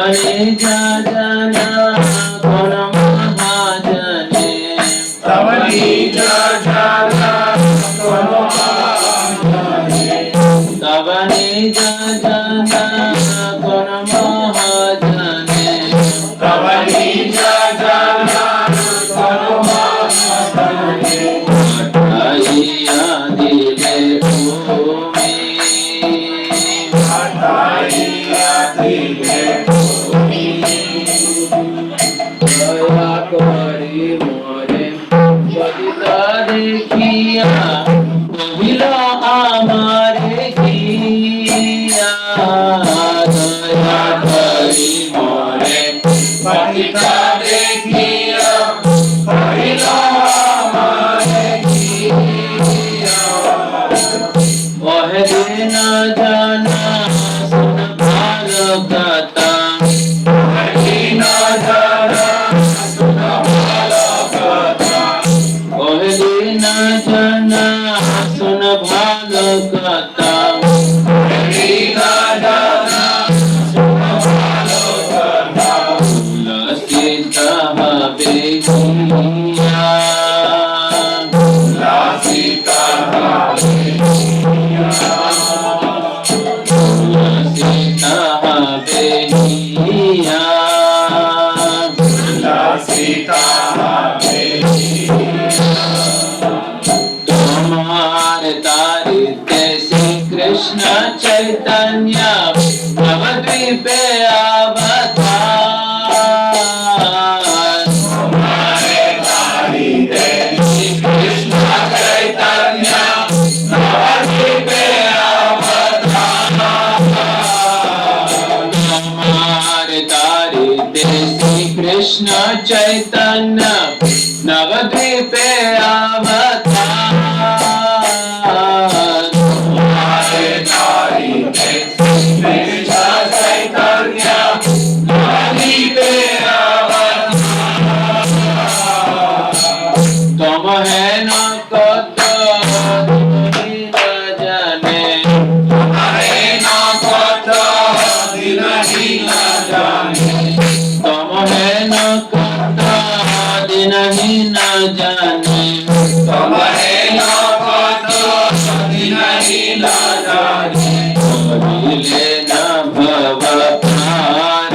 निज जन गुण महाजने तव निज जन गुण महाजने तव निज जन गुण महाजने तव निज जन गुण महाजने हटाइया दिले भूमि हटाइया दिले भूमि दया करी मोरे पतिता देखिया कहिला हमारे किया दया करी मोरे पतिता देखिया कहिला हमारे किया वह दिन जाना सुन भाल कथा वह दिन जाना सुन भाल कथा वह दिन जाना सुन भाल कथा वह दिन जाना सुन भाल कथा लसित बेगिया लसित बेगिया लसित बेगिया लसित बेगिया तुम्हारे तारिते श्री कृष्ण चैतन्य नवद्वीपे अवतार तुम्हारे तारिते श्री कृष्ण चैतन्य नवद्वीपे अवतार तुम्हारे तारिते श्री कृष्ण चैतन्य नवद्वीपे अवतार तुम्हारे तारिते श्री कृष्ण चैतन्य नवद्वीपे अवतार तुम है न कत दिन जाने तुम्हारे न कत दिन ही न जाने तुम है न कत दिन ही न जाने तुम है न कत दिन ही न जाने कहिले न भव पार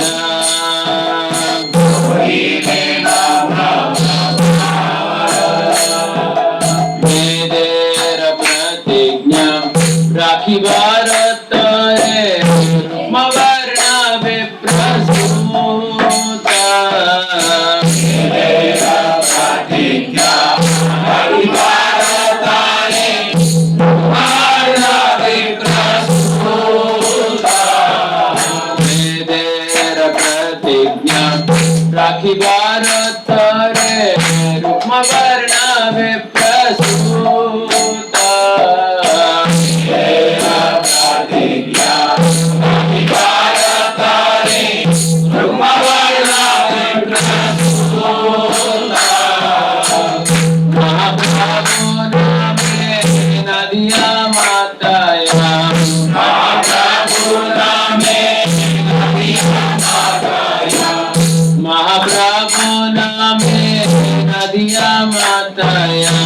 कहिले न भव पार वेदेर प्रतिज्ञा राखिबार तरे मवर्ण विप्रसूता वेदेर प्रतिज्ञा राखिबार तरे मवर्ण विप्रसूता वेदेर प्रतिज्ञा राखिबार तरे रुक्मवर्ण विप्रसूता प्रतिज्ञा राखिबार तरे रुक्मवर्ण विप्रसूता महाप्रभु नामे नदिया माताया महाप्रभु नामे नदिया माताया महाप्रभु नामे नदिया माताया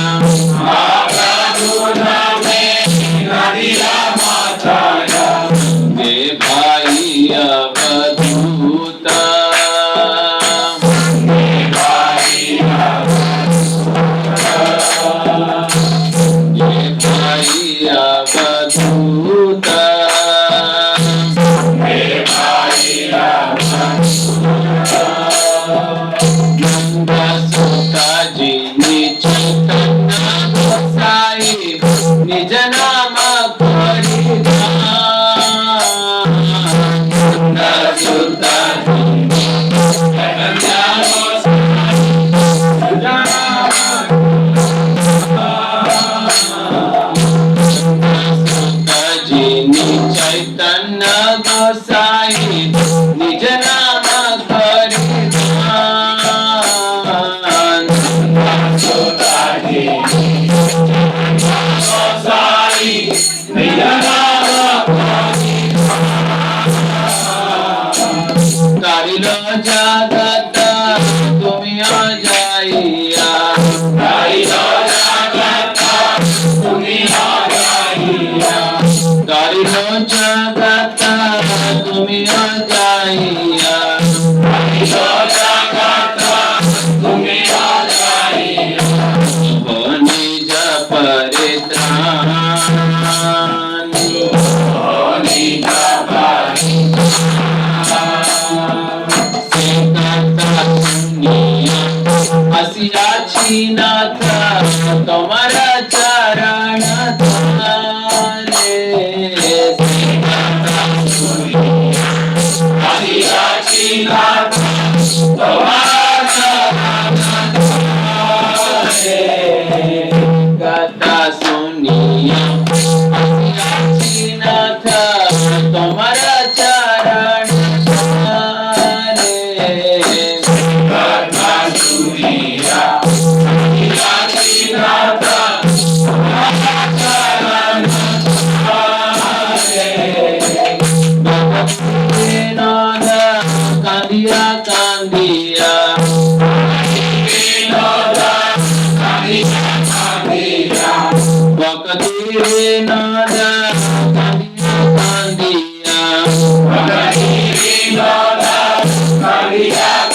महाप्रभु नामे नदिया माताया गे भाई अवधूता गे भाई अवधूता गे भाई अवधूता गे भाई अवधूता नंद सुता जी चैतन्य गोसाई निज नाम परिधान नंद सुता जी चैतन्य गोसाई निज नाम सुता जी चैतन्य गोसाई निज नाम परिधान सुता जी तुम्हारा चरण थाले कथा सुनिया नाथ तुम्हारा चरण थाले कथा सुनिया कांदिया कांदिया बकती नादा कांदिया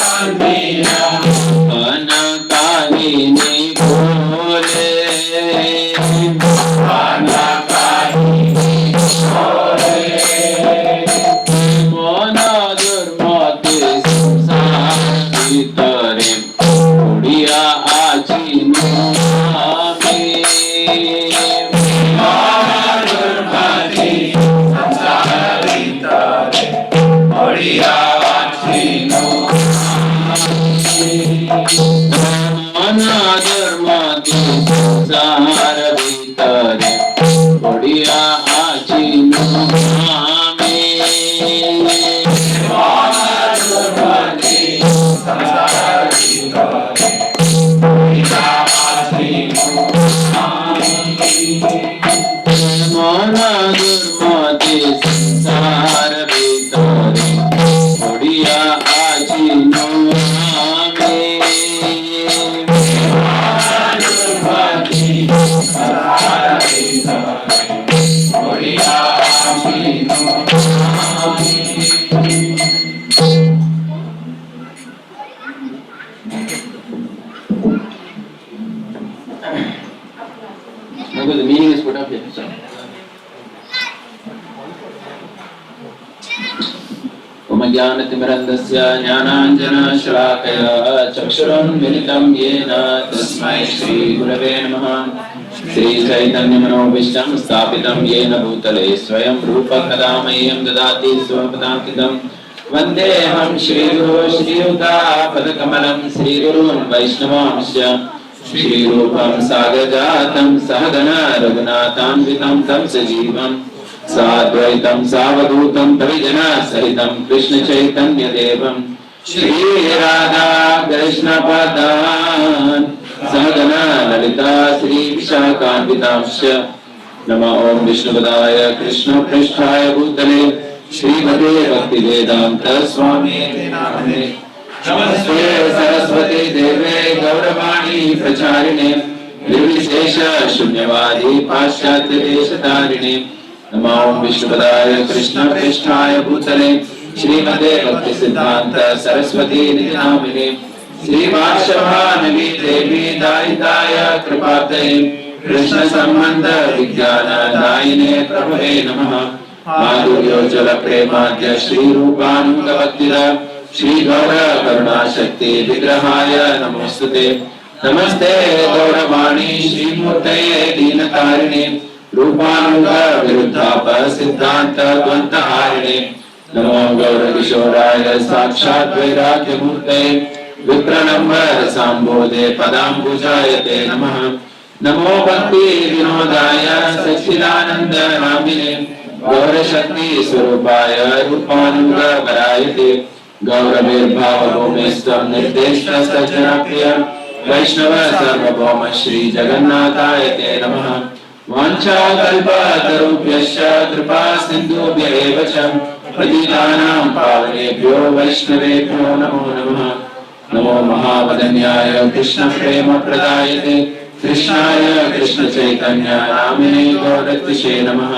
कांदिया अनकालिनी बोले मन दुर्मति संसार भीतरे उड़िया आजी नामे मन दुर्मति संसार भीतरे उड़िया आजी मन दुर्मति संसार भीतरे उड़िया आजी नामे मन दुर्मति संसार भीतरे उड़िया आजी नामे The meaning is put up here. So. ज्ञानतिमिरन्दस्य ज्ञानाञ्जनशलाकया चक्षुरुन्मिलितं येन तस्मै श्रीगुरवे नमः। श्रीचैतन्यमनोभीष्टं स्थापितं येन भूतले स्वयं रूपकदा मह्यं ददाति स्वपदान्तिकं वन्देऽहं श्रीगुरो श्रीयुतापदकमलं श्रीगुरून् वैष्णवांश्च श्रीरूपं सागरजातं सहगण रघुनाथान्वितं तं सजीवं साद्वैतं सावधूतं परिजन सहितं कृष्ण चैतन्य देवं श्री राधा कृष्ण पदान् सहगण ललिता श्री विशाखान्वितांश्च। नमो ओम विष्णुपदाय कृष्ण पृष्ठाय भूतले श्रीमते भक्ति वेदांत स्वामी नामने नमस्ते सरस्वती देवे गौरवाणी प्रचारिणे निर्विशेष शून्यवादी पाश्चात्य देशतारिणे। नमो ओम विष्णुपदाय कृष्ण पृष्ठाय भूतले श्रीमते भक्ति सिद्धांत सरस्वती नामिने श्रीवासवानवी देवी दायिताय कृपाब्धये कृष्ण संबंध विज्ञान दायिने प्रभवे नमः। माधुर्योज्वल प्रेमाद्य श्री रूपानुगवत्तिद श्री गौर करुणा शक्ति विग्रहाय नमोस्तुते। नमस्ते गौरवाणी श्रीमूर्तये दीनतारिणे रूपानुग विरुद्धाप सिद्धांत द्वंद्वहारिणे। नमो गौर किशोराय साक्षात् वैराग्य मूर्तये विप्रणम्बर संबोधे पदाम्बुजायते नमः। नमो भक्ति विनोदाय सच्चिदानंद नामिने गौर शक्ति स्वरूपाय रूपानुग वरायते गौरवीर्भाव भूमिस्त्वं निर्देष्ट सज्जनप्रिय वैष्णव सार्वभौम श्री जगन्नाथाय ते नमः। वाञ्छाकल्पतरुभ्यश्च कृपा सिन्धुभ्येव च पतितानां पावनेभ्यो वैष्णवेभ्यो नमो नमः। नमो महावदन्याय कृष्ण प्रेम प्रदायते कृष्णाय कृष्ण चैतन्य नामिने गौरतिशे नमः।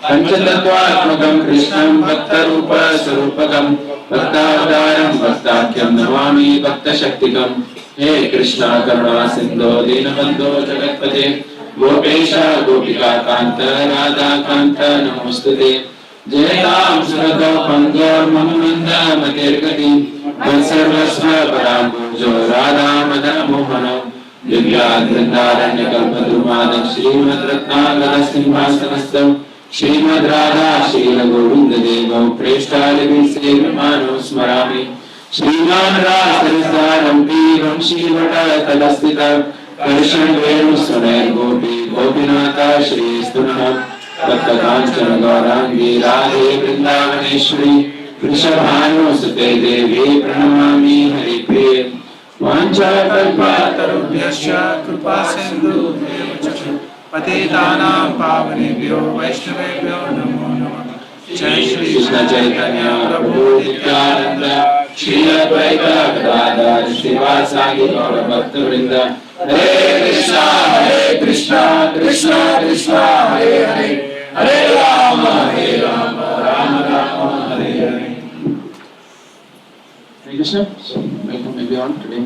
पंचतत्वात्मकं कृष्णं भक्तरूप स्वरूपकं भक्तावतारं भक्ताख्यं नमामि भक्तशक्तिकं। हे कृष्ण करुणा सिन्धो दीनबन्धो जगत्पते गोपेश गोपिका कांत राधा कांत नमोस्तुते। जयतां सुरतो पंगोर्मम मंद मतिर्गति सर्वस्व पदाम्बुजो राधा मदन मोहन दिव्याद्वृन्दारण्यकल्पद्रुमादं श्रीमद्रत्नाकरसिंहासनस्थं श्रीमद्राधा श्रीलगोविन्ददेवं प्रेष्ठालिभिर्सेव्यमानो स्मरामि श्रीमान् रासरसारं पीवं श्रीवटतलस्थितं कर्षणवेणुस्वनैर्गोपी गोपीनाथ श्रीस्तुनः तप्तकाञ्चन गौराङ्गी राधे वृन्दावनेश्वरी वृषभानुसुते देवी प्रणमामि हरिप्रिये वाञ्छाकल्पतरुभ्यश्च कृपासिन्धुभ्येव च पतितानां पावनेभ्यो वैष्णवेभ्यो नमो नमः। जय श्री कृष्ण चैतन्य प्रभु नित्यानंद श्री अद्वैत गदाधर श्रीवासादि गौर भक्तवृंद। हरे Krishna Krishna Krishna Hare Hare Hare Ram Ram Ram Hare Hare. Hare Krishna. So, welcome everyone today.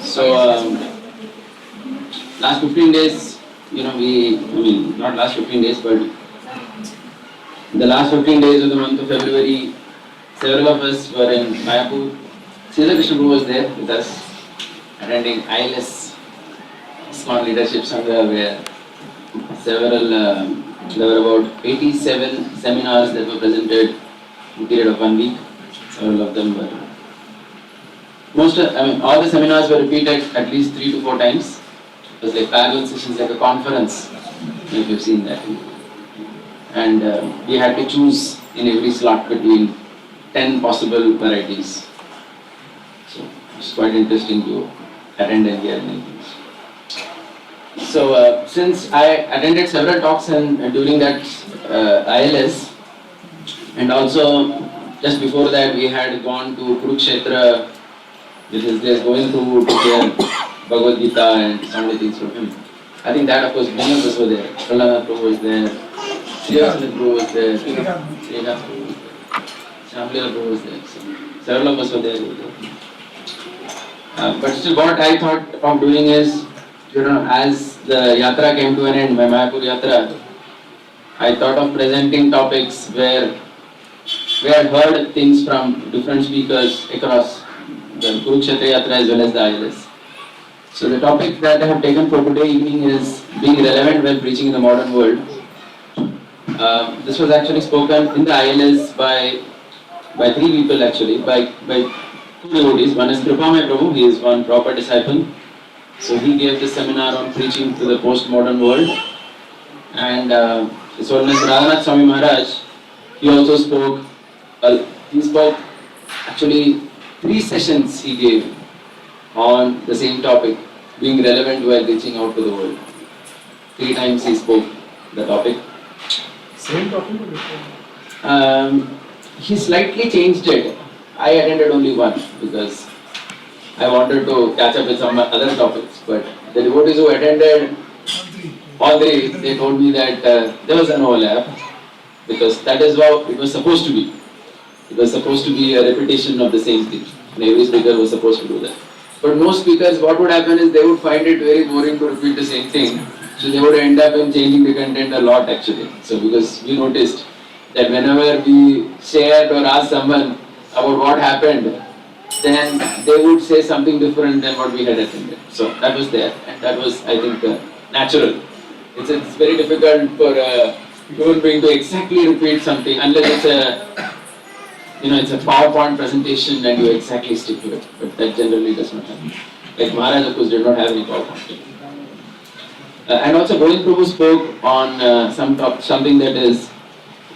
So, last 15 days, not last 15 days, but the last 15 days of the month of February, several of us were in Mayapur. Sridhar Krishna Prabhu was there with us, attending ILS Small Leadership Sangha, where there were about 87 seminars that were presented in a period of 1 week. Several of them were, all the seminars were repeated at least 3 to 4 times. It was like parallel sessions, like a conference, if you've seen that. And we had to choose in every slot between 10 possible varieties. So it's quite interesting to attend and hear many things. So since I attended several talks during that ILS, and also just before that we had gone to Kurukshetra, which is just going to hear Bhagavad Gita and some of the things from him. I think that, of course, many of us were there. Prahlad Prabhu was there, Sridhar Prabhu was there, Sridhar Prabhu, Shamlila Prabhu was there. So several of us were there. But still, what I thought of doing is, as the yatra came to an end, my Mayapur yatra, I thought of presenting topics where we had heard things from different speakers across the Kurukshetra yatra as well as the ILS. So the topic that I have taken for today evening is being relevant when preaching in the modern world. This was actually spoken in the ILS by 3 people actually, by 2 devotees. One is Kripamay Prabhu, he is one proper disciple. So he gave this seminar on preaching to the post-modern world. And His Holiness Radhanath Swami Maharaj, he also spoke, actually 3 sessions he gave on the same topic, being relevant while reaching out to the world. 3 times he spoke the topic. Same topic or different? He slightly changed it. I attended only one because I wanted to catch up with some other topics, but the devotees who attended all 3, they told me that there was an overlap because that is how it was supposed to be. It was supposed to be a repetition of the same thing. And every speaker was supposed to do that. But most speakers, what would happen is they would find it very boring to repeat the same thing. So they would end up in changing the content a lot actually. So because we noticed that whenever we shared or asked someone about what happened, then they would say something different than what we had attended. So that was there, and that was, I think, natural. It's very difficult for a human being to exactly repeat something unless it's a PowerPoint presentation and you exactly stick to it. But that generally does not happen. Like Maharaj, of course, did not have any PowerPoint. And also, Govind Prabhu spoke on something that is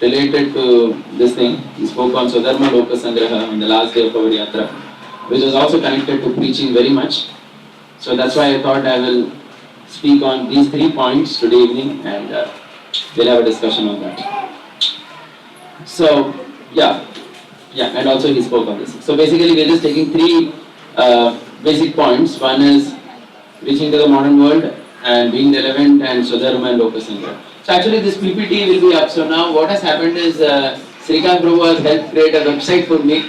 related to this thing. He spoke on Swadharma Loka Sangraha on the last day of our yatra, which was also connected to preaching very much. So that's why I thought I will speak on these 3 points today evening, and we'll have a discussion on that. So, and also he spoke on this. So basically we're just taking 3 basic points. One is reaching to the modern world and being relevant, and Swadharma and Loka Sangraha. So actually this PPT will be up. So now what has happened is V.Shrikanth Prabhu has helped create a website for me.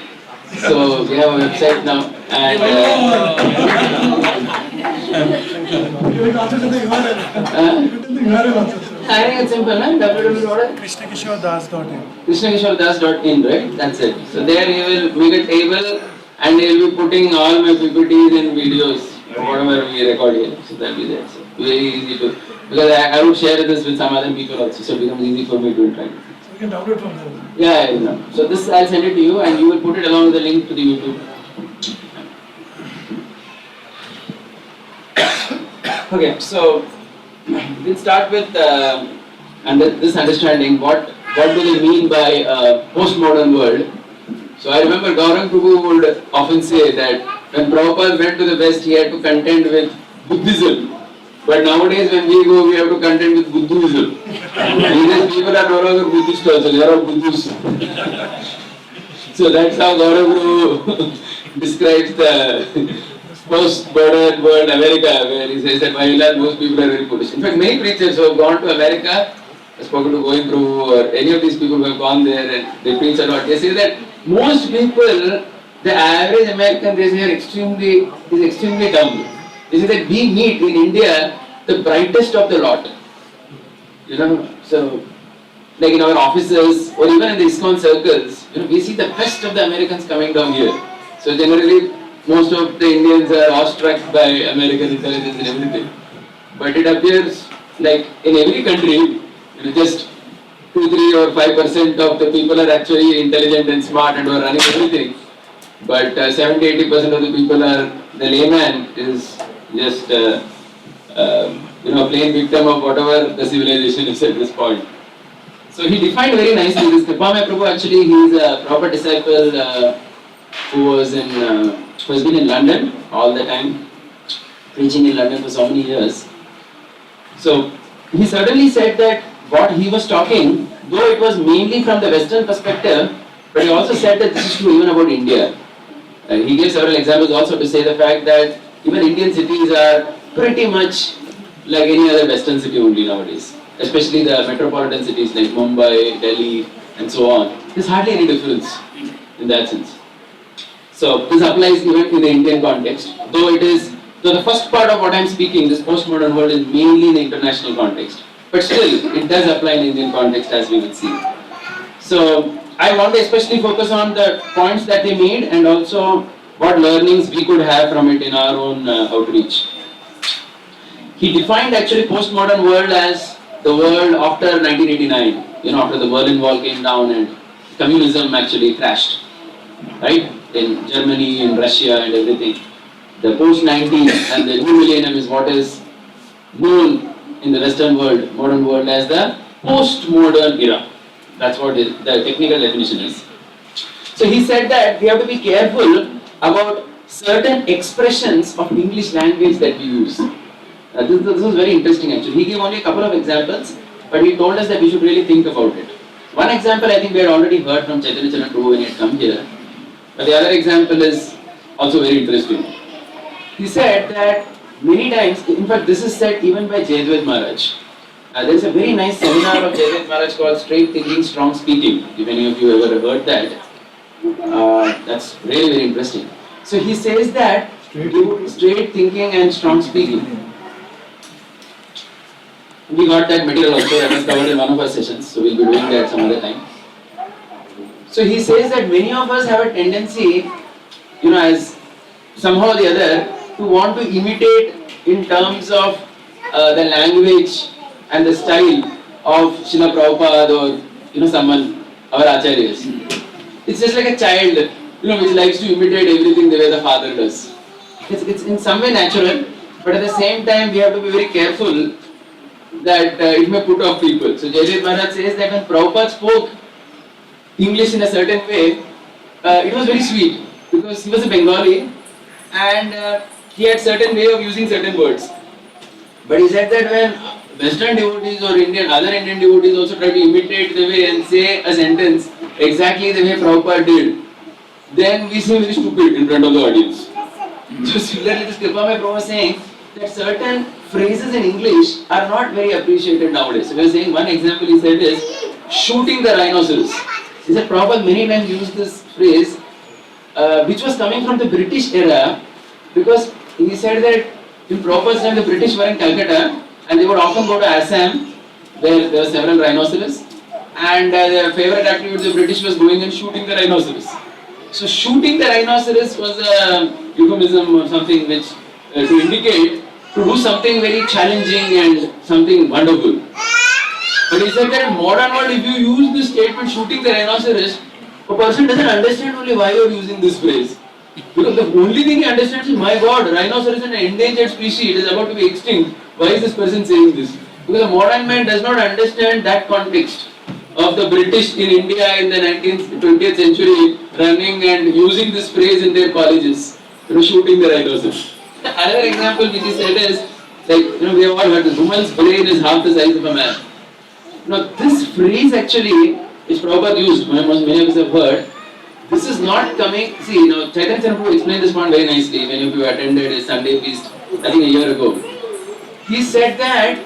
So we have a website now, and You will also do the URL. You will do the URL also, sir. I think it's simple, no? www. KrishnaKishoreDas.in. KrishnaKishoreDas.in, right? That's it. So there you will make a table and he will be putting all my PPTs and videos, whatever we record here. So that will be there. So very easy to, because I would share this with some other people also, so it becomes easy for me to interact. So you can download from there. Yeah, I know. So this I'll send it to you and you will put it along with the link to the YouTube. Okay, so we'll start with this understanding. What do they mean by postmodern world? So I remember Gaurang Prabhu would often say that when Prabhupada went to the West, he had to contend with Buddhism. But nowadays when we go, we have to contend with Buddhism. These people are no longer Buddhist also, they are all Buddhists. So that's how Gaurang Prabhu describes the post-modern world America, where he says that by and large most people are very foolish. In fact, many preachers who have gone to America, I've spoken to Going Prabhu or any of these people who have gone there and they preach a lot, they say that most people, the average American, they say is extremely dumb. They say that we meet in India the brightest of the lot. You know, so like in our offices or even in the ISKCON circles, you know, we see the best of the Americans coming down here. So generally, most of the Indians are awestruck by American intelligence and everything. But it appears like in every country, you know, just 2, 3 or 5% of the people are actually intelligent and smart and are running everything. But 70-80% of the people are, the layman is just you know, plain victim of whatever the civilization is at this point. So he defined very nicely this. Kripamaya Prabhu actually, he is a proper disciple who has been in London all the time, preaching in London for so many years. So he certainly said that what he was talking, though it was mainly from the Western perspective, but he also said that this is true even about India. He gave several examples also to say the fact that even Indian cities are pretty much like any other Western city only nowadays, especially the metropolitan cities like Mumbai, Delhi, and so on. There's hardly any difference in that sense. So this applies even in the Indian context, though the first part of what I'm speaking, this postmodern world, is mainly in the international context. But still, it does apply in the Indian context as we will see. So I want to especially focus on the points that they made and also what learnings we could have from it in our own outreach. He defined actually postmodern world as the world after 1989, you know, after the Berlin Wall came down and communism actually crashed, right? In Germany, in Russia and everything. The post-90s and the new millennium is what is known in the Western world, modern world, as the post-modern era. That's what the technical definition is. So he said that we have to be careful about certain expressions of English language that we use. This was very interesting actually. He gave only a couple of examples, but he told us that we should really think about it. One example I think we had already heard from Chaitanya Charan Prabhu when he had come here. But the other example is also very interesting. He said that many times, in fact this is said even by Jayadvaita Maharaj. There is a very nice seminar of Jayadvaita Maharaj called Straight Thinking, Strong Speaking. If any of you ever heard that, that's really very interesting. So he says that straight thinking and strong speaking. We got that material also, that was covered in one of our sessions, so we'll be doing that some other time. So he says that many of us have a tendency, you know, as somehow or the other, to want to imitate in terms of the language and the style of Srila Prabhupada or, you know, someone, our acharyas. It's just like a child, you know, which likes to imitate everything the way the father does. It's in some way natural, but at the same time we have to be very careful that it may put off people. So Jayadvaita Maharaj says that when Prabhupada spoke English in a certain way, it was very sweet because he was a Bengali and he had certain way of using certain words. But he said that when Western devotees or other Indian devotees also try to imitate the way and say a sentence exactly the way Prabhupada did, then we seem very stupid in front of the audience. So similarly, this Kripamaya Prabhu was saying that certain phrases in English are not very appreciated nowadays. So we are saying one example he said is shooting the rhinoceros. He said Prabhupada many times used this phrase which was coming from the British era because he said that In Prabhupada's time, the British were in Calcutta and they would often go to Assam where there were several rhinoceros, and their favorite activity of the British was going and shooting the rhinoceros. So shooting the rhinoceros was a euphemism or something which to indicate to do something very challenging and something wonderful. But he said that in modern world, if you use this statement shooting the rhinoceros, a person doesn't understand only why you are using this phrase. Because the only thing he understands is, my God, rhinoceros is an endangered species, it is about to be extinct. Why is this person saying this? Because the modern man does not understand that context of the British in India in the 19th, 20th century running and using this phrase in their colleges, shooting the rhinoceros. Another example which he said is, like, we have all heard this, woman's brain is half the size of a man. Now this phrase actually, which Prabhupada used, many of us have heard, this is not coming, see, Chaitanya Prabhu explained this point very nicely when you attended a Sunday feast, I think a year ago. He said that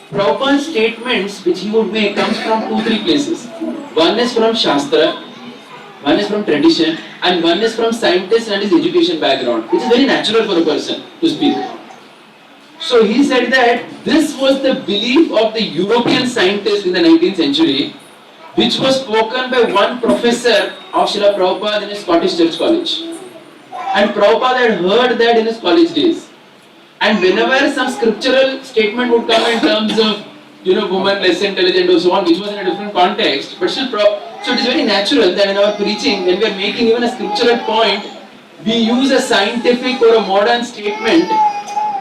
Prabhupada's statements which he would make comes from 2-3 places. One is from Shastra, one is from tradition, and one is from scientists and his education background, which is very natural for a person to speak. So he said that this was the belief of the European scientists in the 19th century, which was spoken by one professor of Srila Prabhupada in his Scottish Church College. And Prabhupada had heard that in his college days. And whenever some scriptural statement would come in terms of, woman less intelligent or so on, which was in a different context, but still, so it is very natural that in our preaching, when we are making even a scriptural point, we use a scientific or a modern statement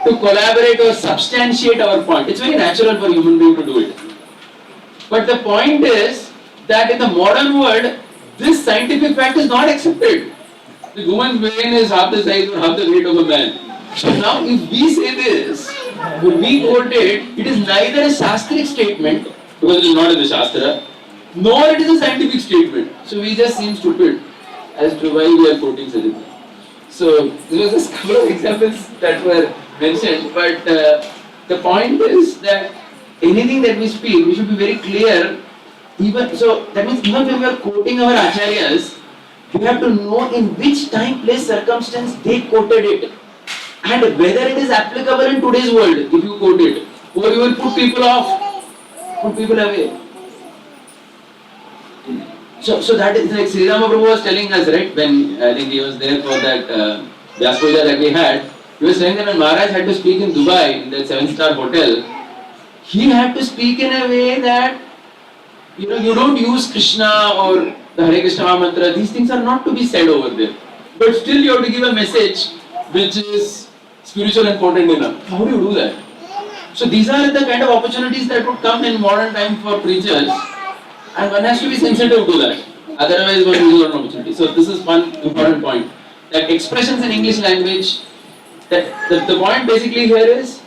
to collaborate or substantiate our point. It's very natural for a human being to do it. But the point is that in the modern world, this scientific fact is not accepted. The woman's brain is half the size or half the weight of a man. So now if we say this, when we quote it, it is neither a Shastric statement, because it is not in the Shastra, nor it is a scientific statement. So we just seem stupid as to why we are quoting such a thing. So this was just a couple of examples that were mentioned, but the point is that anything that we speak, we should be very clear. So that means even when we are quoting our acharyas, we have to know in which time, place, circumstance they quoted it, and whether it is applicable in today's world if you quote it, or you will put people off, put people away. So that is like Sri Rama Prabhu was telling us, right, when I think he was there for that Vyas Puja that we had. He was saying that when Maharaj had to speak in Dubai in that 7-star hotel, he had to speak in a way that you don't use Krishna or the Hare Krishna mantra. These things are not to be said over there. But still you have to give a message which is spiritual and potent enough. How do you do that? So these are the kind of opportunities that would come in modern time for preachers, and one has to be sensitive to that. Otherwise one loses an opportunity. So this is one important point. That expressions in English language, that the point basically here is,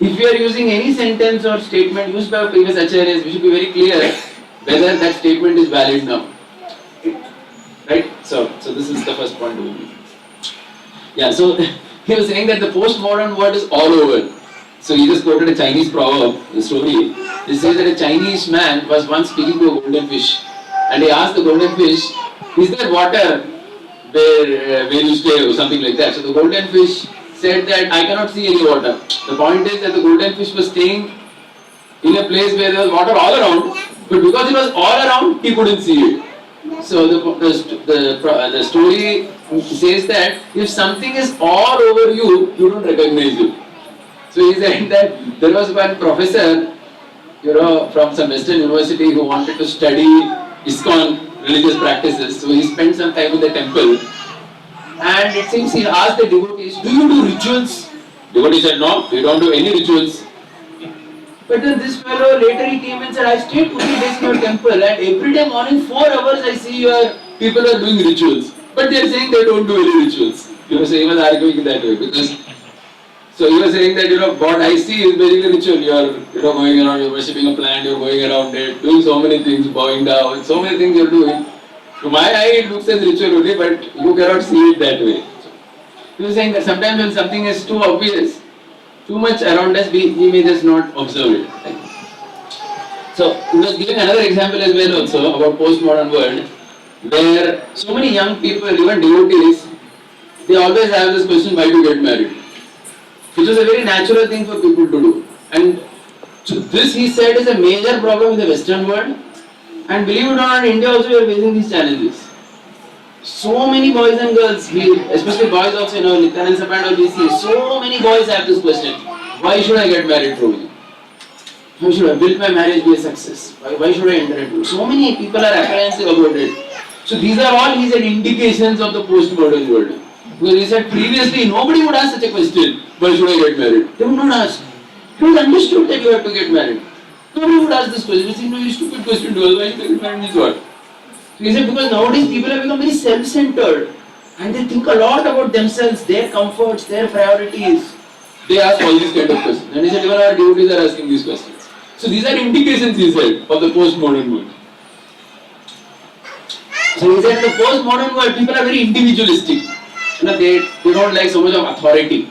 if we are using any sentence or statement used by our previous acharyas, we should be very clear whether that statement is valid now. Right? So this is the first point to be. Yeah, so he was saying that the postmodern word is all over. So he just quoted a Chinese proverb, the story. He says that a Chinese man was once speaking to a golden fish, and he asked the golden fish, is there water where you stay or something like that? So the golden fish said that I cannot see any water. The point is that the golden fish was staying in a place where there was water all around, but because it was all around, he couldn't see it. So the story says that if something is all over you, you don't recognize it. So he said that there was one professor, from some Western university who wanted to study ISKCON religious practices. So he spent some time in the temple. And it seems he asked the devotees, do you do rituals? Devotees said, no, we don't do any rituals. But then this fellow later he came and said, I stayed 2-3 days in your temple, and every day morning 4 hours I see your people are doing rituals. But they are saying they don't do any rituals. So he was arguing that way, because so he was saying that what I see is basically ritual. You are going around, you're worshipping a plant, you're going around it, doing so many things, bowing down, so many things you're doing. To my eye it looks as ritual only, but you cannot see it that way. He was saying that sometimes when something is too obvious, too much around us, we may just not observe it. So he was giving another example as well also about postmodern world, where so many young people, even devotees, they always have this question, why to get married? which was a very natural thing for people to do. And so this, he said, is a major problem in the Western world. And believe it or not, in India also we are facing these challenges. So many boys and girls, especially boys also, Nityanand Sapand we see, so many boys have this question: why should I get married, Rohini? Why should I? Will my marriage be a success? Why should I enter into it? So many people are apprehensive about it. So these are all, he said, indications of the postmodern world. Because he said previously nobody would ask such a question: why should I get married? They would not ask. It was understood that you have to get married. Nobody would ask this question. It's a very stupid question to us. Why should I get married? This what? He said because nowadays people have become very self-centered and they think a lot about themselves, their comforts, their priorities. They ask all these kind of questions. And he said even our devotees are asking these questions. So these are indications, he said, of the postmodern world. So he said in the postmodern world people are very individualistic. They don't like so much of authority.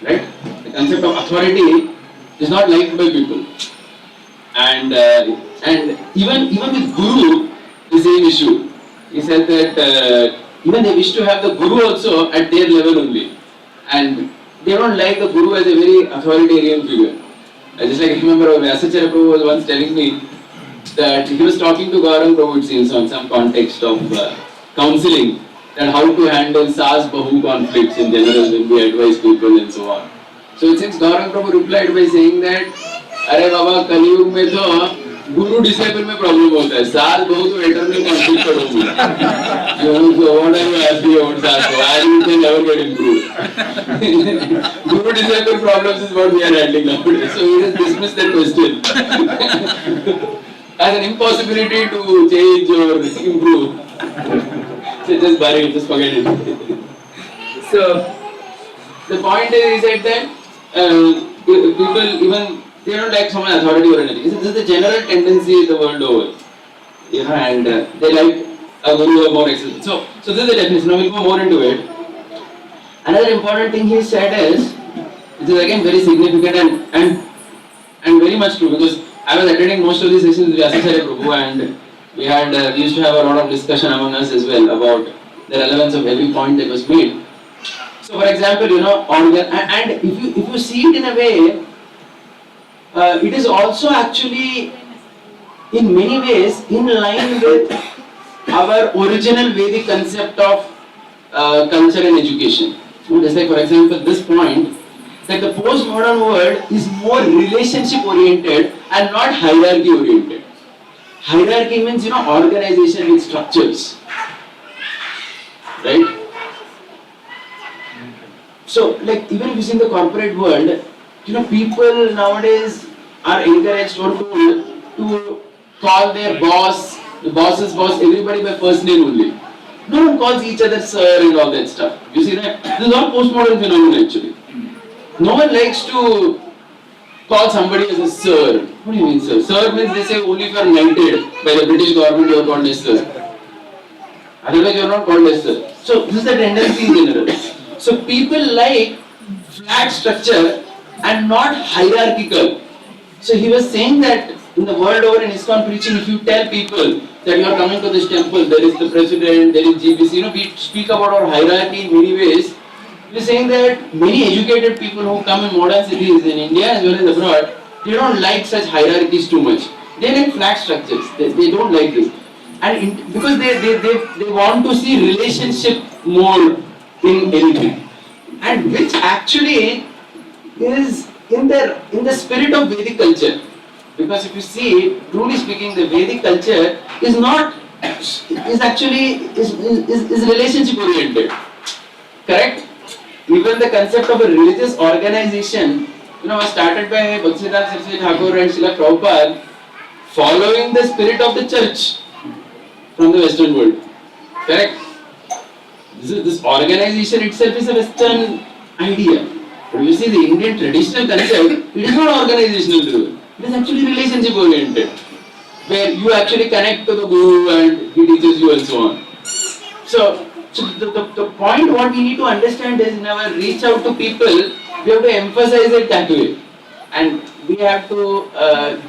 Right? The concept of authority is not liked by people. And even with Guru, the same issue. He said that even they wish to have the Guru also at their level only. And they don't like the Guru as a very authoritarian figure. I just remember Vyasacharya Prabhu was once telling me that he was talking to Gaurang Prabhu, it seems, on some context of counseling, that how to handle Sas-Bahu conflicts in general when we advise people and so on. So since Gaurang Prabhu replied by saying that, Arey Baba, Kaliyug mein to Guru disciple में problem होता है, सास बहू तो eternal conflict पर होगी. So what are you asking about सास बहू? I will never get improved. Guru disciple problems is what we are handling nowadays. So we just dismiss that question as an impossibility to change or improve. So just bury it, just forget it. So the point is, he said that people even they don't like so much authority or anything. This is the general tendency the world over. And they like a guru or more excellent. So this is the definition. Now we'll go more into it. Another important thing he said is, which is again very significant and very much true, because I was attending most of these sessions with Vyasacharya Prabhu, and we used to have a lot of discussion among us as well about the relevance of every point that was made. So for example, and if you see it in a way, it is also actually in many ways in line with our original Vedic concept of culture and education. Just like for example this point, that the postmodern world is more relationship oriented and not hierarchy oriented. Hierarchy means organization with structures, right? So like even if you see in the corporate world, people nowadays are encouraged or told to call their boss, the boss's boss, everybody by first name only. No one calls each other sir and all that stuff. You see that? This is all postmodern phenomenon actually. No one likes to call somebody as a sir. What do you mean sir? Sir means they say only if you are knighted by the British government you are called as sir. Otherwise you are not called as sir. So this is the tendency in general. So people like flat structure and not hierarchical. So he was saying that in the world over in ISKCON preaching, if you tell people that you are coming to this temple, there is the president, there is GBC, we speak about our hierarchy in many ways. He was saying that many educated people who come in modern cities in India as well as abroad, they don't like such hierarchies too much. They like flat structures. They don't like this. And because they want to see relationship more in anything. And which actually is in the spirit of Vedic culture. Because if you see, truly speaking, the Vedic culture is relationship oriented. Correct? Even the concept of a religious organization, was started by Bhaktisiddhanta Saraswati Thakur and Srila Prabhupada, following the spirit of the church from the Western world. Correct? This organization itself is a Western idea. But you see the Indian traditional concept, it is not organizational driven. It is actually relationship oriented. Where you actually connect to the Guru and he teaches you and so on. So the point what we need to understand is in our reach out to people, we have to emphasize it that way. And we have to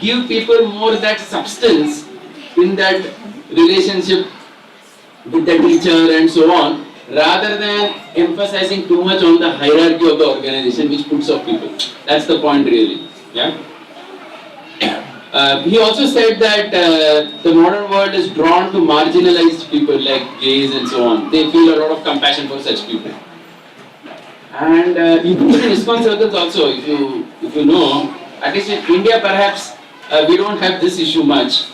give people more that substance in that relationship with the teacher and so on. rather than emphasizing too much on the hierarchy of the organization which puts off people. That's the point really. Yeah. He also said that the modern world is drawn to marginalized people like gays and so on. They feel a lot of compassion for such people. And even in ISKCON circles also, if you know, at least in India perhaps we don't have this issue much.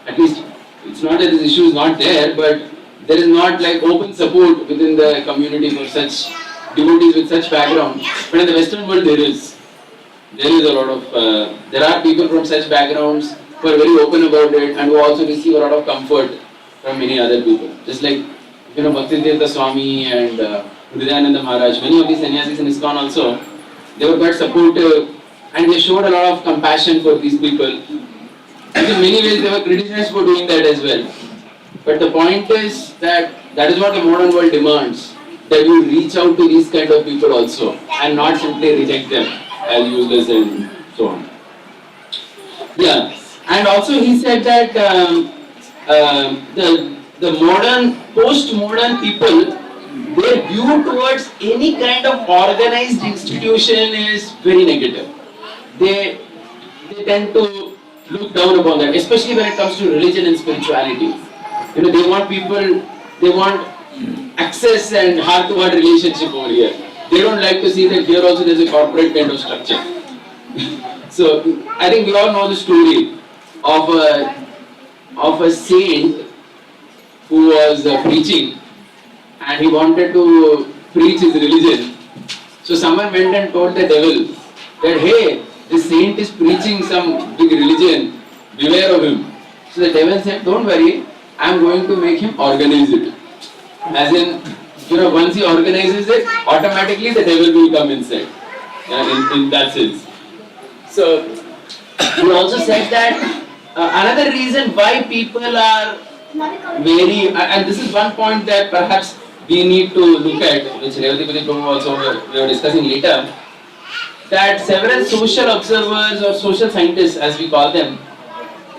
At least it's not that this issue is not there, but there is not like open support within the community for such devotees with such background. But in the Western world there is. There is a lot of, there are people from such backgrounds who are very open about it and who also receive a lot of comfort from many other people. Just like, you know, Bhaktivedanta Swami and Hridayananda Maharaj, many of these sannyasis in ISKCON also, they were quite supportive and they showed a lot of compassion for these people. And in many ways they were criticized for doing that as well. But the point is that that is what the modern world demands, that you reach out to these kind of people also and not simply reject them as useless and so on. Yeah, and also he said that the modern, post-modern people, their view towards any kind of organized institution is very negative. They tend to look down upon that, especially when it comes to religion and spirituality. You know, they want people, they want access and heart-to-heart relationship over here. They don't like to see that here also there is a corporate kind of structure. So I think we all know the story of a saint who was preaching and he wanted to preach his religion. So someone went and told the devil that, hey, this saint is preaching some big religion, beware of him. So the devil said, don't worry, I am going to make him organize it. As in, you know, once he organizes it, automatically the devil will come inside. In that sense. So, he also said that another reason why people are very, and this is one point that perhaps we need to look at, which Revati Prabhu also we were discussing later, that several social observers or social scientists, as we call them,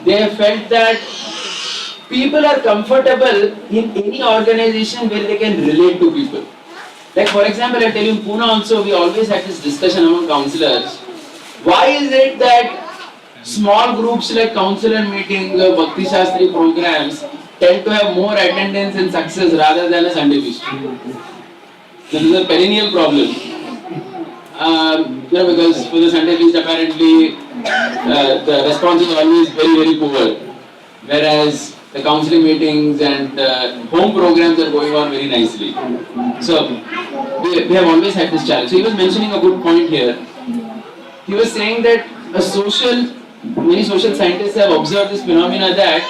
they have felt that people are comfortable in any organization where they can relate to people. Like for example, I tell you in Pune also, we always had this discussion among counselors. Why is it that small groups like counselor meetings or Bhakti Shastri programs tend to have more attendance and success rather than a Sunday feast? This is a perennial problem. You know, because for the Sunday feast apparently the response is always very, very poor. Whereas the counseling meetings and home programs are going on very nicely. So, we have always had this challenge. So, he was mentioning a good point here. He was saying that many social scientists have observed this phenomena that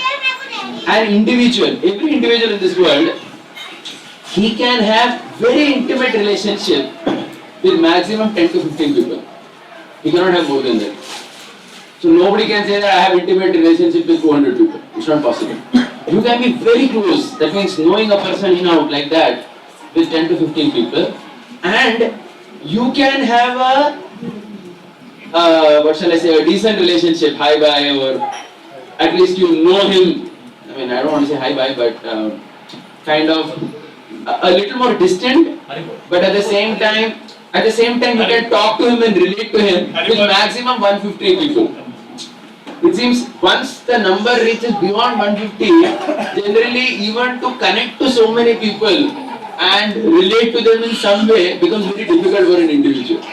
an individual, every individual in this world, he can have very intimate relationship with maximum 10 to 15 people. He cannot have more than that. So nobody can say that I have intimate relationship with 200 people. It's not possible. You can be very close. That means knowing a person in out like that with 10 to 15 people, and you can have a decent relationship, hi bye, or at least you know him. I mean, I don't want to say hi bye, but kind of a little more distant, but at the same time you can talk to him and relate to him with maximum 150 people. It seems once the number reaches beyond 150, generally even to connect to so many people and relate to them in some way becomes very difficult for an individual.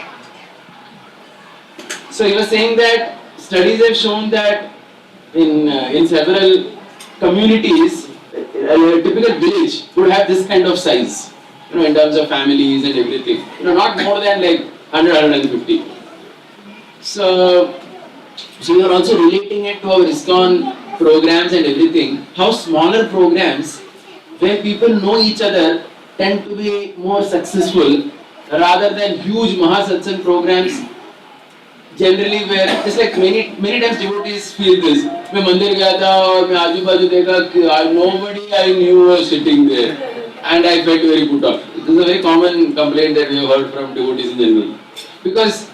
So he was saying that studies have shown that in several communities, a typical village would have this kind of size, you know, in terms of families and everything. You know, not more than like 100, 150. So we are also relating it to our ISKCON programs and everything. How smaller programs where people know each other tend to be more successful rather than huge Mahasatsang programs. Generally, where just like many times devotees feel this. मैं मंदिर गया था और मैं आजू बाजू देखा कि nobody I knew was sitting there, and I felt very put off. This is a very common complaint that we have heard from devotees in general, because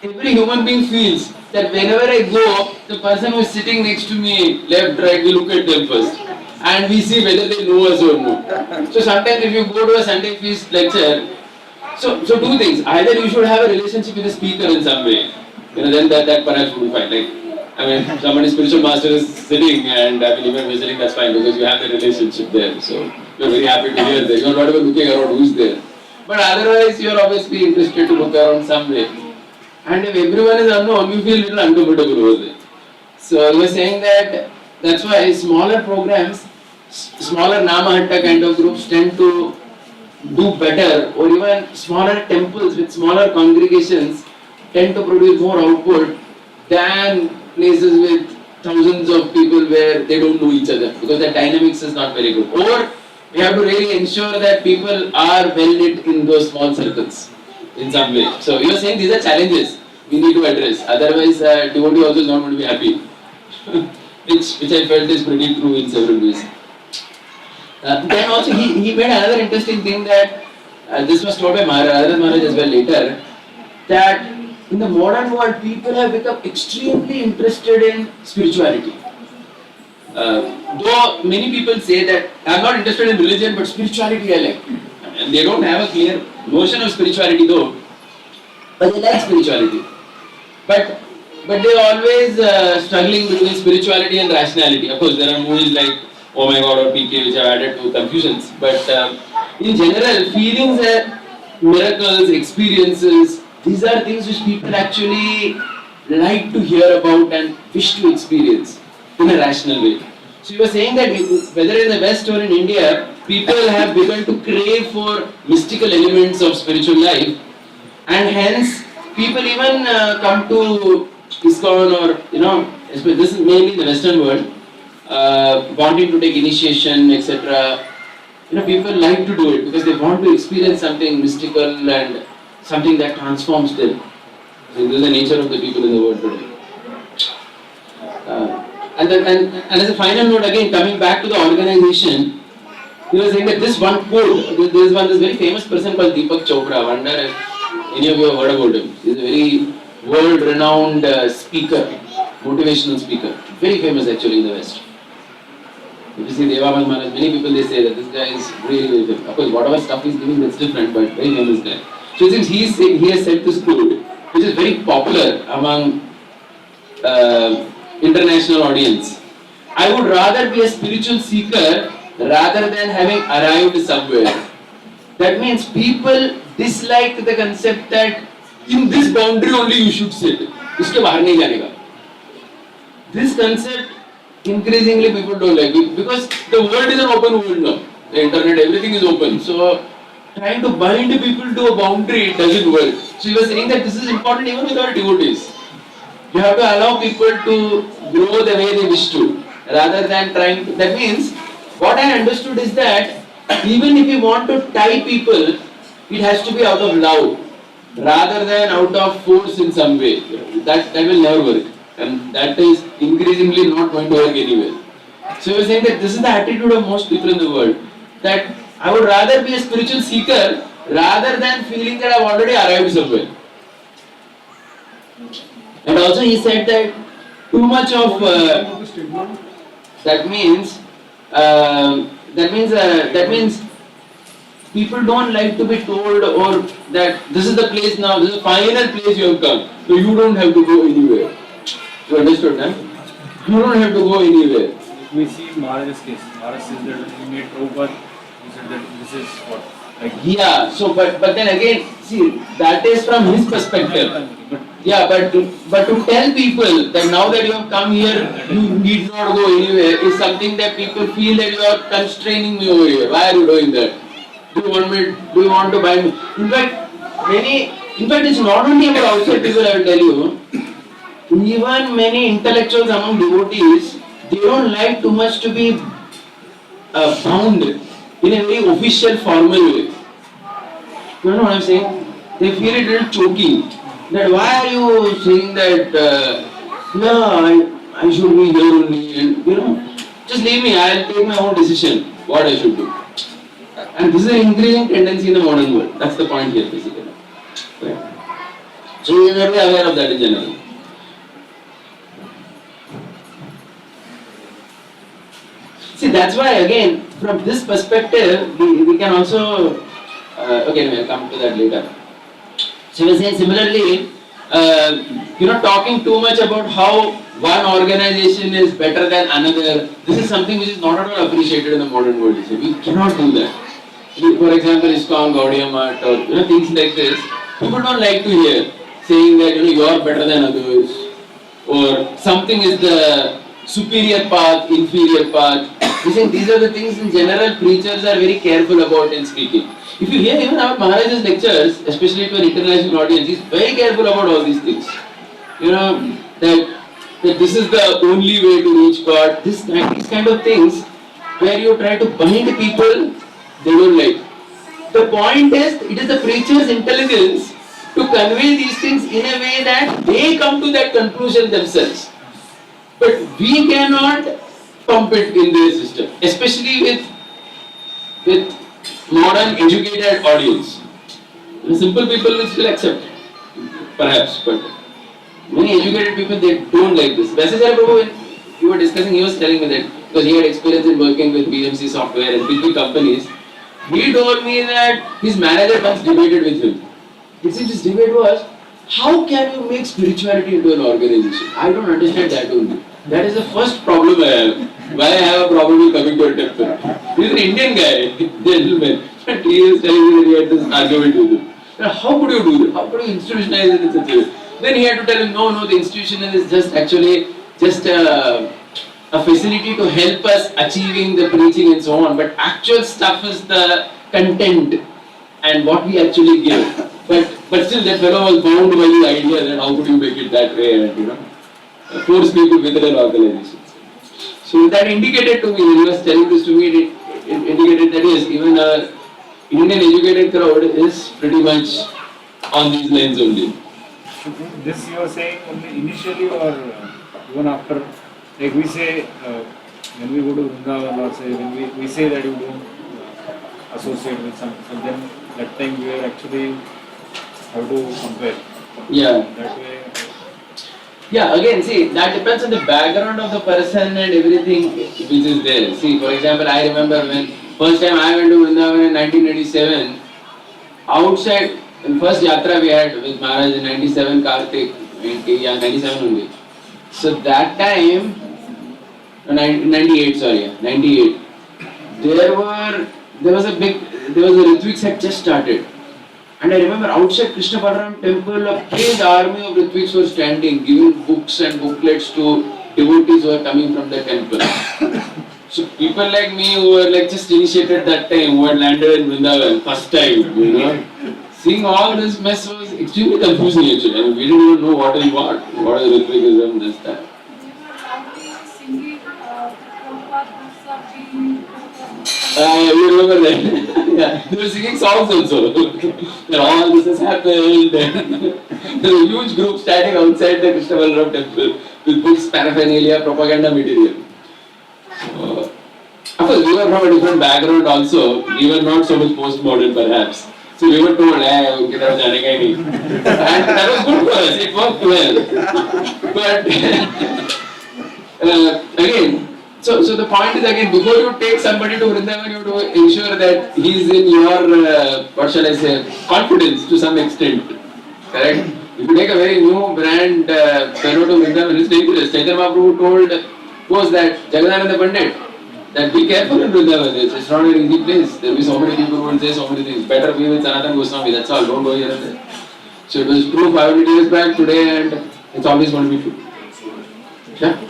every human being feels that whenever I go, the person who is sitting next to me, left, right, we look at them first. and we see whether they know us or no. So sometimes if you go to a Sunday feast lecture, so two things. Either you should have a relationship with the speaker in some way, then that perhaps would be fine. Like, I mean, somebody's spiritual master is sitting and I mean, even visiting, that's fine because you have the relationship there. So you're very happy to hear that. You're not even looking around who's there. But otherwise, you're obviously interested to look around some way. And if everyone is unknown, you feel a little uncomfortable over there. So you were saying that that's why smaller programs, smaller Namahatta kind of groups tend to do better, or even smaller temples with smaller congregations tend to produce more output than places with thousands of people where they don't know each other because the dynamics is not very good. Or we have to really ensure that people are well knit in those small circles in some way. So you are saying these are challenges we need to address. Otherwise, devotee also is not going to be happy, which I felt is pretty true in several ways. Then also he made another interesting thing that this was told by Maharaj as well later, that in the modern world people have become extremely interested in spirituality. Though many people say that I'm not interested in religion but spirituality I like. And they don't have a clear notion of spirituality though, but they like spirituality. But they're always struggling between spirituality and rationality. Of course, there are movies like Oh My God or PK which have added to confusions. But in general, feelings are miracles, experiences. These are things which people actually like to hear about and wish to experience in a rational way. So you were saying that whether in the West or in India, people have begun to crave for mystical elements of spiritual life, and hence people even come to ISKCON or this is mainly in the Western world, wanting to take initiation, etc. People like to do it because they want to experience something mystical and something that transforms them. So this is the nature of the people in the world today. And as a final note, again coming back to the organization, he was saying that this one quote, this very famous person called Deepak Chopra. I wonder if any of you have heard about him. He's a very world-renowned speaker, motivational speaker, very famous actually in the West. If you see Devaband Maharaj, many people they say that this guy is really, really famous. Of course, whatever stuff he's giving, that's different, but very famous guy. So it seems he has said this quote, which is very popular among international audience. I would rather be a spiritual seeker rather than having arrived somewhere. That means people dislike the concept that in this boundary only you should sit. इसके बाहर नहीं जाने का. This concept increasingly people don't like it because the world is an open world now. The internet, everything is open. So trying to bind people to a boundary doesn't work. So you were saying that this is important even with our devotees. You have to allow people to grow the way they wish to, rather than trying to. That means, what I understood is that even if you want to tie people, it has to be out of love, rather than out of force in some way. That will never work, and that is increasingly not going to work anywhere. So you are saying that this is the attitude of most people in the world, that I would rather be a spiritual seeker rather than feeling that I've already arrived somewhere. And also he said that too much of that means people don't like to be told or that this is the place now, this is the final place you have come, so you don't have to go anywhere. You understood, huh? You don't have to go anywhere. We see Maharaj's case. Maharaj says that he made Prabhupada, he said that this is what. Yeah, so but then again, see, that is from his perspective. Yeah, but to tell people that now that you have come here, you need not go anywhere is something that people feel that you are constraining me over here. Why are you doing that? Do you want to buy me? In fact, it's not only about outside people, I will tell you. Even many intellectuals among devotees, they don't like too much to be bound in a very official, formal way. You know what I'm saying? They feel it a little choking. That why are you saying that, I should be here only, and just leave me, I'll take my own decision what I should do. And this is an increasing tendency in the modern world. That's the point here, basically. Right? So you are very aware of that in general. See, that's why again, from this perspective, we can also, okay, we'll come to that later. So we're saying similarly, talking too much about how one organization is better than another, this is something which is not at all appreciated in the modern world. So we cannot do that. For example, ISKCON, Gaudiya Math, or things like this, people don't like to hear saying that you are better than others, or something is the superior path, inferior path. You think these are the things in general preachers are very careful about in speaking. If you hear even our Maharaj's lectures, especially to an international audience, he's very careful about all these things. That this is the only way to reach God. These kind of things where you try to bind people, they don't like. The point is, it is the preacher's intelligence to convey these things in a way that they come to that conclusion themselves. But we cannot pump it in their system, especially with modern educated audience. The simple people will still accept, perhaps, but many educated people, they don't like this. V.Shrikanth Prabhu, when we were discussing, he was telling me that because he had experience in working with BMC software and big companies, he told me that his manager once debated with him. His debate was, how can you make spirituality into an organization? I don't understand that only. That is the first problem I have. Why I have a problem with coming to a temple. He's an Indian guy, gentleman. But he is telling me that he had this argument with him. Now, how could you do that? How could you institutionalize it in such a way? Then he had to tell him, no, the institution is just a facility to help us achieving the preaching and so on. But actual stuff is the content and what we actually give. But still that fellow was bound by the idea that how could you make it that way and force people within an organization. So that indicated to me, when he was telling this to me, it indicated that yes, even our Indian educated crowd is pretty much on these lines only. This you are saying only initially or even after, like we say when we go to Vrindavan or say when we say that you don't associate with some, so then that time we are actually have to compare. Yeah. That way. Yeah, again, see, that depends on the background of the person and everything which is there. See, for example, I remember when first time I went to Vrindavan in 1987, outside, in first yatra we had with Maharaj in 97 Kartik, 97 only. So that time, 98, sorry, 98, there was a Ritviks had just started. And I remember outside Krishna Balaram temple, a big army of Ritviks were standing, giving books and booklets to devotees who were coming from the temple. So people like me who were like just initiated that time, who had landed in Vrindavan, first time, seeing all this mess was extremely confusing actually. I mean, we didn't even know what is Ritvikism, this, that. You remember that? Yeah, they were singing songs also. That all this has happened. There was a huge group standing outside the Krishna Balaram temple with books, paraphernalia, propaganda material. So, of course, we were from a different background also. We were not so much postmodern perhaps. So we were told, hey, kidhar jane ka hi nahi. And that was good for us. It worked well. But again, so the point is again, before you take somebody to Vrindavan, you have to ensure that he is in your, confidence to some extent. Correct? If you take a very new brand fellow to Vrindavan, it's dangerous. Chaitanya Mahaprabhu told that Jagadananda Pandit, that be careful in Vrindavan. It's not an easy place. There will be so many people who will say so many things. Better be with Sanatana Goswami, that's all. Don't go here and there. So it was true 500 years back today, and it's always going to be true. Yeah?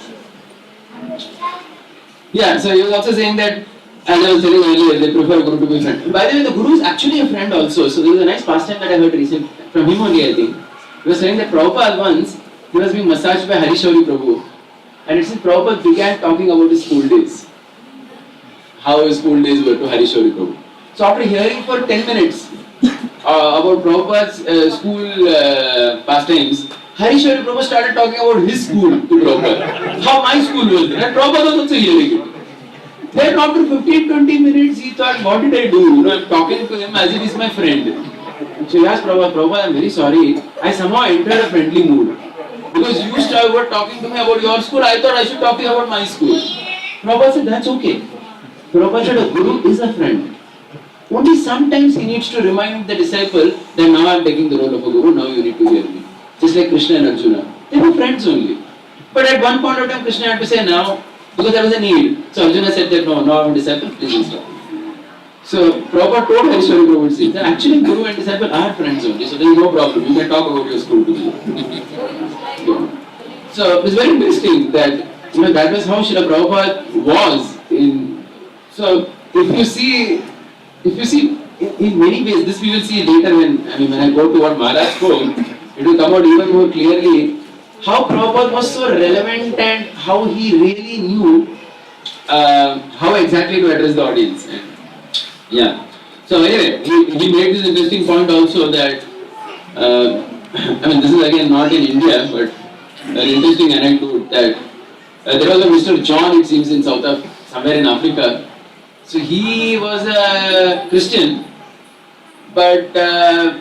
Yeah, so he was also saying that, as I was telling earlier, they prefer Guru to be a friend. By the way, the Guru is actually a friend also. So there was a nice pastime that I heard recently, from him only I think. He was saying that Prabhupada once, he was being massaged by Harishauri Prabhu. And it says Prabhupada began talking about his school days. How his school days were to Harishauri Prabhu. So after hearing for 10 minutes about Prabhupada's school pastimes, Harishwari Prabhu started talking about his school to Prabhupada. How my school was there. And Prabhupada was also hearing it. Then after 15-20 minutes, he thought, what did I do? I'm talking to him as if he's my friend. So he asked Prabhupada, I'm very sorry. I somehow entered a friendly mood. Because you were talking to me about your school, I thought I should talk to you about my school. Prabhupada said, that's okay. Prabhupada said a guru is a friend. Only sometimes he needs to remind the disciple that now I am taking the role of a guru, now you need to hear me. Just like Krishna and Arjuna. They were friends only. But at one point of time, Krishna had to say now, because there was a need. So Arjuna said that no, now I am a disciple, please stop. So Prabhupada told Harishwari Prabhupada that actually guru and disciple are friends only, so there is no problem. You can talk about your school to me. So it's very interesting that that was how Srila Prabhupada was in. So if you see in many ways, this we will see later when I go to what Maharaj spoke, it will come out even more clearly how Prabhupada was so relevant and how he really knew how exactly to address the audience. And, yeah. So anyway, he made this interesting point also that this is again not in India, but an interesting anecdote that there was a Mr. John, it seems, in somewhere in Africa. So he was a Christian, but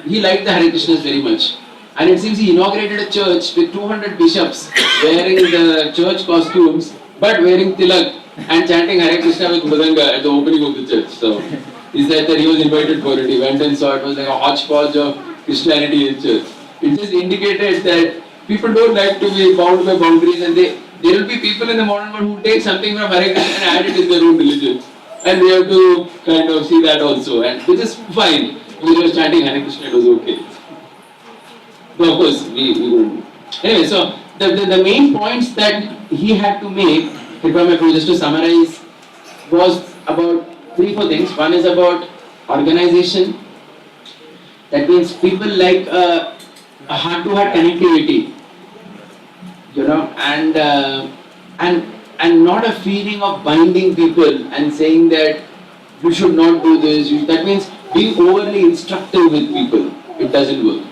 he liked the Hare Krishnas very much. And it seems he inaugurated a church with 200 bishops wearing the church costumes, but wearing tilak and chanting Hare Krishna with mridanga at the opening of the church. So he said that he was invited for it. He went and saw it was like a hodgepodge of Christianity in church. It just indicated that people don't like to be bound by boundaries, and there will be people in the modern world who take something from Hare Krishna and add it in their own religion. And we have to kind of see that also, and which is fine. Because he was chanting Hare Krishna, it was okay. But of course, we couldn't. Anyway, so the main points that he had to make, just to summarize, was about 3-4 things. One is about organization. That means people like a heart-to-heart connectivity, and not a feeling of binding people and saying that you should not do this. That means being overly instructive with people. It doesn't work.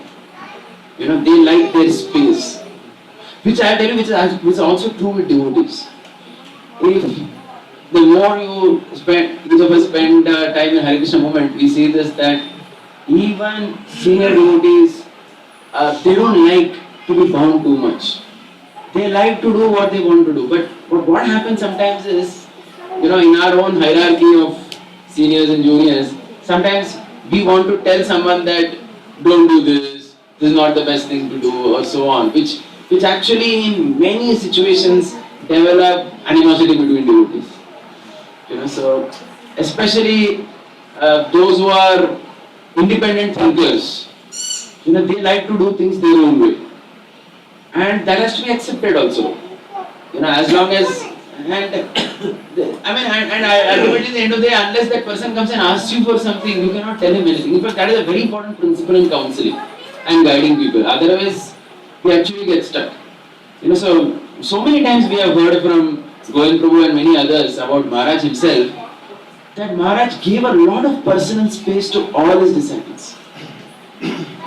They like their space, which I tell you, which is also true with devotees. If the more each of us spend time in Hare Krishna movement, we see this that even senior devotees, they don't like to be bound too much. They like to do what they want to do. But what happens sometimes is, in our own hierarchy of seniors and juniors, sometimes we want to tell someone that don't do this is not the best thing to do, or so on, which actually in many situations develop animosity between devotees. So especially those who are independent thinkers, they like to do things their own way, and that has to be accepted also. As long as ultimately at the end of the day, unless that person comes and asks you for something, you cannot tell him anything. In fact, that is a very important principle in counseling and guiding people. Otherwise, we actually get stuck. So many times we have heard from Govind Prabhu and many others about Maharaj himself, that Maharaj gave a lot of personal space to all his disciples.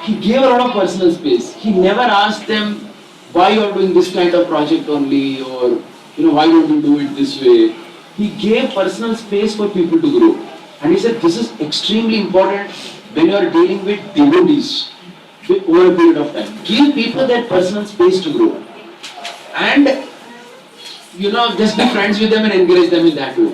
He gave a lot of personal space. He never asked them why you are doing this kind of project only, or why don't you do it this way. He gave personal space for people to grow. And he said this is extremely important when you are dealing with devotees over a period of time. Give people that personal space to grow. And just be friends with them and encourage them in that way.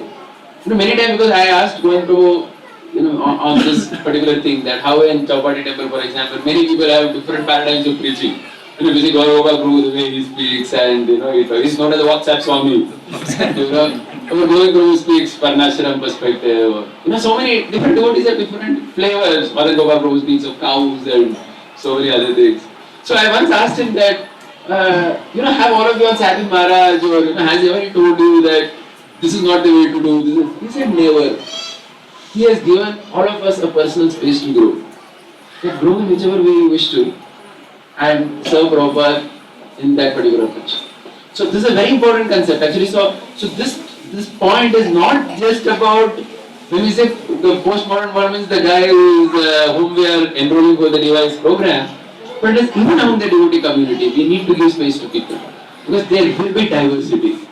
Many times, because I asked going to on this particular thing, that how in Chowpatty temple, for example, many people have different paradigms of preaching. Visit Gaurava Prabhu, the way he speaks, and he's known as the WhatsApp Swami. Gaurava Prabhu speaks Varnashram perspective. So many different devotees have different flavors. Madan Gopal Prabhu speaks of cows and so many other things. So I once asked him that, have all of you on Sabi Maharaj, or has he ever told you that this is not the way to do this? He said never. He has given all of us a personal space to grow. So grow in whichever way you wish to, and serve Prabhupada in that particular approach. So this is a very important concept actually. So this point is not just about, when we say the postmodern world means the guy whom we are enrolling for the device program, but it is even among the devotee community, we need to give space to people, because there will be diversity,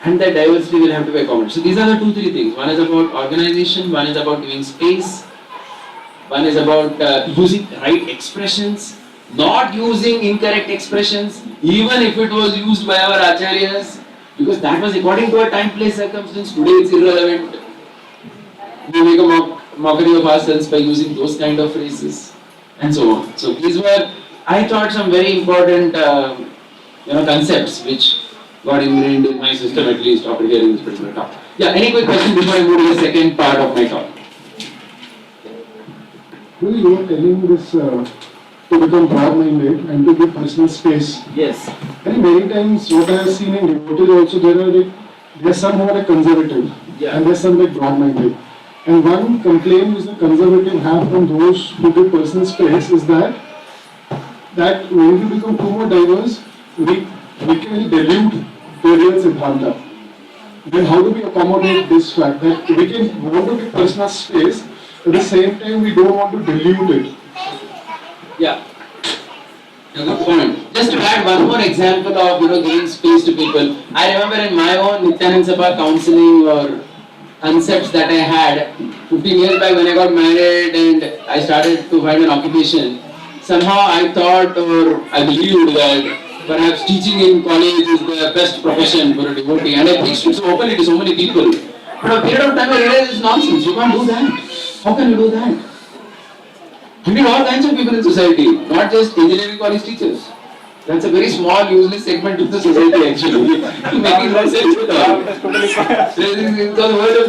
and that diversity will have to be accommodated. So these are the 2-3 things. One is about organization, one is about giving space, one is about using right expressions, not using incorrect expressions, even if it was used by our acharyas, because that was according to a time, place, circumstance. Today it's irrelevant. we make a mockery of ourselves by using those kind of phrases and so on. So these were, I thought, some very important concepts which got ingrained in my system, at least after hearing this particular talk. Yeah, any quick question before I move to the second part of my talk? You were telling this to become broad-minded and to give personal space. Yes. And many times what I have seen in devotees also, there are some who are conservative and there are some like broad-minded. And one complaint which the conservative have from those who give personal space is that when we become too more diverse, we can dilute the real Siddhanta. Then how do we accommodate this fact that we can want to give personal space, at the same time we don't want to dilute it? Yeah. A good point. Just to add one more example of giving space to people. I remember in my own Nityanand Sabha counseling or concepts that I had 15 years back when I got married and I started to find an occupation. Somehow I thought or I believed that perhaps teaching in college is the best profession for a devotee, and I preached it so openly to so many people. But a period of time I realized it's nonsense. You can't do that. How can you do that? You need all kinds of people in society, not just engineering college teachers. That's a very small, useless segment of the society actually. Making no sense at all.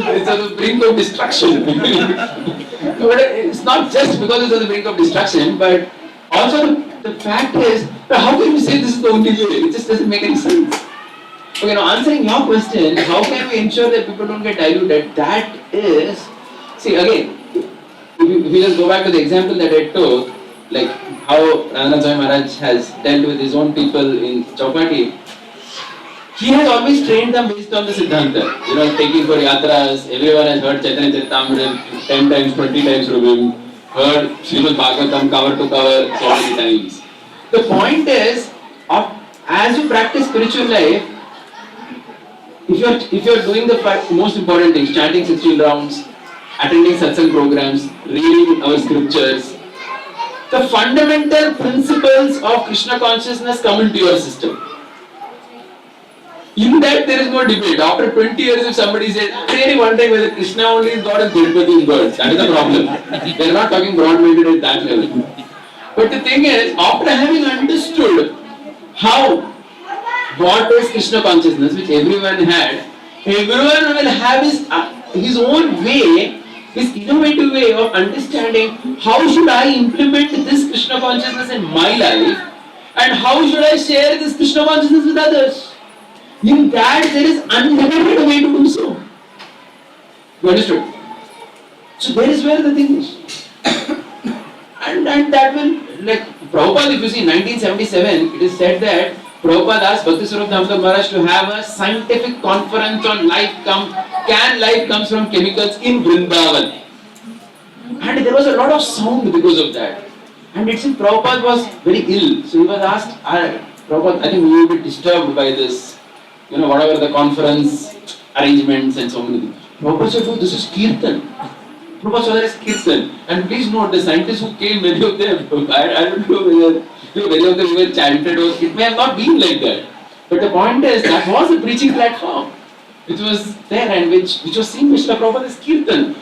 It's on the brink of destruction. But it's not just because it's on the brink of destruction, but also the fact is, how can we say this is the only way? It just doesn't make any sense. Okay, now answering your question, how can we ensure that people don't get diluted? That is, see again, if you just go back to the example that I took, like how Rananath Swami Maharaj has dealt with his own people in Chowpatty, he has always trained them based on the Siddhanta. Taking for yatras, everyone has heard Chaitanya Charitamrita 10 times, 20 times from him, heard Srimad Bhagavatam cover to cover so many times. The point is, as you practice spiritual life, if you're doing the most important things, chanting 16 rounds, attending satsang programs, reading our scriptures, the fundamental principles of Krishna consciousness come into your system. In that there is no debate. After 20 years if somebody says, I'm really wondering whether Krishna only is God and Tirupati is God, that is the problem. They are not talking broad-minded at that level. But the thing is, after having understood what is Krishna consciousness, which everyone had, everyone will have his own way, his innovative way of understanding how should I implement this Krishna consciousness in my life and how should I share this Krishna consciousness with others. In that there is unlimited way to do so. You understood? So there is where the thing is. and that will, like Prabhupada, if you see in 1977, it is said that Prabhupada asked Bhakti Swarup Damodar Maharaj to have a scientific conference on can life comes from chemicals in Vrindavan. And there was a lot of sound because of that. And it seemed Prabhupada was very ill. So he was asked, Prabhupada, I think we will be disturbed by this, whatever the conference arrangements and so many things. Prabhupada said, oh, this is Kirtan. Prabhupada said, this is Kirtan. And please note, the scientists who came, many of them, I don't know whether many of them even chanted or it may have not been like that. But the point is, that was a preaching platform which was there and which was seen Mr. Prabhupada as Kirtan.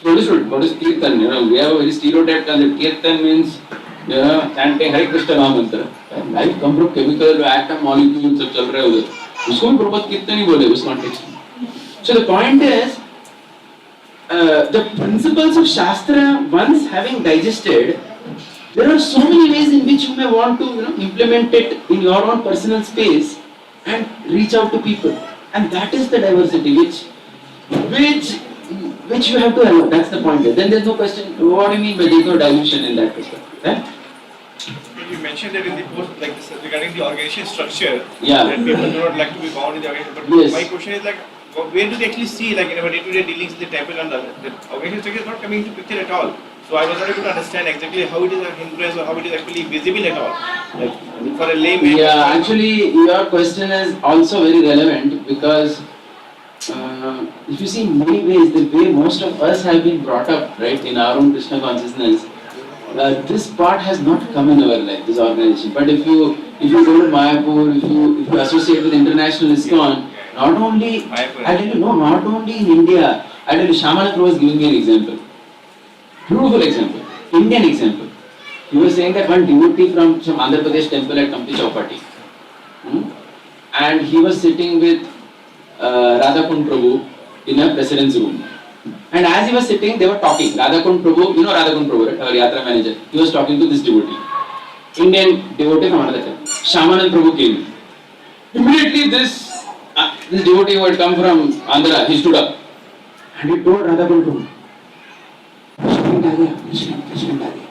What is Kirtan? We have a very stereotyped concept. Kirtan means, chanting Hare Krishna Mantra. Life comes from chemical, atom, molecules, सब चल रहा है उधर. उसको भी प्रभात कीर्तन ही बोले उस context में. So the point is, the principles of Shastra, once having digested, there are so many ways in which you may want to implement it in your own personal space and reach out to people. And that is the diversity which you have to allow. That's the point. Then there's no question. What do you mean by there's no dilution in that perspective? You mentioned that in the post, like this, regarding the organization structure, Yeah. that people do not like to be bound in the organization. But Yes. my question is like, where do they actually see, like in our day-to-day dealings in the temple and the organization structure is not coming into picture at all. So I was not able to understand exactly how it is a hindrance or how it is actually visible at all. Like for a layman. Yeah, actually your question is also very relevant because if you see in many ways, the way most of us have been brought up, right, in our own Krishna consciousness, this part has not come in our life, this organization. But if you go to Mayapur, if you associate with International ISKCON, not only, I tell you, no, not only in India, I tell you, Shamanand was giving me an example. Beautiful example. Indian example. He was saying that one devotee from some Andhra Pradesh temple had come to Chowpatty. And he was sitting with Radhakund Prabhu in a president's room. And as he was sitting, they were talking. Radhakund Prabhu, you know Radhakund Prabhu, right? Our Yatra manager. He was talking to this devotee. Indian devotee from another temple. Shamanand Prabhu came. Immediately this devotee who had come from Andhra, he stood up. And he told Radhakund Prabhu, President आ गया, President आ गया.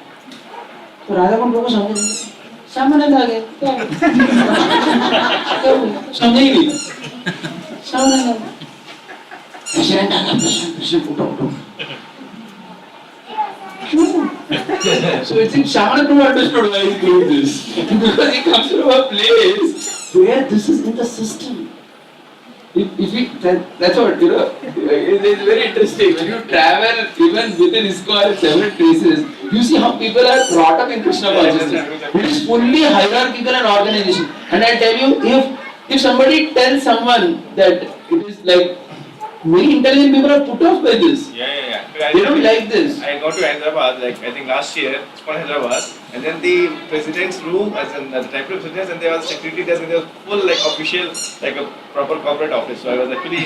तो राधाकुंड प्रभु समझे नहीं, Shamanand आ गया, क्या समझे ही नहीं, Shamanand आ गया, President आ गया, President उठो उठो. So it seems Shamanand Prabhu understood why he doing this, because he comes from a place where this is in the system. That's what, it's very interesting. When you travel even within ISKCON several places, you see how people are brought up in Krishna consciousness. It is fully hierarchical and organization. And I tell you, if somebody tells someone that it is like, very intelligent people are put off by this. Yeah. They don't like this. I got to Hyderabad, like I think last year, it's called Hyderabad, and then the president's room, as in the type of president's, and there was security desk, and there was full like official, like a proper corporate office. So I was actually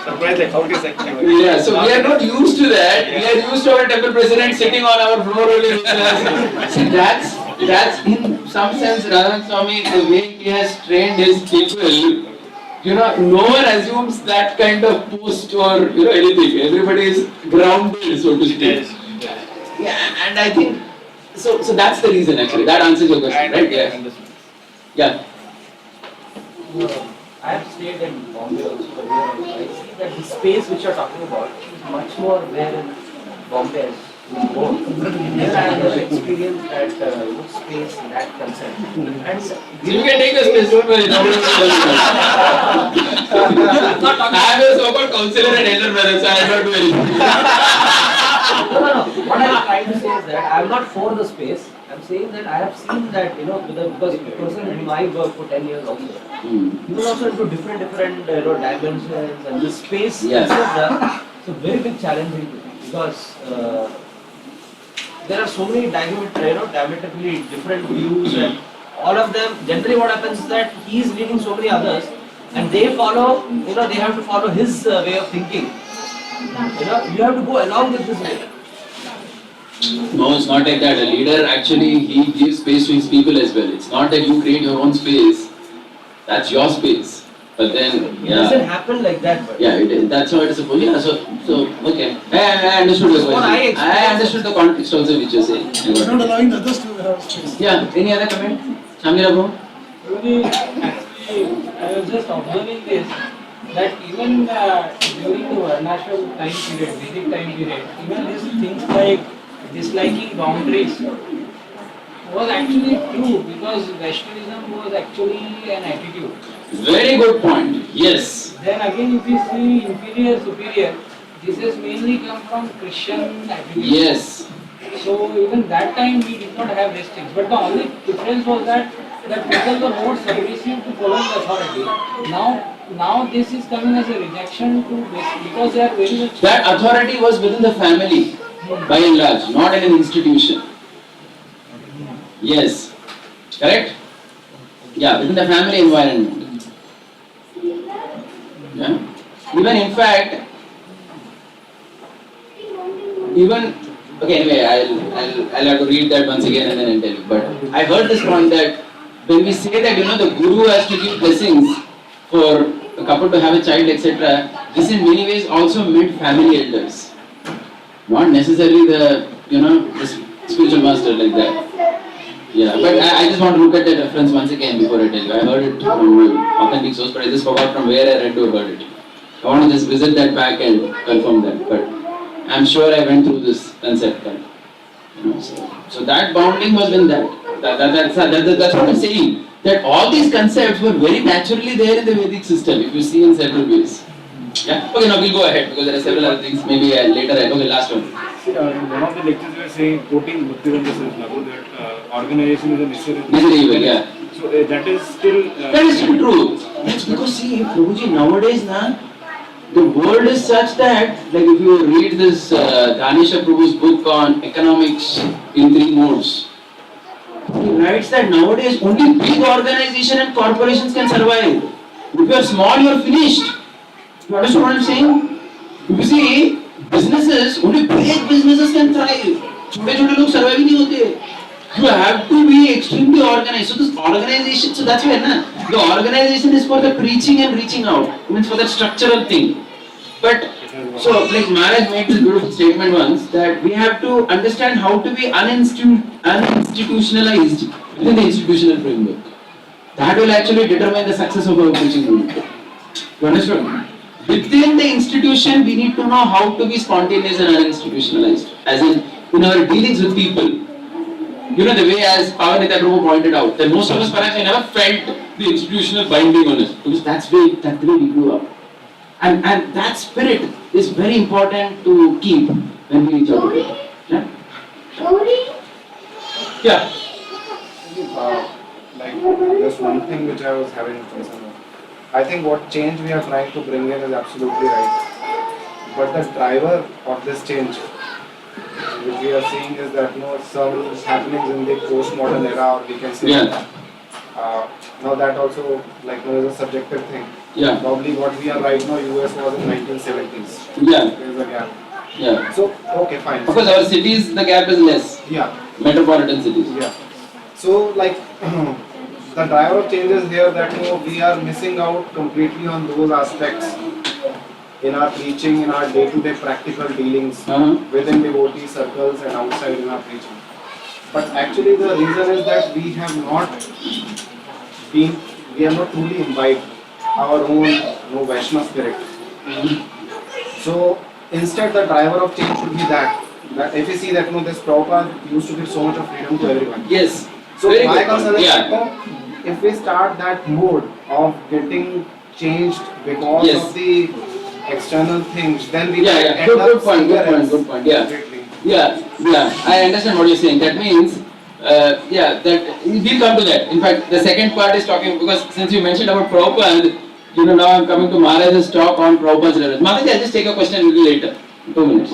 surprised like how it is actually. Yeah, so we are not used to that. We are used to our temple president sitting on our floor only with us. See, that's in some sense Radhan Swami, the way he has trained his people. No one assumes that kind of post or anything. Everybody is grounded, so to speak. Yes. Yeah, and I think so that's the reason actually. That answers your question, right? Yeah. I have stayed in Bombay also for a year. I see that the space which you are talking about is much more where in Bombay is more. Here I have never experienced that space, that concept. And You can take a space, don't worry. I am a so-called counselor and elder brother, so I am not do anything. No. What I am trying to say is that I am not for the space. I am saying that I have seen that, because the person in my work for 10 years also. He was also into different dimensions and the space. Yes. It's a very big challenge because there are so many diametrically different views, and all of them, generally what happens is that he is leading so many others and they follow, they have to follow his way of thinking. You have to go along with his way. No, it's not like that. A leader actually, he gives space to his people as well. It's not that you create your own space. That's your space. But then, It doesn't happen like that. But Yeah, it is. That's how it is supposed. Yeah, so okay. I understood your question. I understood the context also which you say. We're not allowing the others to have space. Yeah. Any other comment? Shamira bro? Actually, I was just observing this, that even during the Varnashram time period, Vedic time period, even these things like disliking boundaries was actually true, because Vaishnavism was actually an attitude. Very good point. Yes. Then again, if you see inferior, superior, this has mainly come from Christian attitude. Yes. So even that time we did not have restrictions, but the only difference was that people were more submissive to following authority. Now this is coming as a rejection to this, because they are very much. That authority was within the family, by and large, not in an institution. Yes. Correct? Yeah, within the family environment. Yeah. Even in fact, okay, anyway, I'll have to read that once again and then I'll tell you. But I heard this point that when we say that the guru has to give blessings for a couple to have a child, etc., this in many ways also meant family elders, not necessarily the the spiritual master like that. Yeah, but I just want to look at that reference once again before I tell you. I heard it from authentic source, but I just forgot from where I read or heard it. I want to just visit that back and confirm that. But I'm sure I went through this concept. So that bounding was in that. That's what I'm saying. That all these concepts were very naturally there in the Vedic system, if you see in several ways. Yeah? Okay, now we'll go ahead because there are several other things. Maybe later. Okay, last one. In one of the lectures we were saying, quoting Bhaktivedanta Saraswati, that organization is a necessary evil, yeah. So that is still... That is still true. That's because see, Prabhuji, nowadays, the world is such that, like if you read this Danisha Prabhu's book on economics in 3 modes, he writes that nowadays only big organizations and corporations can survive. If you are small, you are finished. You understand what I'm saying? If you see, businesses, only big businesses can thrive. छोटे-छोटे लोग survive ही नहीं होते. You have to be extremely organized. So this organization, so that's why the organization is for the preaching and reaching out. It means for that structural thing. But so like Maharaj made this beautiful statement once that we have to understand how to be uninstitutionalized within the institutional framework. That will actually determine the success of our preaching movement. You understand? Within the institution, we need to know how to be spontaneous and uninstitutionalized. As in our dealings with people. You know, the way as Pavanita Prabhu pointed out, that most of us perhaps never felt the institutional binding on us. Because that's the way we grew up. And that spirit is very important to keep when we reach out to people. Yeah? Yeah. Like, there's one thing which I was having concern of. I think what change we are trying to bring in is absolutely right. But the driver of this change, which we are seeing, is that some happenings in the postmodern era, or we can say, now that also is a subjective thing. Yeah. Probably what we are right now, US was in 1970s. Yeah. There is a gap. Yeah. So, okay, fine. Because our cities, the gap is less. Yeah. Metropolitan cities. Yeah. So, the driver of change is here that we are missing out completely on those aspects in our preaching, in our day-to-day practical dealings within devotee circles and outside in our preaching. But actually, the reason is that we have not truly imbibed our own Vaishnava spirit. So instead, the driver of change should be that if we see that this Prabhupada used to give so much of freedom to everyone. Yes. So Very my good. concern is Yeah. if we start that mode of getting changed because Yes. of the external things, then we Yeah, might yeah. end Good up point, somewhere good point, else good point. Yeah. completely. Yeah, I understand what you're saying. That means, that we'll come to that. In fact, the second part is talking, because since you mentioned about Prabhupada, now I'm coming to Maharaj's talk on Prabhupada's relevance. Maharaj, I'll just take a question a little later. 2 minutes.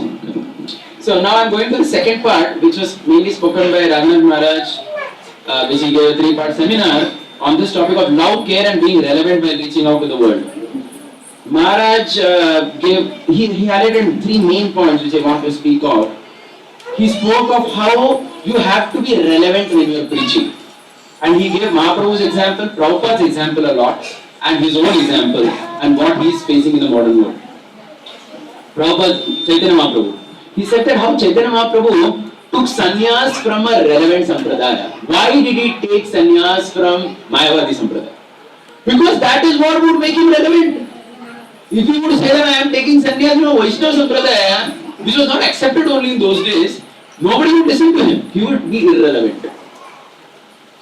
So now I'm going to the second part, which was mainly spoken by Raghunath Maharaj, which he gave a 3-part seminar on this topic of love, care and being relevant while reaching out to the world. Maharaj he highlighted 3 main points which I want to speak of. He spoke of how you have to be relevant when you are preaching. And he gave Mahaprabhu's example, Prabhupada's example a lot, and his own example, and what he is facing in the modern world. Prabhupada, Chaitanya Mahaprabhu. He said that how Chaitanya Mahaprabhu took sannyas from a relevant sampradaya. Why did he take sannyas from Mayavadi sampradaya? Because that is what would make him relevant. If he would say that I am taking sannyas from Vaishnava sampradaya, which was not accepted only in those days, nobody would listen to him. He would be irrelevant.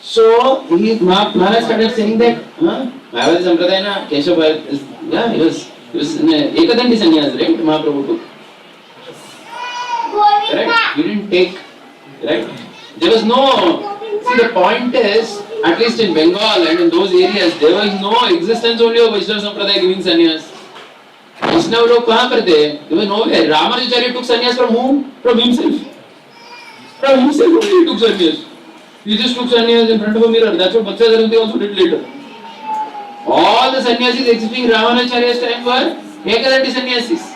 So Maharaj started saying that, Mayavadi sampradaya na Keshav, he was Ekadandi sannyas, right? Mahaprabhu took. Correct? He didn't take, right? There was no, see the point is, at least in Bengal and in those areas, there was no existence only of Vaishnava sampradaya giving sannyas. Vaishnava log kahan par the? There was no way. Ramanujacharya took sannyas from whom? From himself. From himself only he took sannyas. He just took sannyas in front of a mirror. That's what Bhaktya Saraswati also did later. All the sannyasis existing in Ramanujacharya's time were Ekadandi sannyasis.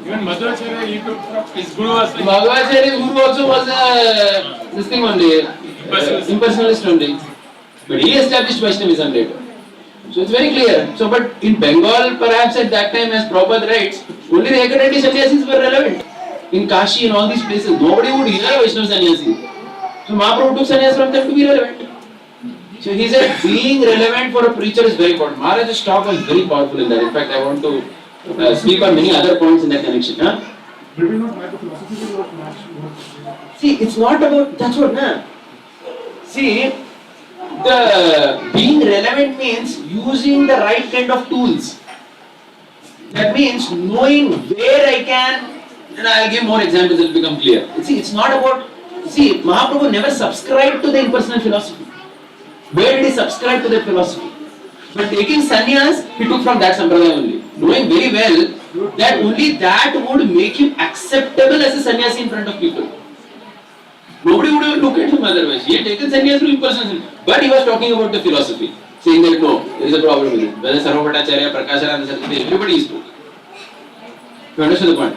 Even Madhvacharya he took from his guru was like Madhvacharya's guru also was this thing only, impersonalist only. But he established Vaishnavism later. So it's very clear. So, but in Bengal, perhaps at that time, as Prabhupada writes, only the Ekadandi sannyasis were relevant. In Kashi, in all these places, nobody would hear Vaishnava sannyasi. So Mahaprabhu took sannyas from them to be relevant. So he said, being relevant for a preacher is very important. Maharaj's talk was very powerful in that. In fact, I want to speak on many other points in that connection. Did we not write the philosophy will not match? See, it's not about, that's what, See, the being relevant means using the right kind of tools. That means knowing where I can, and I'll give more examples, it will become clear. See, it's not about, Mahaprabhu never subscribed to the impersonal philosophy. Where did he subscribe to that philosophy? But taking sannyas, he took from that sampradaya only. knowing very well that only that would make him acceptable as a sannyasi in front of people. Nobody would have looked at him otherwise. He had taken sannyas from impersonation. But he was talking about the philosophy, saying that no, there is a problem with it. Whether Sarva Bhattacharya, Prakashananda Saraswati, everybody is spoke. You understand the point?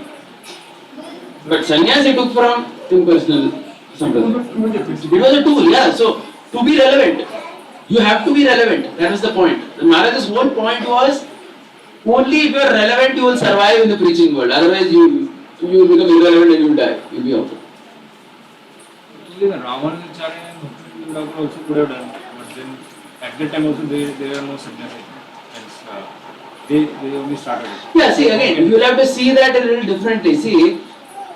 But sannyas he took from impersonal sampradaya. It was a tool, yeah. So, to be relevant, you have to be relevant. That was the point. The Maharaj's whole point was, only if you are relevant, you will survive in the preaching world. Otherwise, you will become irrelevant and you will die. You will be out. Actually, the Ramanujacharya and Bhakti also could have done, but then at that time also they were no sannyasi. They only started it. Yeah, see again, you will have to see that a little differently. See,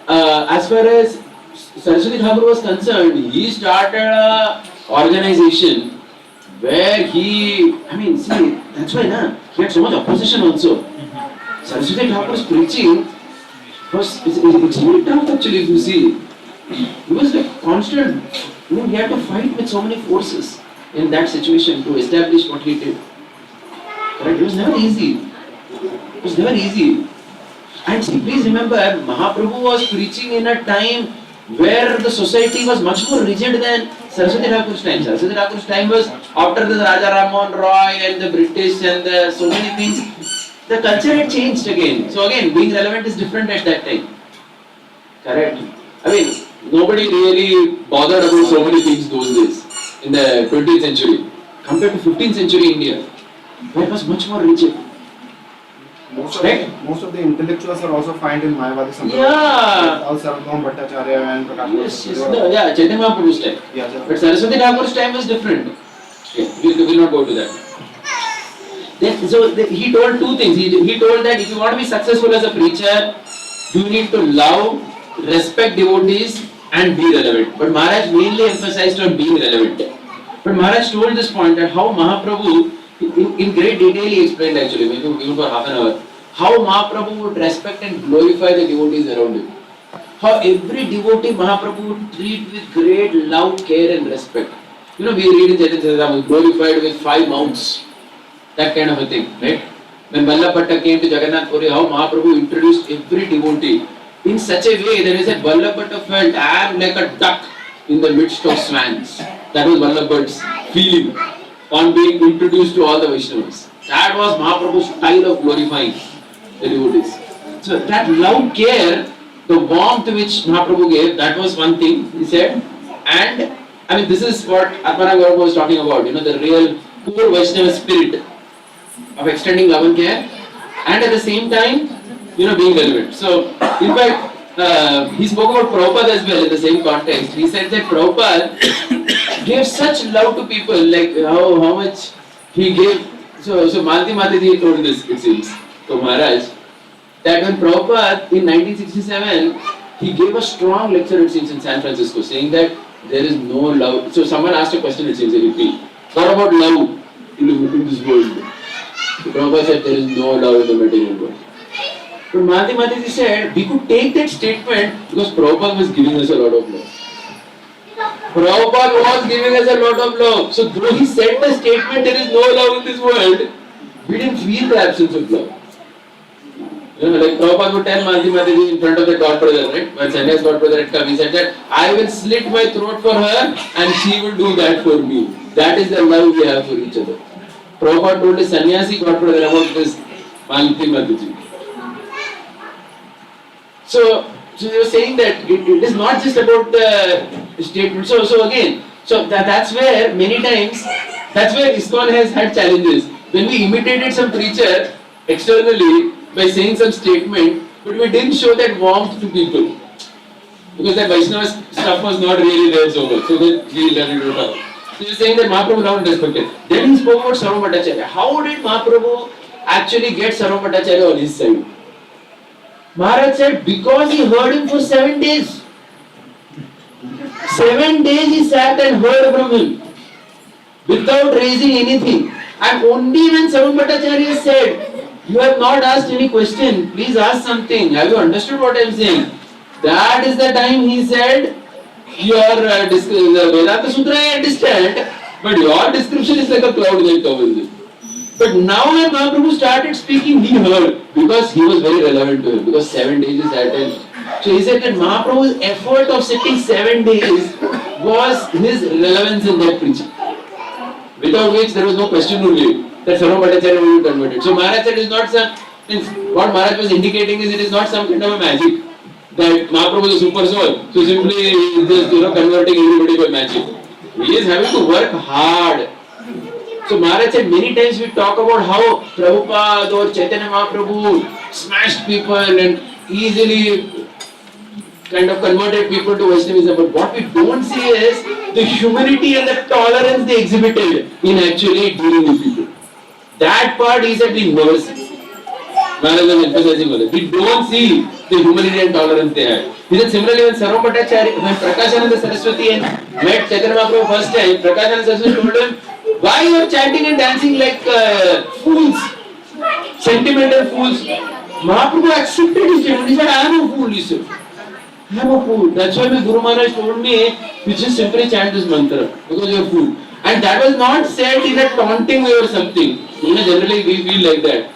as far as Saraswati Thakur was concerned, he started a organization where see, that's why he had so much opposition also. Saraswati Thakur's preaching was extremely tough actually, if you see. It was like constant, he had to fight with so many forces in that situation to establish what he did. Right? It was never easy. It was never easy. And see, please remember, Mahaprabhu was preaching in a time where the society was much more rigid than Saraswati Thakur's time. Saraswati Thakur's time was after the Raja Rammohn Roy and the British and the so many things. The culture had changed again. So again, being relevant is different at that time. Correct? Nobody really bothered about so many things those days in the 20th century. Compared to 15th century India, where it was much more rigid. Most of the intellectuals are also found in Mayavadi Sampradaya. Yeah. All Sarvabhauma Bhattacharya and Prakash. Yes. Yeah, Chaitanya Mahaprabhu's time. Yeah, But Saraswati Thakur's time was different. Okay, we will not go to that. He told two things. He told that if you want to be successful as a preacher, you need to love, respect devotees and be relevant. But Maharaj mainly emphasized on being relevant. But Maharaj told this point that how Mahaprabhu, in great detail he explained actually, maybe even for half an hour, how Mahaprabhu would respect and glorify the devotees around him. How every devotee Mahaprabhu would treat with great love, care and respect. We read in Chaitanya Charitamrita, glorified with 5 mounts. That kind of a thing, right? When Vallabh Bhatta came to Jagannath Puri, how Mahaprabhu introduced every devotee in such a way that he said Vallabh Bhatta felt, I am like a duck in the midst of swans. That was Vallabh Bhatta's feeling on being introduced to all the Vaishnavas. That was Mahaprabhu's style of glorifying the devotees. So that love, care, the warmth which Mahaprabhu gave, that was one thing he said. And this is what Atmana Gaurav was talking about, the real core Vaishnava spirit of extending love and care, and at the same time, being relevant. So, in fact, he spoke about Prabhupada as well in the same context. He said that Prabhupada gave such love to people, like how much he gave. So Malti Mataji told this, it seems, to Maharaj, that when Prabhupada in 1967, he gave a strong lecture, it seems, in San Francisco, saying that there is no love. So someone asked a question, it seems, in repeat. What about love in this world? So Prabhupada said there is no love in the material world. But Malti Mataji said we could take that statement because Prabhupada was giving us a lot of love. Prabhupada was giving us a lot of love. So though he said the statement there is no love in this world, we didn't feel the absence of love. Like Prabhupada would tell Malti Mataji in front of the godbrother, right? When Sannyas godbrother had come, he said that I will slit my throat for her and she will do that for me. That is the love we have for each other. Prabhupada told his sannyasi godbrother about this Malti Mataji. So they were saying that it is not just about the statement. So again, that's where many times, that's where ISKCON has had challenges. When we imitated some preacher externally by saying some statement, but we didn't show that warmth to people. Because that Vaishnava stuff was not really there so much. So then he learned it all. So he was saying that Mahaprabhu loved and respected. Then he spoke about Sarva Bhattacharya. How did Mahaprabhu actually get Sarva Bhattacharya on his side? Maharaj said, because he heard him for 7 days. 7 days he sat and heard from him without raising anything. And only when Sarva Bhattacharya said, you have not asked any question, please ask something. Have you understood what I am saying? That is the time he said, your Vedanta Sutra I understand, but your description is like a cloud that covers it. But now when Mahaprabhu started speaking, he heard because he was very relevant to him because 7 days is attended. So he said that Mahaprabhu's effort of sitting 7 days was his relevance in that preaching. Without which there was no question only that Sarva Bhattacharya will be converted. So Maharaj said it is not some, what Maharaj was indicating is it is not some kind of a magic that Mahaprabhu is a super soul. So simply he is just converting everybody by magic. He is having to work hard. So Maharaj said many times we talk about how Prabhupada or Chaitanya Mahaprabhu smashed people and easily kind of converted people to Vaishnavism. But what we don't see is the humility and the tolerance they exhibited in actually dealing with people. That part is that we never see. Maharaj was emphasizing on it. We don't see the humility and tolerance they had. He said similarly when Sarva Bhattacharya, when Prakashananda Saraswati and met Chaitanya Mahaprabhu first time, Prakashananda Saraswati told him, why you are chanting and dancing like fools, sentimental fools? Mahaprabhu accepted his statement. He said, I am a fool, he said. I am a fool. That's why my Guru Maharaj told me, you just simply chant this mantra because you are a fool. And that was not said in a taunting way or something. You know, generally we feel like that.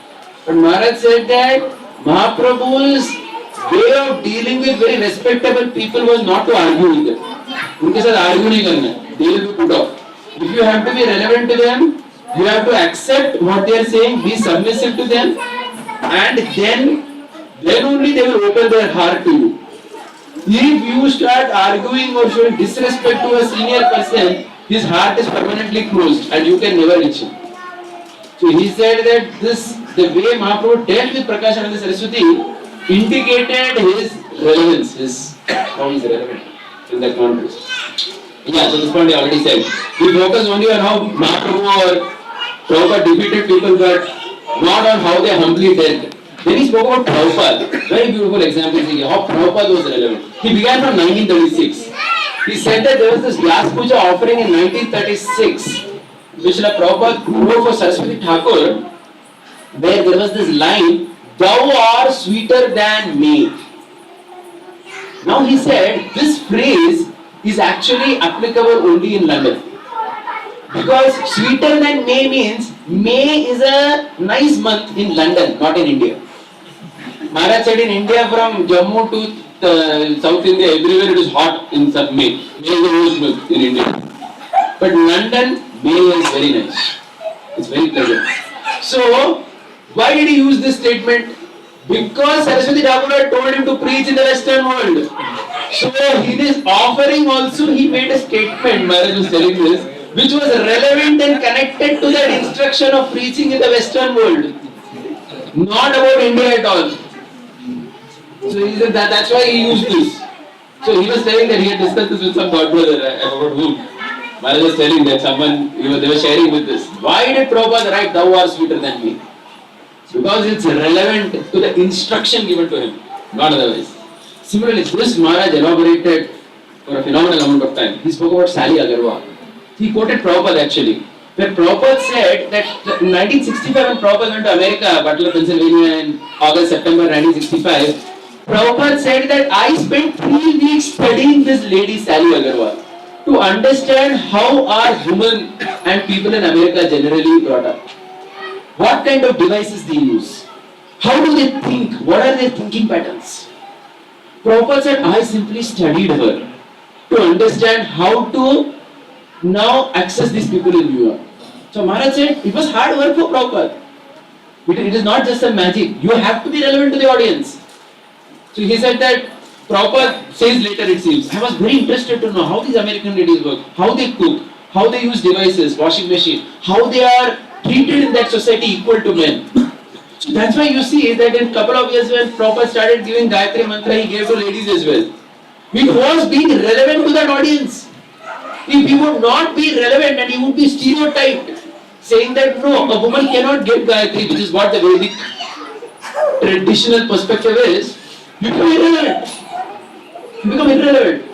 But Maharaj said that Mahaprabhu's way of dealing with very respectable people was not to argue with them. उनके साथ argue नहीं करना. They will be put off. If you have to be relevant to them, you have to accept what they are saying, be submissive to them, and then only they will open their heart to you. If you start arguing or showing disrespect to a senior person, his heart is permanently closed and you can never reach him. So he said that the way Mahaprabhu dealt with Prakashananda Saraswati indicated his relevance, how he is relevant in that context. Yeah, so this point I already said. We focus only on how Mahaprabhu or Prabhupada defeated people, but not on how they humbly dealt. Then he spoke about Prabhupada. Very beautiful example how Prabhupada was relevant. He began from 1936. He said that there was this Vyas Puja offering in 1936, which Prabhupada wrote for Saraswati Thakur, where there was this line, "Thou art sweeter than me." Now he said this phrase is actually applicable only in London. Because sweeter than May means May is a nice month in London, not in India. Maharaj said in India from Jammu to South India, everywhere it is hot in May. May is the worst month in India. But London, May is very nice. It's very pleasant. So, why did he use this statement? Because Saraswati Thakur told him to preach in the Western world. So, in his offering also he made a statement, Maharaj was telling this, which was relevant and connected to that instruction of preaching in the Western world. Not about India at all. So he said that's why he used this. So he was telling that he had discussed this with some god brother, I forgot whom. Maharaj was telling that they were sharing with this. Why did Prabhupada write, "Thou art sweeter than me"? Because it's relevant to the instruction given to him, not otherwise. Similarly, this Maharaj elaborated for a phenomenal amount of time. He spoke about Sally Agarwal. He quoted Prabhupada actually. When Prabhupada said that in 1965 when Prabhupada went to America, Butler, Pennsylvania in August, September 1965, Prabhupada said that I spent 3 weeks studying this lady Sally Agarwal to understand how are women and people in America generally brought up. What kind of devices they use? How do they think? What are their thinking patterns? Prabhupada said, I simply studied her to understand how to now access these people in New York. So Maharaj said, it was hard work for Prabhupada. It is not just a magic. You have to be relevant to the audience. So he said that Prabhupada says later it seems, I was very interested to know how these American ladies work, how they cook, how they use devices, washing machine, how they are treated in that society equal to men. So that's why you see that in couple of years when Prabhupada started giving Gayatri Mantra, he gave to ladies as well. It was being relevant to that audience. If he would not be relevant and he would be stereotyped, saying that no, a woman cannot get Gayatri, which is what the Vedic traditional perspective is, you become irrelevant. You become irrelevant.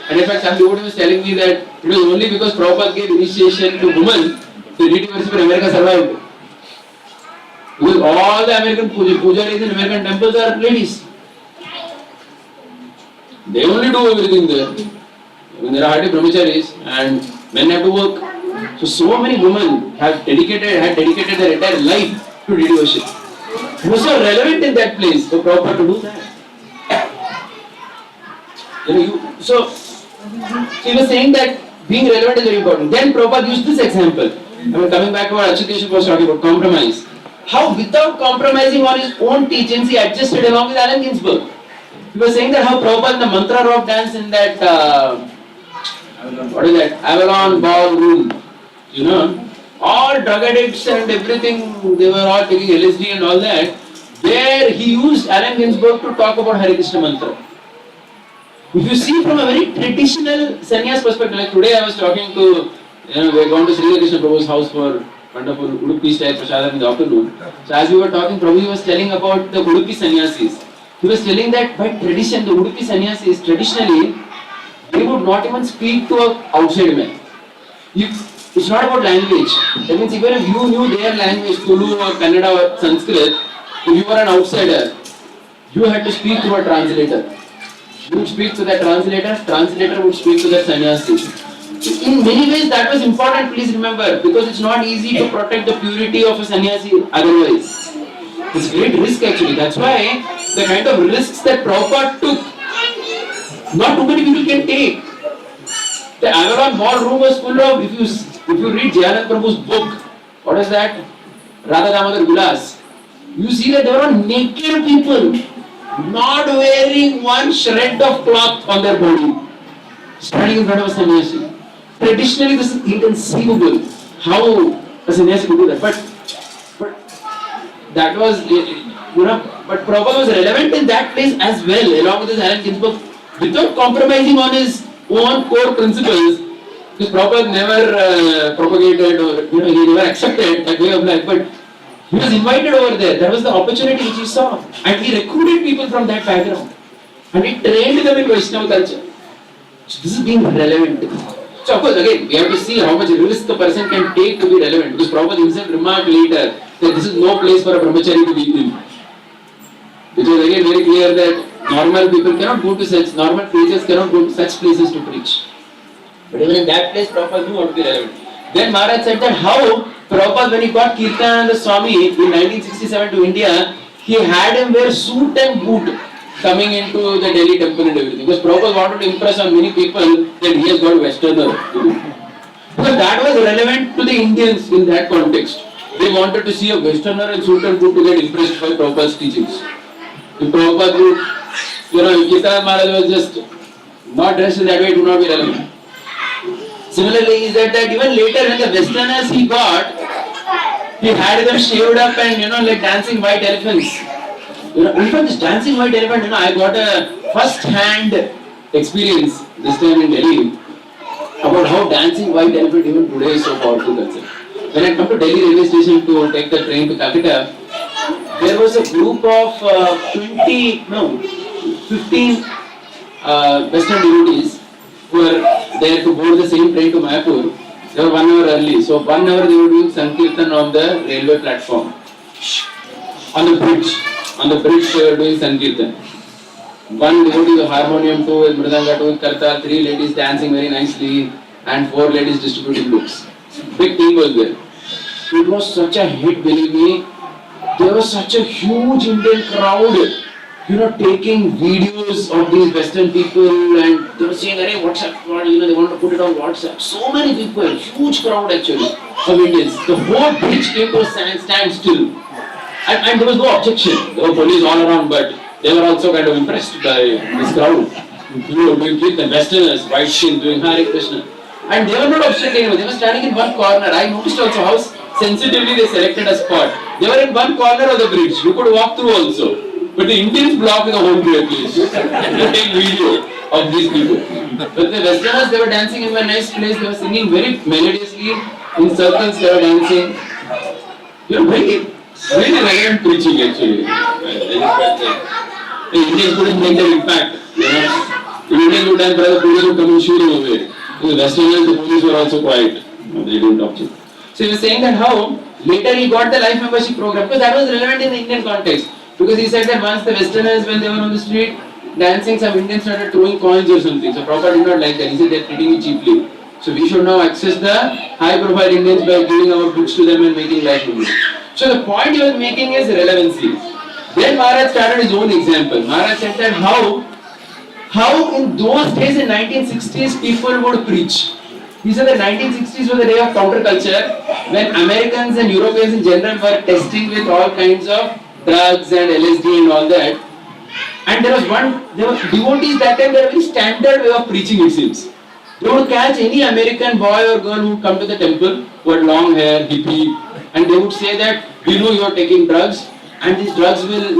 And in fact, some devotee was telling me that it was only because Prabhupada gave initiation to women, the Native Worship in America survived. Because all the American pujaris in American temples are ladies. They only do everything there. I mean, there are hardly brahmacharis and men have to work. So many women had dedicated their entire life to deity worship. It was so relevant in that place for Prabhupada to do that. So he was saying that being relevant is very important. Then Prabhupada used this example. Coming back to what Achyutation was talking about, compromise. How without compromising on his own teachings, he adjusted along with Allen Ginsberg. He was saying that how Prabhupada in the mantra rock dance in that, Avalon ballroom, all drug addicts and everything, they were all taking LSD and all that. There he used Allen Ginsberg to talk about Hare Krishna mantra. If you see from a very traditional sannyas perspective, like today I was talking to, we are going to Sri Krishna Prabhu's house for wonderful Udupi style prasadam in the afternoon. So as we were talking, Prabhu was telling about the Udupi sannyasis. He was telling that by tradition, the Udupi sannyasis traditionally, they would not even speak to an outside man. It's not about language. That means even if you knew their language, Tulu or Kannada or Sanskrit, if you were an outsider, you had to speak to a translator. You would speak to the translator would speak to the sannyasi. In many ways that was important, please remember, because it's not easy to protect the purity of a sannyasi otherwise. It's great risk actually. That's why the kind of risks that Prabhupada took, not too many people can take. The Avalon ballroom was full of, if you read Jayanand Prabhu's book, what is that? Radha Damodar Vilas. You see that there were naked people, not wearing one shred of cloth on their body, standing in front of a sannyasi. Traditionally, this is inconceivable how a sannyasi could do that. But that was, but Prabhupada was relevant in that place as well, along with his Allen Ginsberg, without compromising on his own core principles. Because Prabhupada never propagated or he never accepted that way of life, but he was invited over there. That was the opportunity which he saw, and he recruited people from that background, and he trained them in Vaishnava culture. So this is being relevant. So of course, again, we have to see how much risk the person can take to be relevant. Because Prabhupada himself remarked later that this is no place for a brahmachari to be in. It was again very clear that normal people cannot go to such, normal preachers cannot go to such places to preach. But even in that place, Prabhupada knew how to be relevant. Then Maharaj said that how Prabhupada, when he got Kirtananda Swami in 1967 to India, he had him wear suit and boot coming into the Delhi temple and everything. Because Prabhupada wanted to impress on many people that he has got a Westerner. Because that was relevant to the Indians in that context. They wanted to see a Westerner in suit and boot to get impressed by Prabhupada's teachings. If Prabhupada would, if Kirtananda Maharaj was just not dressed in that way, it would not be relevant. Similarly, he said that even later when the Westerners he got, he had them shaved up and like dancing white elephants. In fact, this dancing white elephant, I got a first-hand experience this time in Delhi about how dancing white elephant even today is so powerful. When I come to Delhi railway station to take the train to Calcutta, there was a group of 15 Western devotees who were there to board the same train to Mayapur. They were 1 hour early, so 1 hour they were doing Sankirtan on the railway platform, on the bridge. On the bridge they were doing Sankirtan. One devotee with harmonium, 2 with mridanga, 2 with kartal, 3 ladies dancing very nicely, and 4 ladies distributing books. Big team was there. It was such a hit, believe me. There was such a huge Indian crowd, taking videos of these Western people, and they were saying, "Arey, WhatsApp," they want to put it on WhatsApp. So many people, huge crowd actually of Indians. The whole bridge came to a standstill. And there was no objection. There were police all around, but they were also kind of impressed by this crowd. Doing the Westerners, white skin, doing Hare Krishna. And they were not obstructing anyone. They were standing in one corner. I noticed also how sensitively they selected a spot. They were in one corner of the bridge. You could walk through also. But the Indians blocked the whole place. They take video of these people. But the Westerners, they were dancing in a nice place. They were singing very melodiously. In circles, they were dancing. Very relevant preaching actually. The Indians couldn't make that impact. The Indians would have the police would come and shoot them away. The Westerners, the police were also quiet. They didn't talk to him. So he was saying that how later he got the life membership program, because that was relevant in the Indian context. Because he said that once the Westerners, when they were on the street dancing, some Indians started throwing coins or something. So Prabhupada did not like that. He said they are treating me cheaply. So we should now access the high profile Indians by giving our books to them and making life easy. So the point he was making is relevancy. Then Maharaj started his own example. Maharaj said that how in those days in 1960s people would preach. He said the 1960s was the day of counterculture when Americans and Europeans in general were testing with all kinds of drugs and LSD and all that. And there were devotees that time, they had a very standard way of preaching it seems. They would catch any American boy or girl who would come to the temple who had long hair, hippie, and they would say that, you know, you are taking drugs and these drugs will,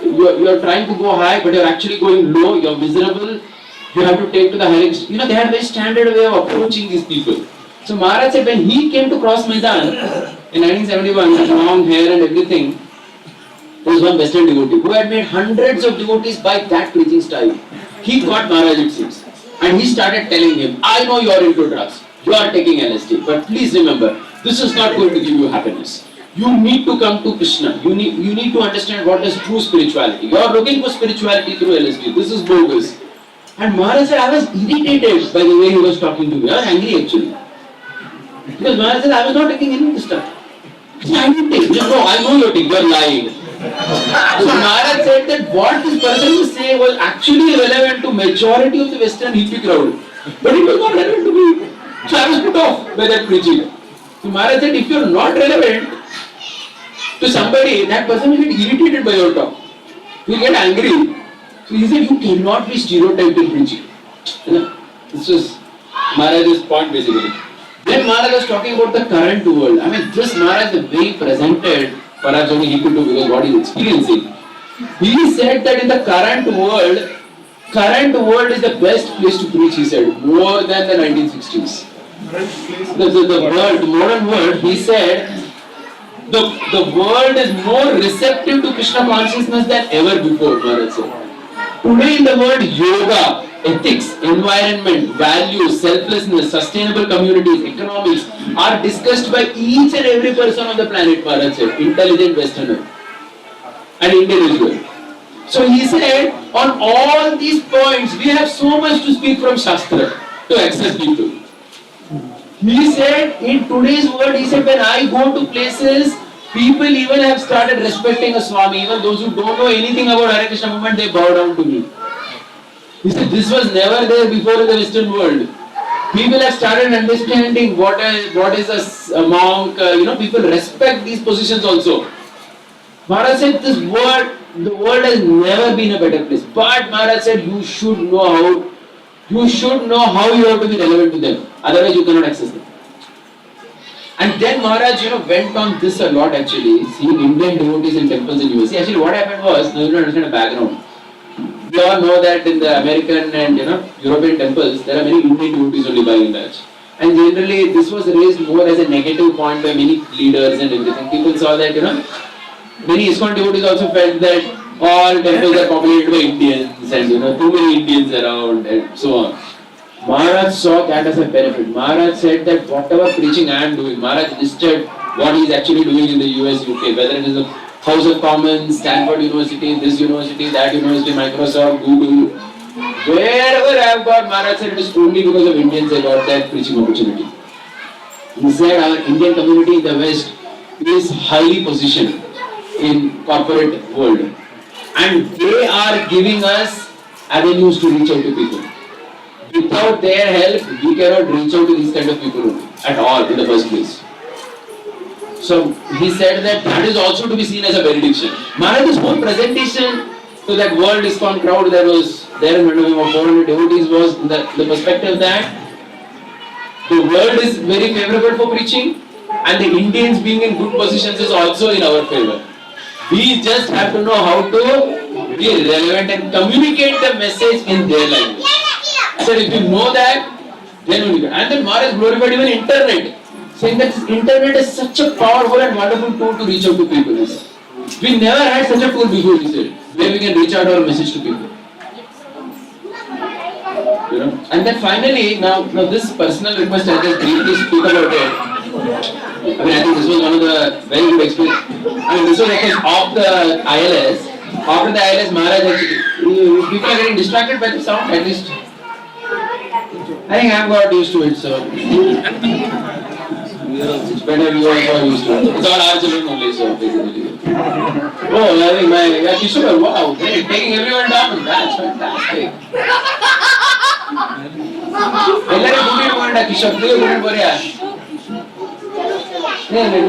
you are trying to go high but you are actually going low, you are miserable, you have to take to the higher. They had a very standard way of approaching these people. So Maharaj said when he came to Cross Maidan in 1971 with long hair and everything, there was one Western devotee who had made hundreds of devotees by that preaching style. He got Maharaj it seems. And he started telling him, I know you are into drugs, you are taking LSD, but please remember, this is not going to give you happiness. You need to come to Krishna. You need to understand what is true spirituality. You are looking for spirituality through LSD. This is bogus. And Maharaj said, I was irritated by the way he was talking to me. I was angry actually. Because Maharaj said, I was not taking any of this stuff. I didn't take. No, I know you're taking, you're lying. So Maharaj said that what this person was saying was actually relevant to majority of the Western hippie crowd. But it was not relevant to me. So I was put off by that preaching. So Maharaj said, if you're not relevant to somebody, that person will get irritated by your talk. He will get angry. So he said, you cannot be stereotyped in preaching. This was Maharaj's point basically. Then Maharaj was talking about the current world. I mean, this Maharaj, the way he presented, perhaps only he could do because what he is experiencing. He said that in the current world is the best place to preach, he said, more than the 1960s. The modern world, he said, the world is more receptive to Krishna consciousness than ever before, Maharaj said. Today in the world, yoga, ethics, environment, values, selflessness, sustainable communities, economics are discussed by each and every person on the planet, Maharaj said, intelligent Westerner and individual. So he said, on all these points, we have so much to speak from Shastra to access people. He said, in today's world, he said, when I go to places, people even have started respecting a Swami. Even those who don't know anything about Hare Krishna movement, they bow down to me. He said, this was never there before in the Western world. People have started understanding what is a monk. People respect these positions also. Maharaj said, the world has never been a better place. But Maharaj said, you should know how you have to be relevant to them. Otherwise, you cannot access them. And then Maharaj, went on this a lot actually, seeing Indian devotees in temples in USA. Actually, what happened was, now you don't understand the background. We all know that in the American and European temples, there are many Indian devotees only by and large. And generally, this was raised more as a negative point by many leaders and everything. People saw that, many ISKCON devotees also felt that all temples are populated by Indians and too many Indians around and so on. Maharaj saw that as a benefit. Maharaj said that whatever preaching I am doing, Maharaj listed what he is actually doing in the US, UK, whether it is the House of Commons, Stanford University, this university, that university, Microsoft, Google. Wherever I have got, Maharaj said it is only because of Indians I got that preaching opportunity. He said our Indian community in the West is highly positioned in corporate world. And they are giving us avenues to reach out to people. Without their help, we cannot reach out to these kind of people at all in the first place. So he said that is also to be seen as a benediction. Maharaj's whole presentation to that world ISKCON crowd that was there in front of him of 400 devotees was in the perspective that the world is very favorable for preaching and the Indians being in good positions is also in our favor. We just have to know how to be relevant and communicate the message in their language. So if you know that, then we can. And then Maharaj glorified even internet, saying that internet is such a powerful and wonderful tool to reach out to people. We never had such a tool before, he said, where we can reach out our message to people. And then finally, now this personal request, I just briefly speak about it. I think this was one of the very good experience. This was of course off the ILS. After the ILS, Maharaj actually, people are getting distracted by the sound at least. I think I've got used to it, so it's better you also are used to it. It's all our children only, so basically. Oh, I think yeah, Kishore, wow, great, taking everyone down, that's fantastic. ಎಲ್ಲರೂ ಕೂಟಿಟ್ಟು ಹೋಗೋಣ ಕಿಶೋರ್, ನೀವು ಕೂಟಿಟ್ಟು ಬರ್ಯಾ.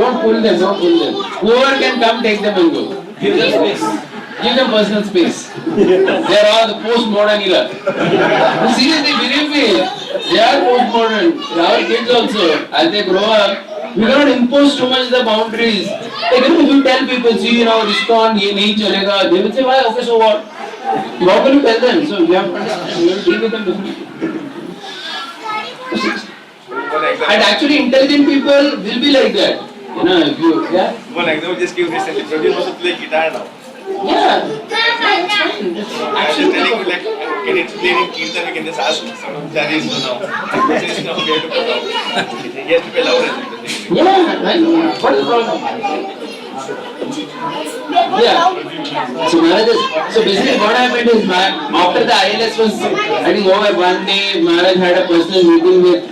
Don't pull them, don't pull them. Whoever can come, take them and go. Give them space. Give them personal space. They are all the post-modern era. Seriously, believe me, they are post-modern. Our kids also, as they grow up, we cannot impose too much the boundaries. Like, if you tell people, see, ISKCON, ye nahi chalega, they will say, why? Okay, so what? How can you tell them? So you have to understand, you have to deal with them differently. And actually, intelligent people will be like that. If you, yeah? One example just give recently. Praveen also play guitar now. Yeah. I was just telling you, like, can you explain in Kirtan? We can just ask some of the is now. This is now we have to put out. He has to be louder. Yeah, I know. What is the problem? Yeah. So Maharaj, so basically what happened is, after the ILS was, I think, over, one day Maharaj had a personal meeting with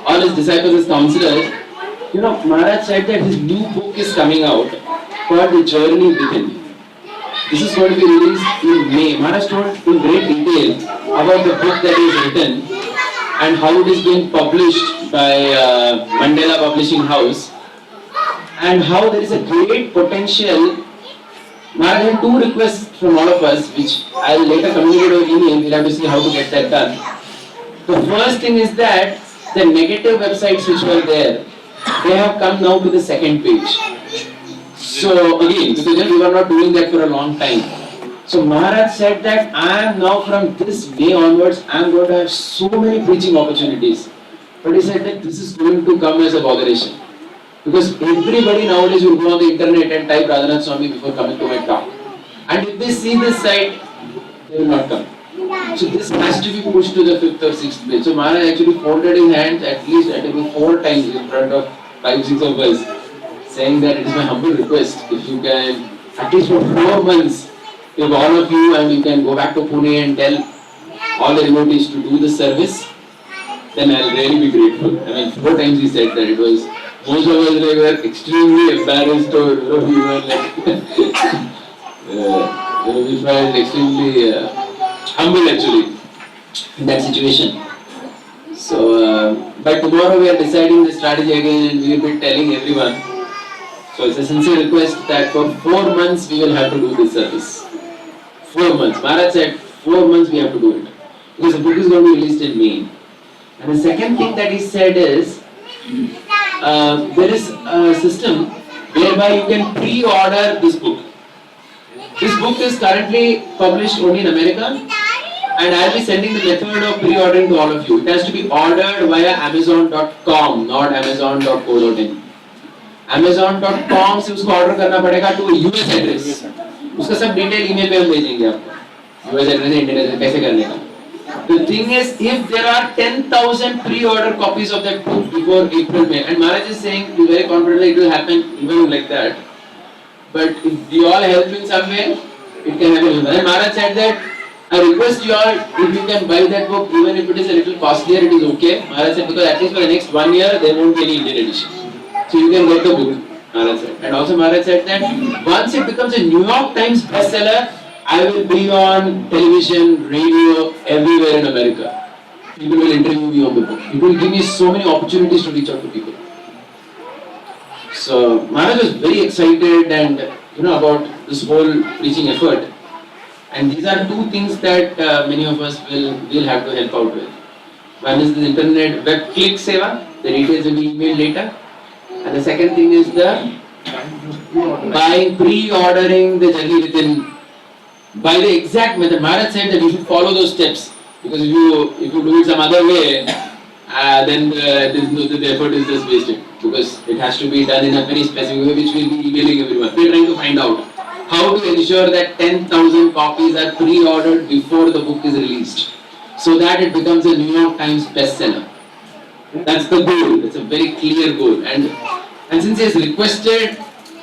all his disciples as counselors. Maharaj said that his new book is coming out called The Journey Within. This is going to be released in May. Maharaj told in great detail about the book that he has written and how it is being published by Mandela Publishing House and how there is a great potential. Maharaj had two requests from all of us, which I will later communicate over email. We'll have to see how to get that done. The first thing is that the negative websites which were there, they have come now to the second page. So again, because we were not doing that for a long time. So Maharaj said that I am now from this May onwards, I am going to have so many preaching opportunities. But he said that this is going to come as a botheration. Because everybody nowadays will go on the internet and type Radhanath Swami before coming to my talk. And if they see this site, they will not come. So this has to be pushed to the 5th or 6th page. So Maharaj actually folded his hands at least 4 times in front of 5-6 of us, saying that it is my humble request, if you can, at least for 4 months, if all of you and you can go back to Pune and tell all the devotees to do the service, then I'll really be grateful. I mean, 4 times he said that. It was, most of us were extremely embarrassed, or we were like, we felt extremely humble actually in that situation. So, by tomorrow we are deciding the strategy again and we will be telling everyone. So it's a sincere request that for 4 months we will have to do this service. 4 months. Maharaj said 4 months we have to do it. Because the book is going to be released in May. And the second thing that he said is, there is a system whereby you can pre-order this book. This book is currently published only in America. And I'll be sending the method of pre-ordering to all of you. It has to be ordered via Amazon.com, not Amazon.co.in. Amazon.com से उसको order करना पड़ेगा to US address. उसका सब detail email पे हम भेजेंगे आपको. US address, Indian address, कैसे करने का? The thing is, if there are 10,000 pre-order copies of that book before April, May, and Maharaj is saying, he's very confident that it will happen even like that. But if we all help in some way, it can happen. And Maharaj said that, I request you all, if you can buy that book, even if it is a little costlier, it is okay. Maharaj said, because at least for the next 1 year, there won't be any Indian edition. So you can get the book, Maharaj said. And also Maharaj said that, once it becomes a New York Times bestseller, I will be on television, radio, everywhere in America. People will interview me on the book. It will give me so many opportunities to reach out to people. So Maharaj was very excited and about this whole preaching effort. And these are 2 things that many of us will have to help out with. One is the internet web click seva, the details will be emailed later. And the second thing is the by pre-ordering the journey within, by the exact method. Maharaj said that you should follow those steps, because if you do it some other way, then the effort is just wasted, because it has to be done in a very specific way, which we'll be emailing everyone. We're trying to find out how to ensure that 10,000 copies are pre-ordered before the book is released, so that it becomes a New York Times bestseller. That's the goal. It's a very clear goal. And since he has requested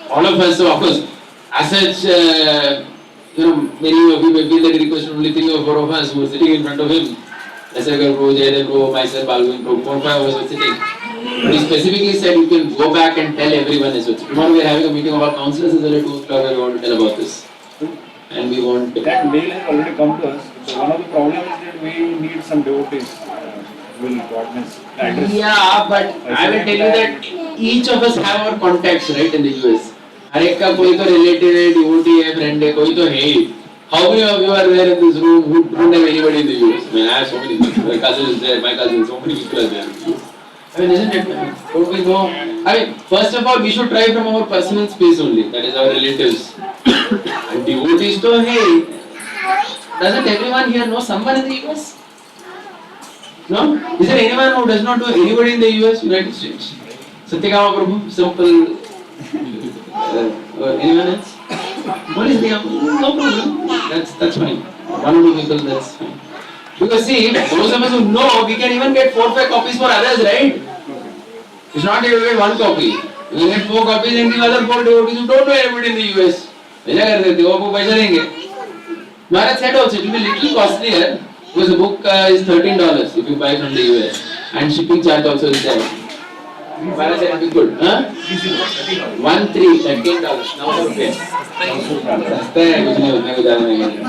all of us, so of course, as such, many of you may feel that he requested only 3 or 4 of us who were sitting in front of him. Asarkar Prabhu, Jayadev Prabhu, myself, Balgavin Prabhu, 4-5 hours were sitting. But he specifically said you can go back and tell everyone this. Tomorrow we are having a meeting of our counselors as well at 2 o'clock we want to tell about this. And we want to... That mail has already come to us. So one of the problems is that we need some devotees will coordinate the address. Yeah, but I will tell you that each of us have our contacts, right, in the US. हर एक का कोई तो relative है, devotee है, friend है, कोई तो है ही. How many of you are there in this room who don't have anybody in the US? I mean, I have so many people. My cousin is there, my cousin, so many people are there. I mean, isn't it? Don't we know? I mean, first of all, we should try from our personal space only. That is our relatives. And devotees to, hey, doesn't everyone here know someone in the US? No? Is there anyone who does not know anybody in the US, United States? Satyakama Prabhu, simple. Anyone else? What is the no problem. That's fine. One or two people, that's fine. Because see, those of us who know, we can even get 4-5 copies for others, right? It's not that you get 1 copy. You can get 4 copies and give other 4 devotees who don't know anybody in the US. ऐसा कर देते हो, आपको पैसा देंगे. Maharaj said also, it will be little costlier because the book is $13 if you buy from the US and shipping charge also is there. Maharaj said it will be good. Huh? 1-3, $13. Now so pay. सस्ता है, कुछ नहीं उतने को ज़्यादा महंगा नहीं.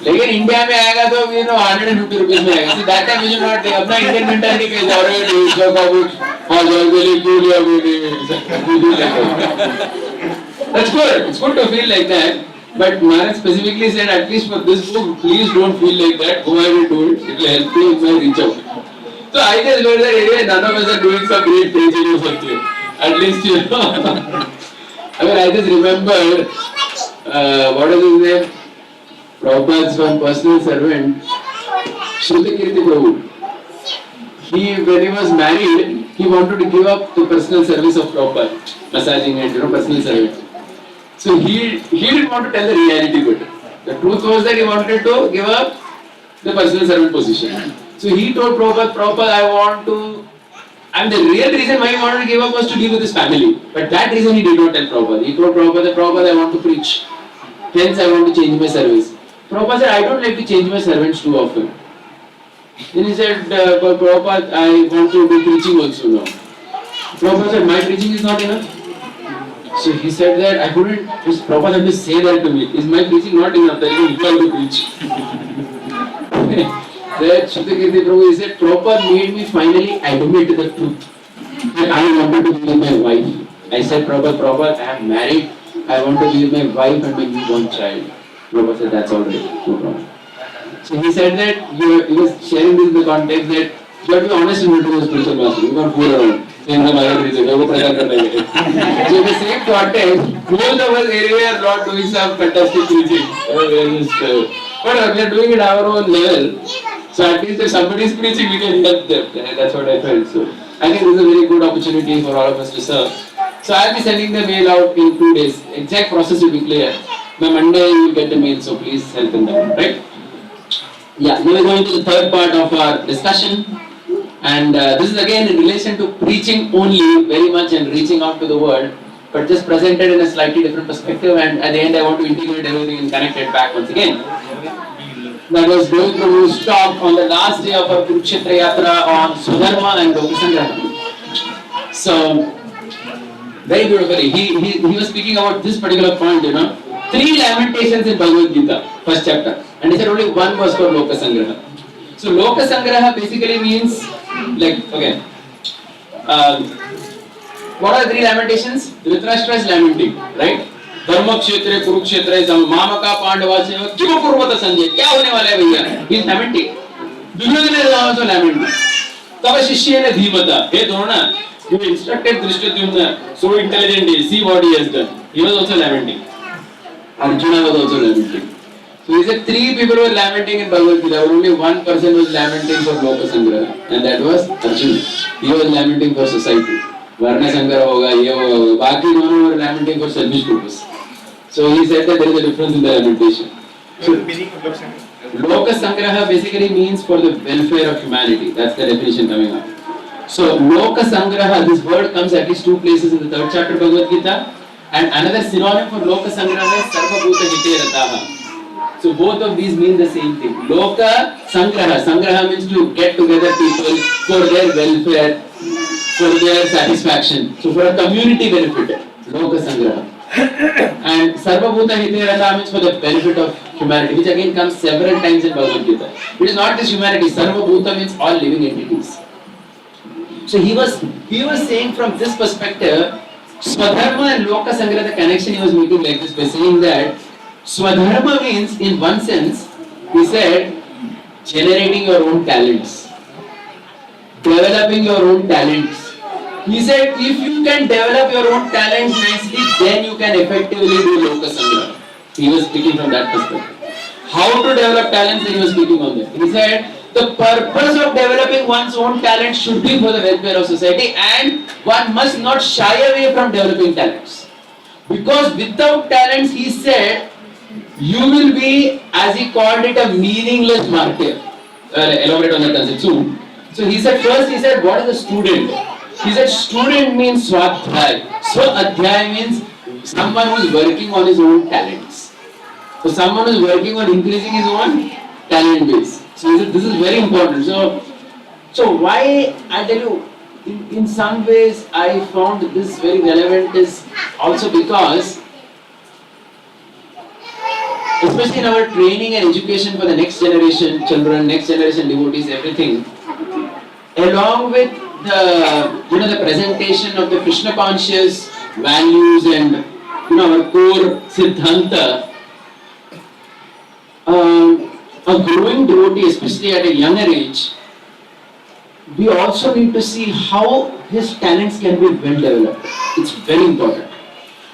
लेकिन इंडिया में आएगा तो you know 150 rupees में आएगा. See that time we should not take अपना Indian mentality के जा रहे हैं इसका कॉपी हाँ जाओ के लिए क्यों लिया मैंने. That's good. It's good to feel like that. But Maharaj specifically said, at least for this book, please don't feel like that. Go ahead and do it. It will help you if I reach out. So I just know that anyway, none of us are doing some great preaching or something. At least you know. I mean, I just remember, what is his name? Prabhupada's one personal servant, Shrutikirti Prabhu. When he was married, he wanted to give up the personal service of Prabhupada, massaging and personal service. So he didn't want to tell the reality good. The truth was that he wanted to give up the personal servant position. So he told Prabhupada, and the real reason why he wanted to give up was to be with his family. But that reason he did not tell Prabhupada. He told Prabhupada, I want to preach. Hence I want to change my service. Prabhupada said, I don't like to change my servants too often. Then he said, Prabhupada, I want to do preaching also now. Prabhupada said, my preaching is not enough. So he said that I couldn't, Prabhupada had to say that to me. Is my preaching not enough? That you have to preach. That Shrutikirti Prabhu, he said, Prabhupada made me finally admit the truth. That I wanted to be with my wife. I said, Prabhupada, I am married. I want to be with my wife and my newborn child. Prabhupada said, that's all right. No problem. So he said that he was sharing this in the context that you have to be honest and to the spiritual master. You can't fool around. So in the same context, most of us anyway are not doing some fantastic preaching. But we are doing it at our own level. So at least if somebody is preaching, we can help them. That's what I felt. So I think this is a very good opportunity for all of us to serve. So I'll be sending the mail out in 2 days. Exact process will be clear. By Monday you will get the mail. So please help in that. Right? Yeah. Now we're going to the third part of our discussion. And this is again in relation to preaching only, very much, and reaching out to the world, but just presented in a slightly different perspective. And at the end, I want to integrate everything and connect it back once again. That was going through talk on the last day of our Kurukshetra Yatra on Sudharma and Lokasangraha. So, very beautifully, he was speaking about this particular point, 3 lamentations in Bhagavad Gita, first chapter, and he said only one was for Lokasangraha. So, Lokasangraha basically means, what are the 3 lamentations? Dhritarashtra is lamenting, right? Dharma kshetra, Kurukshetra, Mamaka, Pandava, Kima Kurvata Sanjay, kya hone wala hai bhaiya? He is lamenting. Duryodhana is also lamenting. Tava Shishyena Dhimata, hey Drona, you instructed Drishtadyumna, so intelligent he is, see what he has done. He was also lamenting. Arjuna was also lamenting. So he said 3 people were lamenting in Bhagavad Gita, only one person was lamenting for Lokasangraha, and that was Arjuna. He was lamenting for society. Varna Sangraha hoga, ye hoga, baaki dono were lamenting for selfish purpose. So he said that there is a difference in the lamentation. So, Lokasangraha basically means for the welfare of humanity. That's the definition coming up. So Lokasangraha, this word comes at least 2 places in the 3rd chapter of Bhagavad Gita, and another synonym for Lokasangraha is Sarvabhuta Hite Rataha. So both of these mean the same thing. Loka Sangraha. Sangraha means to get together people for their welfare, for their satisfaction. So for a community benefit. Loka Sangraha. And Sarva Bhuta Hite means for the benefit of humanity, which again comes several times in Bhagavad Gita. It is not just humanity. Sarva Bhuta means all living entities. So he was saying from this perspective, Swadharma and Loka Sangraha, the connection he was making like this by saying that Swadharma means, in one sense, he said, generating your own talents, developing your own talents. He said, if you can develop your own talents nicely, then you can effectively do Loka Sangraha. He was speaking from that perspective. How to develop talents, he was speaking on that. He said, the purpose of developing one's own talent should be for the welfare of society, and one must not shy away from developing talents. Because without talents, he said, you will be, as he called it, a meaningless martyr. Elaborate on that concept soon. So he said, first he said, what is a student? He said, student means Swadhyay. Swadhyay means someone who is working on his own talents. So someone who is working on increasing his own talent base. So he said, this is very important. So why, I tell you, in some ways I found this very relevant is also because, especially in our training and education for the next generation children, next generation devotees, everything, along with the presentation of the Krishna conscious values and our core Siddhanta, a growing devotee, especially at a younger age, we also need to see how his talents can be well developed. It's very important.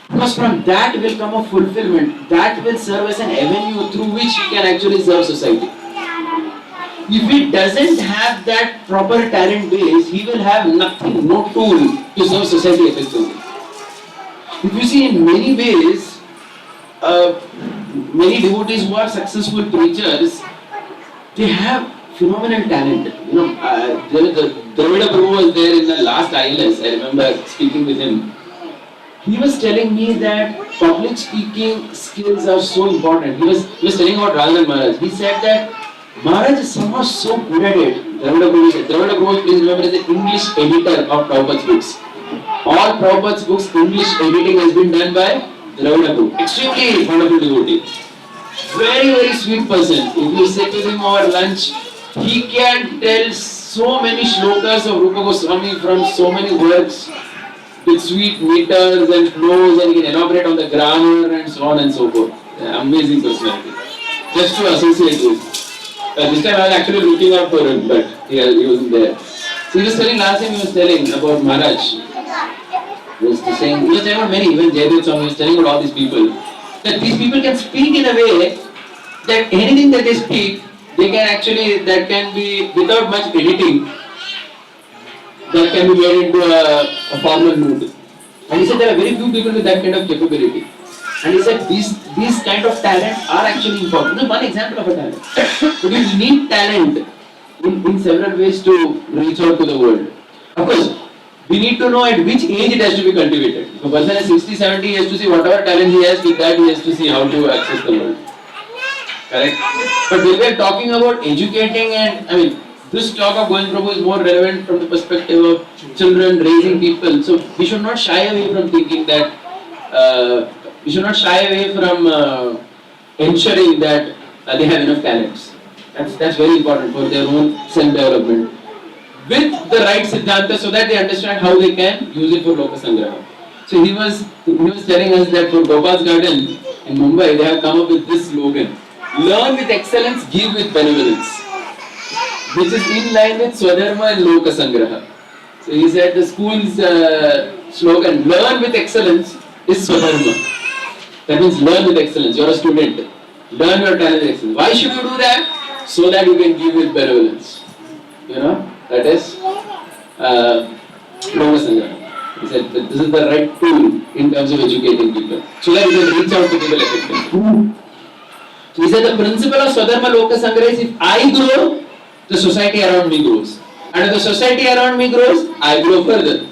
Because from that will come a fulfillment, that will serve as an avenue through which he can actually serve society. If he doesn't have that proper talent base, he will have nothing, no tool to serve society effectively. If you see, in many ways, many devotees who are successful preachers, they have phenomenal talent. The Dravida Prabhu was there in the last ILS. I remember speaking with him. He was telling me that public speaking skills are so important. He was telling about Radhan Maharaj. He said that Maharaj is somehow so good at it. Dravida Prabhu said, Dravida Prabhu, please remember, is the English editor of Prabhupada's books. All Prabhupada's books, English editing has been done by Dravida Prabhu. Extremely wonderful devotee. Very, very sweet person. If you sit with him over lunch, he can tell so many shlokas of Rupa Goswami from so many works with sweet meters and flows, and he can elaborate on the grammar and so on and so forth. Amazing personality. Just to associate with. This time I was actually looking out for him, but he wasn't there. So he was telling, last time he was telling about Maharaj. He was telling about many, even Jaydev Swami, he was telling about all these people. That these people can speak in a way that anything that they speak, they can actually, that can be, without much editing, that can be made into a formal mood. And he said there are very few people with that kind of capability. And he said these kind of talents are actually important. This is one example of a talent. But you need talent in several ways to reach out to the world. Of course, we need to know at which age it has to be cultivated. If a person is 60, 70, he has to see whatever talent he has, with that he has to see how to access the world. Correct? But when we are talking about educating, and this talk of Govind Prabhu is more relevant from the perspective of children, raising people. So we should not shy away from thinking that, we should not shy away from ensuring that they have enough talents. That's very important for their own self-development. With the right Siddhanta, so that they understand how they can use it for Loka Sangraha. So he was telling us that for Gopal's Garden in Mumbai, they have come up with this slogan: learn with excellence, give with benevolence. Which is in line with Swadharma and Loka Sangraha. So he said the school's slogan, learn with excellence, is Swadharma. That means learn with excellence. You're a student. Learn your talent with excellence. Why should you do that? So that you can give with benevolence. That is Loka Sangraha. He said that this is the right tool in terms of educating people. So that you can reach out to people effectively. So he said the principle of Swadharma Loka Sangraha is, if I grow, the society around me grows. And if the society around me grows, I grow further.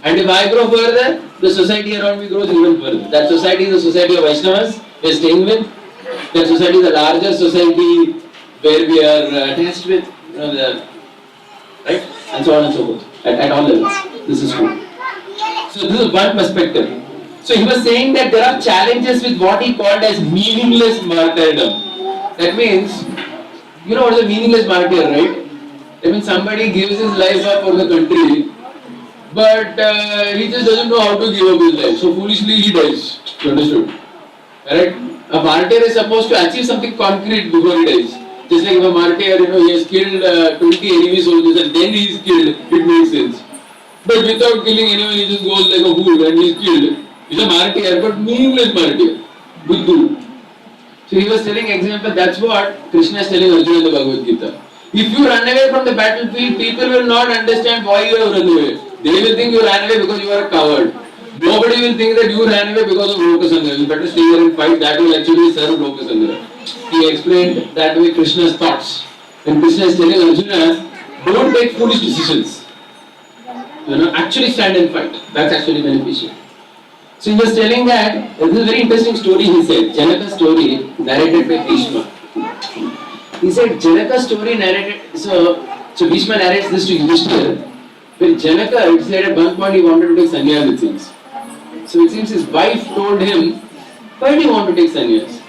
And if I grow further, the society around me grows even further. That society is the society of Vaishnavas we are staying with. That society is a larger society where we are attached with, the, right? And so on and so forth. At all levels. This is true. So this is one perspective. So he was saying that there are challenges with what he called as meaningless martyrdom. That means, you know what is a meaningless martyr, right? That means somebody gives his life up for the country, but he just doesn't know how to give up his life. So foolishly he dies. You understood? Correct? A martyr is supposed to achieve something concrete before he dies. Just like if a martyr, he has killed 20 enemy soldiers and then he is killed, it makes sense. But without killing anyone, he just goes like a fool and he is killed. He's a martyr, but meaningless martyr. Buddhu. So he was telling example, that's what Krishna is telling Arjuna in the Bhagavad Gita. If you run away from the battlefield, people will not understand why you have run away. They will think you ran away because you are a coward. Nobody will think that you ran away because of Lokasangra. You better stay here and fight. That will actually serve Lokasangra. He explained that way Krishna's thoughts. And Krishna is telling Arjuna, don't take foolish decisions. Actually stand and fight. That's actually beneficial. So he was telling that, this is a very interesting story he said, Janaka's story narrated by Bhishma. He said Janaka's story narrated, so Bhishma narrates this to Yudhishthira, where Janaka, it said at one point he wanted to take sannyas, it seems. So it seems his wife told him, why do you want to take sannyas?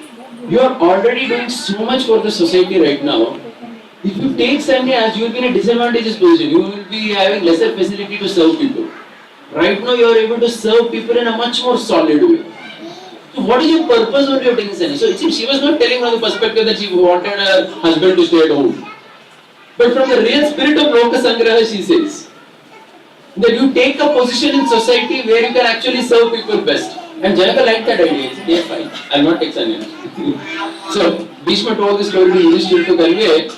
You are already doing so much for the society right now. If you take sannyas, you will be in a disadvantageous position. You will be having lesser facility to serve people. Right now you are able to serve people in a much more solid way. So what is your purpose when you are taking sannyas? So it seems she was not telling from the perspective that she wanted her husband to stay at home. But from the real spirit of Loka Sangraha, she says that you take a position in society where you can actually serve people best. And Janaka liked that idea. He said, yeah, fine, I will not take sannyas. So Bhishma told this story to Yudhishthira to convey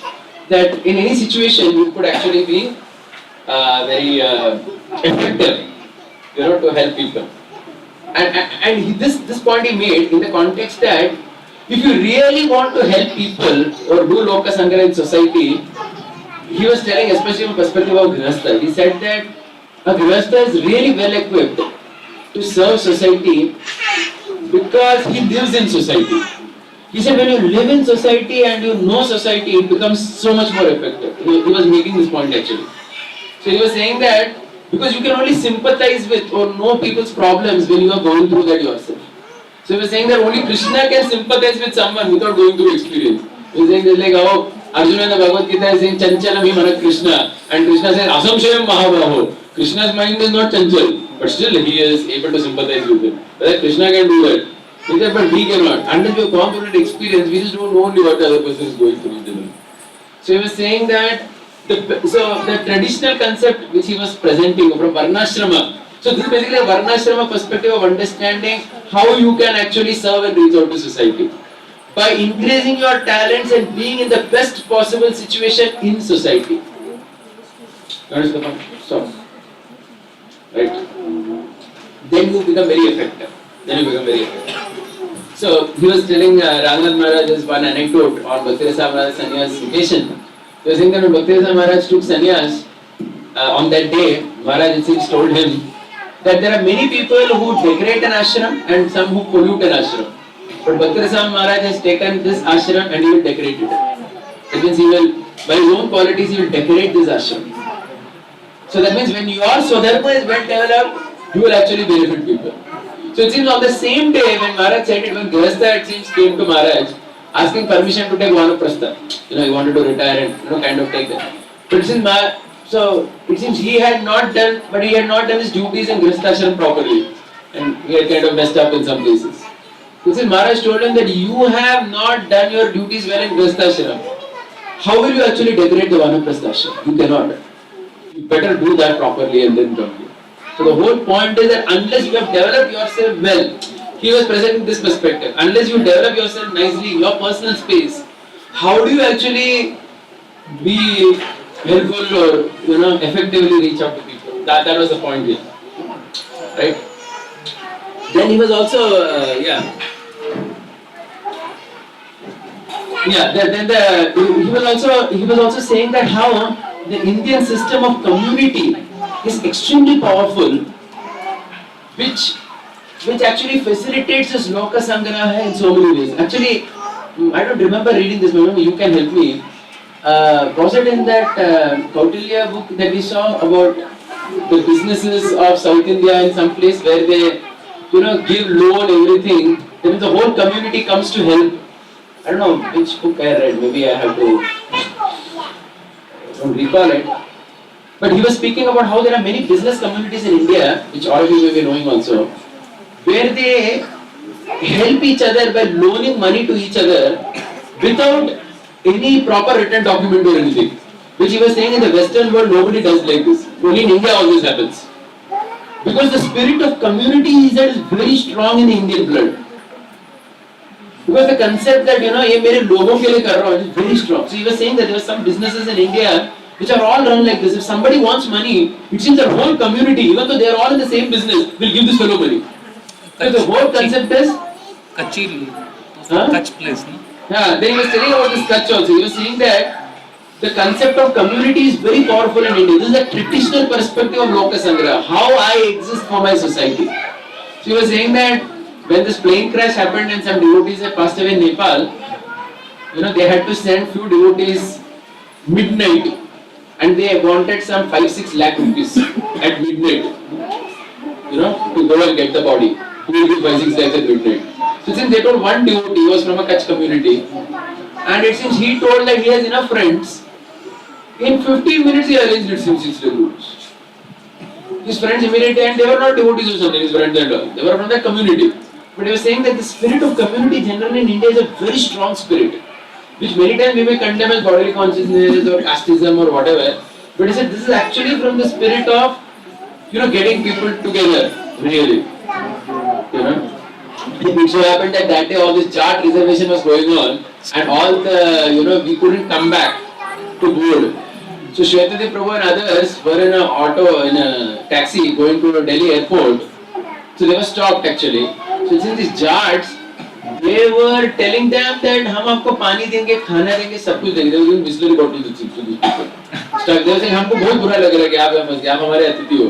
that in any situation you could actually be very effective, to help people. And this point he made in the context that if you really want to help people or do Loka Sangra in society, he was telling, especially from the perspective of Grihastha, he said that a Grihastha is really well equipped to serve society because he lives in society. He said when you live in society and you know society, it becomes so much more effective. He was making this point actually. So he was saying that because you can only sympathize with or know people's problems when you are going through that yourself. So he was saying that only Krishna can sympathize with someone without going through experience. He was saying that like how Arjuna in the Bhagavad Gita is saying Chanchalam hi mana Krishna, and Krishna says Asamshayam Mahabaho. Krishna's mind is not chanchal, but still he is able to sympathize with him. But Krishna can do that. He said, but we cannot. Unless we have gone through that experience, we just don't know only what the other person is going through. So he was saying that the traditional concept which he was presenting from Varnashrama. So this is basically a Varnashrama perspective of understanding how you can actually serve and reach out to society. By increasing your talents and being in the best possible situation in society. Notice the point? Stop. Right? Then you become very effective. So he was telling Ranganath Maharaj one anecdote on Bhakti-Rasa Maharaj sannyas occasion. He was saying that when Bhakti-Rasa Maharaj took sannyas, on that day, Maharaj itself told him that there are many people who decorate an ashram and some who pollute an ashram. But Bhakti-Rasa Maharaj has taken this ashram and he will decorate it. That means he will, by his own qualities, he will decorate this ashram. So that means when your Swadharma is well developed, you will actually benefit people. So it seems on the same day when Maharaj said it, when Grihastha it seems came to Maharaj asking permission to take Vanaprastha. He wanted to retire and kind of take that. But it seems he had not done his duties in Grihastha properly. And he had kind of messed up in some cases. So since Maharaj told him that you have not done your duties well in Grihastha, how will you actually decorate the Vanaprastha? You cannot. You better do that properly and then come here. So the whole point is that unless you have developed yourself well, he was presenting this perspective. Unless you develop yourself nicely, your personal space, how do you actually be helpful or effectively reach out to people? That was the point here, right? Then he was also he was also saying that how the Indian system of community is extremely powerful, which actually facilitates this Loka Sangraha in so many ways. Actually, I don't remember reading this, but maybe you can help me. Was it in that Kautilya book that we saw about the businesses of South India in some place where they, give loan, everything, then the whole community comes to help. I don't know which book I read, maybe I have to, I don't recall it. But he was speaking about how there are many business communities in India, which all of you may be knowing also, where they help each other by loaning money to each other without any proper written document or anything. Which he was saying in the Western world nobody does like this. Only in India all this happens. Because the spirit of community is very strong in the Indian blood. Because the concept that ये मेरे लोगों के लिए कर रहा हूँ is very strong. So he was saying that there are some businesses in India which are all run like this. If somebody wants money, it seems the whole community, even though they are all in the same business, will give this fellow money. So the whole concept is Kachiri, Huh? Kach place, no? Yeah, then he was telling about this Kutch also. He was saying that the concept of community is very powerful in India. This is a traditional perspective of Loka Sangraha, how I exist for my society. So he was saying that when this plane crash happened and some devotees had passed away in Nepal, they had to send few devotees midnight and they wanted some 5-6 lakh rupees at midnight, to go and get the body. Who will give 5-6 lakhs at midnight? So since they told one devotee was from a Kutch community, and it seems he told that he has enough friends, in 15 minutes he arranged it seems 6 lakh rupees. His friends immediately, and they were not devotees or something, his friends and all, they were from that community. But he was saying that the spirit of community generally in India is a very strong spirit, which many times we may condemn as bodily consciousness or casteism or whatever. But he said this is actually from the spirit of, getting people together, really. It so happened that day all this chart reservation was going on and all the, we couldn't come back to board. So Shwetadev Prabhu and others were in in a taxi going to Delhi airport. So they were stopped actually. So since these charts, they were telling them that हम आपको पानी देंगे, खाना देंगे, सब कुछ देंगे. They were giving Bisleri bottles to these people. Stuck. They were saying हमको बहुत बुरा लग रहा है कि आप हमारे अतिथि हो.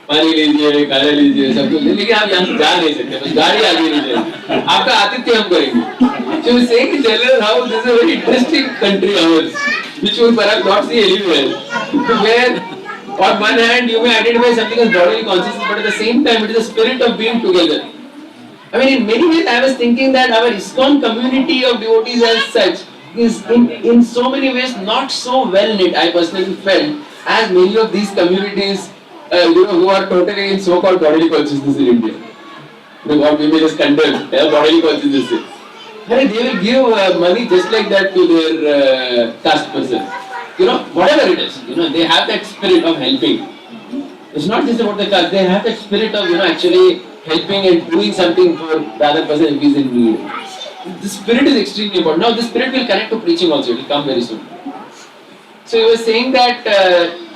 पानी लीजिए, खाना लीजिए, सब कुछ लेकिन आप यहाँ से जा नहीं सकते, बस गाड़ी आगे नहीं जाएगी, आपका आतिथ्य हम करेंगे. So we say in general how this is a very interesting country ours, which you will perhaps not see anywhere. Where on one hand you may identify something as bodily consciousness, but at the same time it is a spirit of being together. I mean, in many ways I was thinking that our ISKCON community of devotees as such is in so many ways not so well knit, I personally felt, as many of these communities who are totally in so-called bodily consciousness in India. What we may just condemn, bodily consciousness. They will give money just like that to their caste person. Whatever it is, they have that spirit of helping. It's not just about the caste, they have that spirit of, actually helping and doing something for the other person if he is in need. The spirit is extremely important. Now, this spirit will connect to preaching also, it will come very soon. So he was saying that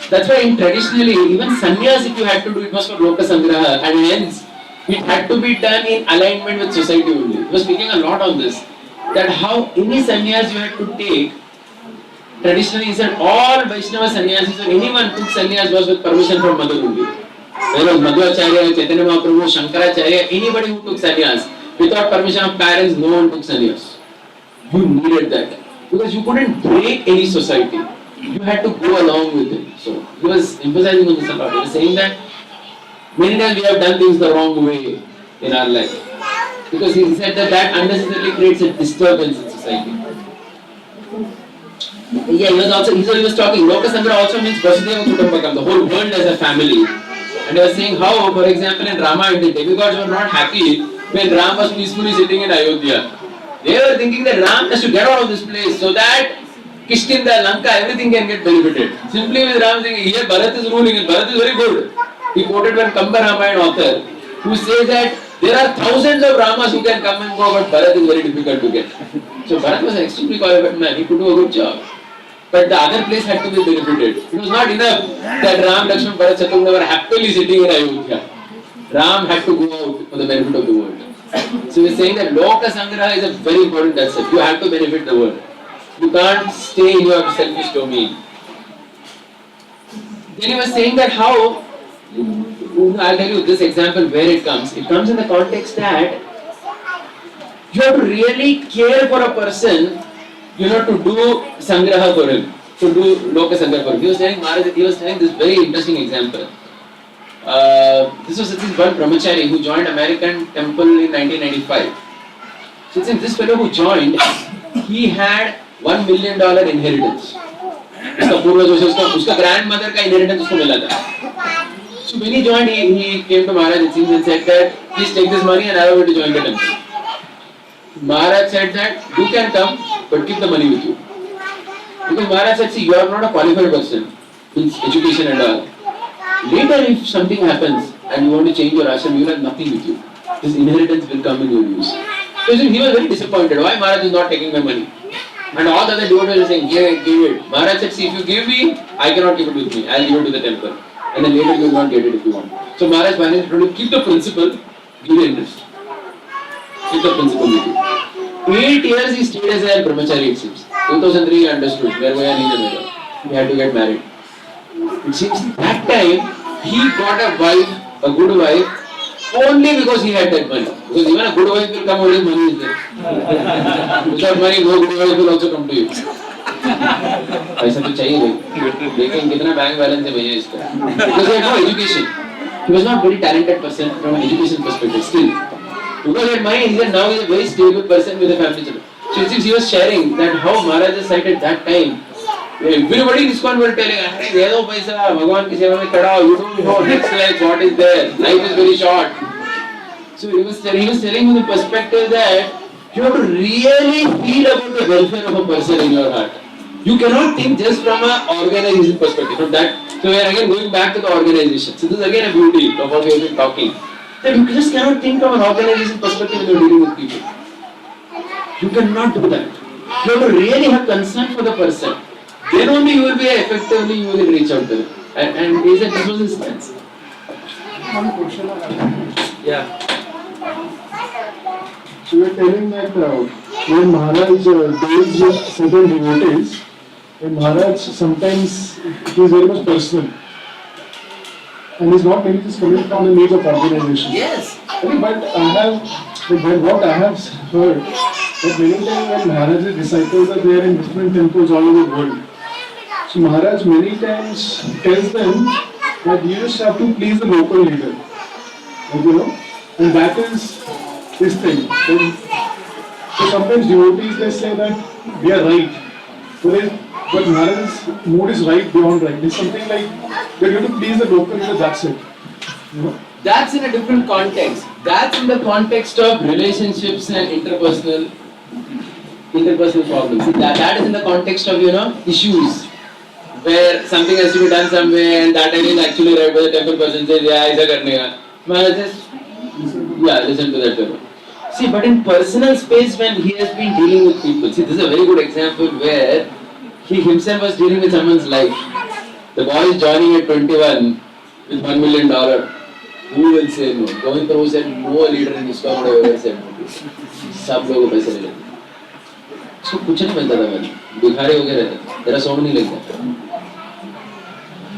that's why traditionally even sannyas if you had to do it was for Loka Sangraha and hence it had to be done in alignment with society only. He was speaking a lot on this, that how any sannyas you had to take, traditionally he said all Vaishnava sannyasis or anyone took sannyas was with permission from mother only. Whether Madhvacharya, Chaitanya Mahaprabhu, Shankaracharya, anybody who took sannyas without permission of parents, no one took sannyas. You needed that because you couldn't break any society. You had to go along with it. So he was emphasizing on this a lot. He was saying that many times we have done things the wrong way in our life. Because he said that unnecessarily creates a disturbance in society. Yeah, he was talking, Loka Sangraha also means Vasudeva Kutumbakam, the whole world as a family. And he was saying how, for example, in Ramayana, the demigods were not happy when Ram was peacefully sitting in Ayodhya. They were thinking that Ram has to get out of this place so that Kishkinda, Lanka, everything can get benefited. Simply with Ram saying, here Bharat is ruling and Bharat is very good. He quoted one Kamba Ramayana author who says that there are thousands of Ramas who can come and go, but Bharat is very difficult to get. So Bharat was an extremely qualified man, he could do a good job. But the other place had to be benefited. It was not enough that Ram, Lakshman, Bharat, Shatrugna were happily sitting in Ayodhya. Ram had to go out for the benefit of the world. So he is saying that Loka Sangraha is a very important concept. You have to benefit the world. You can't stay in your selfish domain. Then he was saying that how, I'll tell you this example where it comes. It comes in the context that You have to really care for a person, to do sangraha for him, to do loka sangraha for him. He was telling this very interesting example. This was one brahmachari who joined American temple in 1995. So since this fellow who joined, he had $1 million inheritance. उसका पूर्वज उसका grandmother का inheritance उसको मिला था. So when he joined, he came to Maharaj it seems and said that please take this money and I will to join the temple. Maharaj said that you can come but keep the money with you. Because Maharaj said, see, you are not a qualified person in education and all. Later if something happens and you want to change your ashram, you will have nothing with you. This inheritance will come in your use. So he was very disappointed. Why Maharaj is not taking my money? And all the other devotees were saying, give it. Maharaj said, see, if you give me, I cannot keep it with me. I will give it to the temple. And then later you will not get it if you want. So Maharaj finally told him, keep the principle, give the interest. Keep the principle with you. 8 years he stayed as a brahmachari it seems. 2003 he understood, he had to get married. It seems that time he got a wife, a good wife, only because he had that money. Because even a good wife will come only money is there. Without money, no good wife will also come to you. ऐसा तो चाहिए भाई. लेकिन कितना bank balance है भैया इसका? Because he had no education. He was not very talented person from an education perspective still. Because he had money, he said now he is a very stable person with a family. So it seems he was sharing that how Maharaj said at that time. Everybody in ISKCON were telling, "Hey, दे दो पैसा, भगवान की सेवा में खड़ा हो. You don't know next life what is there. Life is very short." So he was telling from the perspective that you have to really feel about the welfare of a person in your heart. You cannot think just from an organization perspective. From that, so we are again going back to the organization. So this is again a beauty of what we have been talking. That you just cannot think from an organization perspective when you are dealing with people. You cannot do that. You have to really have concern for the person. Then only you will be effectively, you will reach out to them. And he said this was his stance. One question I have. Yeah. So you are telling that when Maharaj deals with certain devotees, when Maharaj sometimes he is very much personal. And he's not maybe just coming from the needs of organization. Yes. Okay, but what I have heard, that many times when Maharaj's disciples are there in different temples all over the world, so Maharaj many times tells them that you just have to please the local leader. Like, and that is this thing. So sometimes devotees they say that we are right, but Maharaj's mood is right beyond right. It's something like that you have to please the local leader, that's it. That's in a different context. That's in the context of relationships and interpersonal problems. See, that is in the context of, issues where something has to be done somewhere and that is actually right, but the temple person says, yeah, aisa karne ka. Maharaj says, yeah, listen to that fellow. See, but in personal space when he has been dealing with people, see, this is a very good example where he himself was dealing with someone's life. The boy is joining at 21 with $1 million. Who will say no? Govind Prabhu said no leader in ISKCON would ever said no. सब लोगों पैसे ले लेते. उसको कुछ नहीं मिलता था मैंने. भिखारी होके रहते. There are so many like that.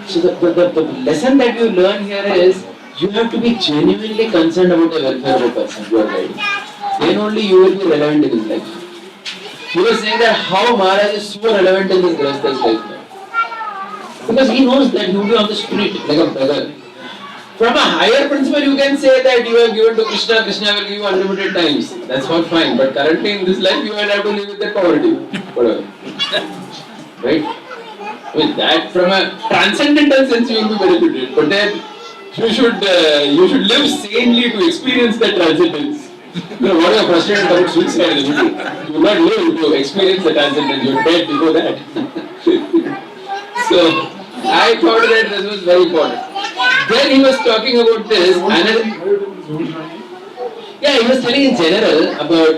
So the lesson that you learn here is you have to be genuinely concerned about the welfare of a person you are guiding. Then only you will be relevant in his life. He was saying that how Maharaj is so relevant in this Grihastha's life now. Because he knows that he will be on the street like a beggar. From a higher principle, you can say that you have given to Krishna, Krishna will give you unlimited times. That's not fine. But currently in this life, you will have to live with that poverty. Whatever. Right? With that, from a transcendental sense, you will be benefited. But then, you should live sanely to experience that transcendence. What are you frustrated about suicide? You will not live to experience the transcendence. You are dead before that. So, I thought that this was very important. Then he was talking about this. He was telling in general about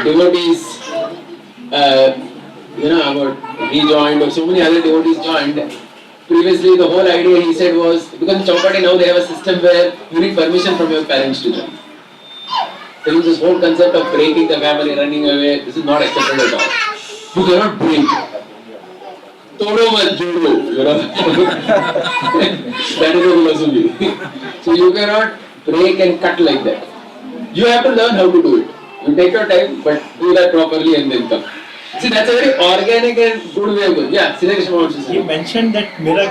devotees, about he joined or so many other devotees joined. Previously, the whole idea he said was, because in Chowpatty now they have a system where you need permission from your parents to join. There is this whole concept of breaking the family, running away. This is not accepted at all. You cannot break. Todo mat jodo, that is a philosophy. So you cannot break and cut like that. You have to learn how to do it. You take your time, but do that properly and then come. See, that's a very organic and good way of going. Yeah, Sridhar Krishna wants to say. You mentioned that मेरा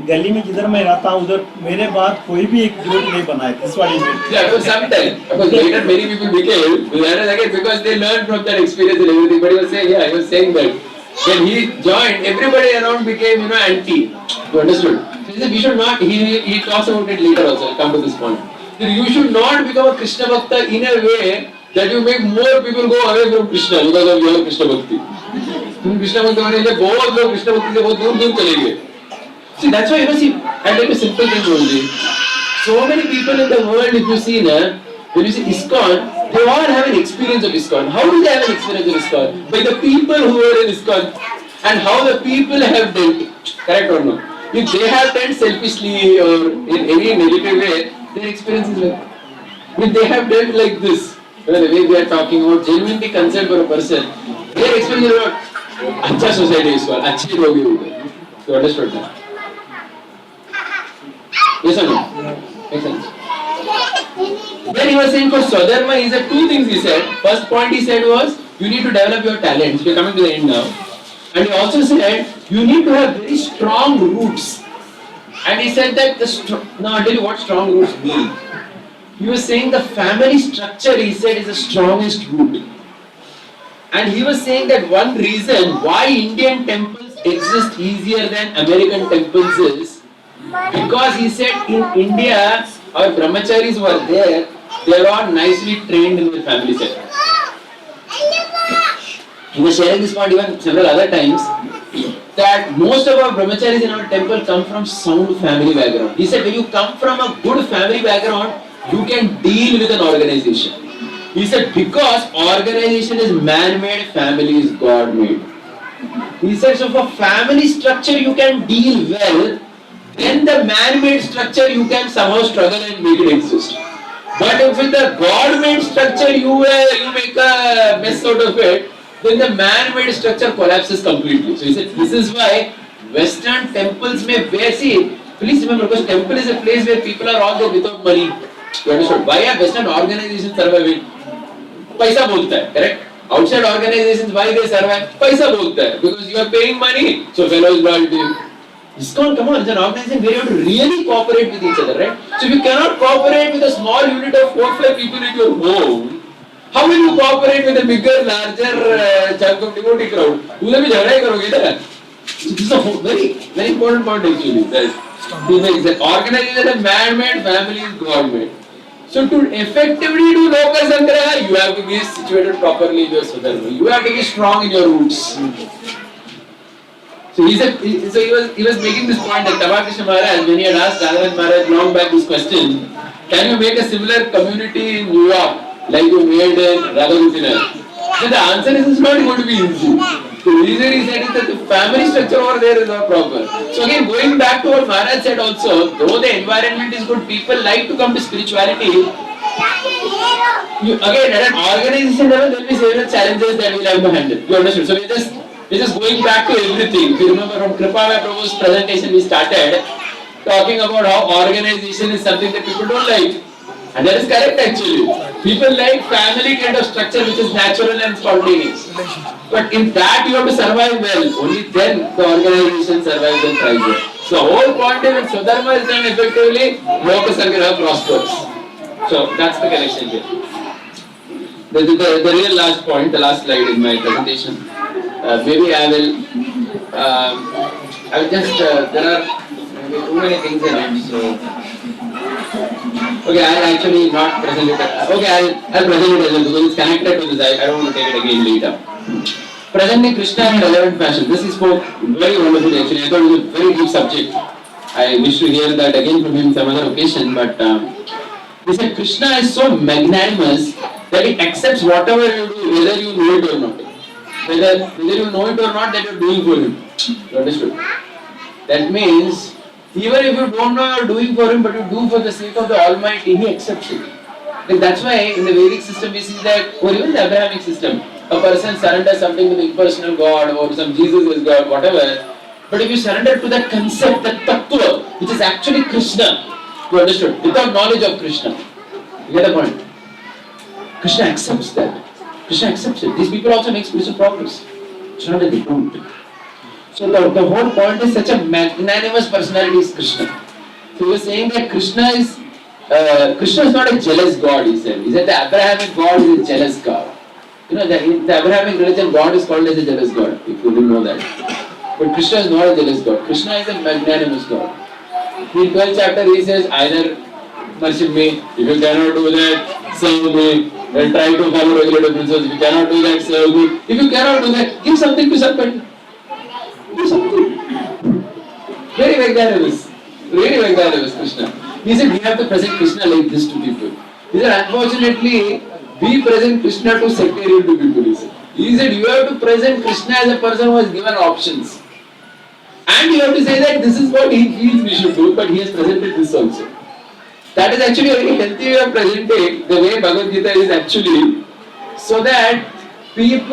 गली में जिधर मैं रहता हूँ उधर मेरे बाद कोई भी एक डिवोट नहीं बना है. This is what he meant. Yeah, for some time. Because later many people became, that is again because they learned from that experience and everything. But he was saying, yeah, he was saying that when he joined, everybody around became, anti. You understood? So he said, we should not, he talks about it later also, I'll come to this point. That you should not become a Krishna Bhakta in a way that you make more people go away from Krishna because of your Krishna Bhakti. तुम कृष्ण भक्त होने से बहुत लोग कृष्ण भक्ति से बहुत दूर दूर चले गए. See, that's why, see, I'll tell you a simple thing only. So many people in the world, if you see, when you see ISKCON, they all have an experience of ISKCON. How do they have an experience of ISKCON? By the people who were in ISKCON and how the people have dealt. Correct or no? If they have dealt selfishly or in any negative way, their experience is like. If they have dealt like this, the way we are talking about genuinely concerned for a person, their experience is about अच्छा society ISKCON, अच्छे लोग ही होंगे. You understood that? Yes or no? Makes sense. Then he was saying for Swadharma, he said two things he said. First point he said was, you need to develop your talents. We are coming to the end now. And he also said, you need to have very strong roots. And he said that now I'll tell you what strong roots mean. He was saying the family structure, he said, is the strongest root. And he was saying that one reason why Indian temples exist easier than American temples is because he said in India, our brahmacharis who are there, they are all nicely trained in their family setup. He was sharing this point even several other times that most of our brahmacharis in our temple come from sound family background. He said when you come from a good family background, you can deal with an organization. He said because organization is man-made, family is God-made. He said so for family structure you can deal well. Then the man-made structure you can somehow struggle and make it exist. But if with the God-made structure you make a mess out of it, then the man-made structure collapses completely. So he said this is why Western temples may bear. See, please remember because temple is a place where people are all there without money. You understood? Why are Western organizations surviving? Paisa bolta hai, correct? Outside organizations, why they survive? Paisa bolta hai, because you are paying money. So fellows loyal to you. ISKCON, come on, it's an organization where you have to really cooperate with each other, right? So if you cannot cooperate with a small unit of 4-5 people in your home, how will you cooperate with a bigger, larger chunk of devotee crowd? उधर भी झगड़ा ही करोगे ना? So this is a very, very important point actually. That organization is man-made, family is God-made. So to effectively do local sangraha, you have to be situated properly in your Swadharma. You have to be strong in your roots. So he was making this point that Krishna Maharaj, when he had asked Radharani Maharaj long back this question, can you make a similar community in New York like you made in Radharani? So the answer is it's not going to be easy. The reason he said is that the family structure over there is not proper. So again, going back to what Maharaj said also, though the environment is good, people like to come to spirituality. Again, at an organization level, there will be several challenges that we will have to handle. You understood? So we're just going back to everything. If you remember from Kripa Prabhu's presentation, we started talking about how organization is something that people don't like. And that is correct actually. People like family kind of structure which is natural and spontaneous. But in that you have to survive well. Only then the organization survives and thrives. So the whole point is when Swadharma is done effectively, Loka Sangraha prospers. So that's the connection here. The real last point, the last slide in my presentation. Maybe I will just, there are maybe too many things in it. So. Okay, I'll actually not present it. Okay, I'll present it as well because it's connected to this. I don't want to take it again later. Presenting Krishna in a relevant fashion. This he spoke very wonderfully actually. I thought it was a very deep subject. I wish to hear that again from him some other occasion. But he said Krishna is so magnanimous that he accepts whatever you do, whether you know it or not. Whether you know it or not, that you're doing for him. You understood? That means even if you don't know you're doing for him, but you do for the sake of the Almighty, he accepts it. Like that's why in the Vedic system we see that, or even the Abrahamic system, a person surrenders something to the impersonal God or some Jesus is God, whatever. But if you surrender to that concept, that tattva, which is actually Krishna, you understood, without knowledge of Krishna. You get the point? Krishna accepts that. Krishna accepts it. These people also make spiritual progress. It's not that they don't. So the whole point is such a magnanimous personality is Krishna. So he was saying that Krishna is not a jealous God, he said. He said the Abrahamic God is a jealous God. You know, in the Abrahamic religion, God is called as a jealous God, if you didn't know that. But Krishna is not a jealous God. Krishna is a magnanimous God. In 12th chapter, he says, either worship me, if you cannot do that, serve me, and try to follow regulative principles. If you cannot do that, serve me. If you cannot do that, give something to somebody. Do something. Very magnanimous. Really magnanimous, Krishna. He said, we have to present Krishna like this to people. He said, unfortunately, we present Krishna to sectarian to people, he said, you have to present Krishna as a person who has given options. And you have to say that this is what he feels we should do, but he has presented this also. That is actually a very healthy way of presenting the way Bhagavad Gita is actually, so that people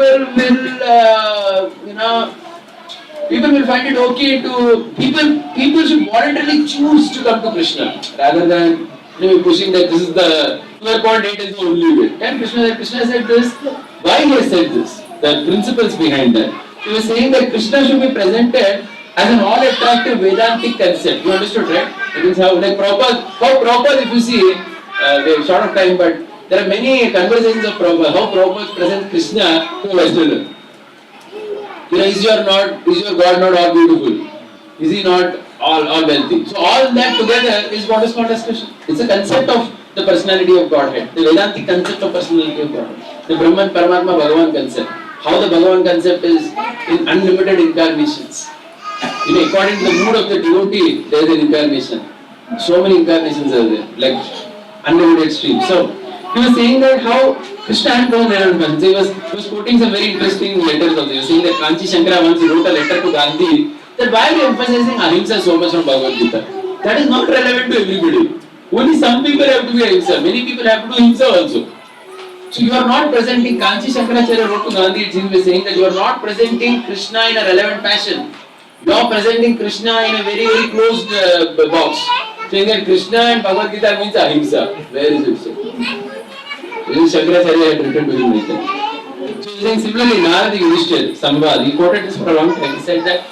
will find it okay to, people should voluntarily choose to come to Krishna, rather than pushing that this is the 12.8 is the only way. And Krishna said this, why he has said this, the principles behind that. He was saying that Krishna should be presented as an all-attractive Vedantic concept. You understood, right? It is how Prabhupada, if you see, we have short of time, but there are many conversations of Prabhupada, how Prabhupada presents Krishna to a Westerner. Is your God not all beautiful? Is he not all wealthy? So all that together is what is called as Krishna. It's a concept of the personality of Godhead, the Vedantic concept of personality of Godhead, the Brahman, Paramatma, Bhagavan concept. How the Bhagavan concept is in unlimited incarnations. According to the mood of the devotee, there is an incarnation. So many incarnations are there, like unlimited streams. So he was saying that how Krishna had no relevance. He was quoting some very interesting letters of this. He was saying that Kanchi Shankara once he wrote a letter to Gandhi that why are you emphasizing ahimsa so much from Bhagavad Gita? That is not relevant to everybody. Only some people have to be ahimsa. Many people have to do ahimsa also. So you are not presenting, Kanchi Shankaracharya wrote to Gandhi, he was saying that you are not presenting Krishna in a relevant fashion. You are presenting Krishna in a very, very closed box. Saying that Krishna and Bhagavad Gita means ahimsa. Where is it so? This is Shankaracharya had written to him later. So he is saying similarly, Narada Yudhishthira, Samvad, he quoted this for a long time. He said that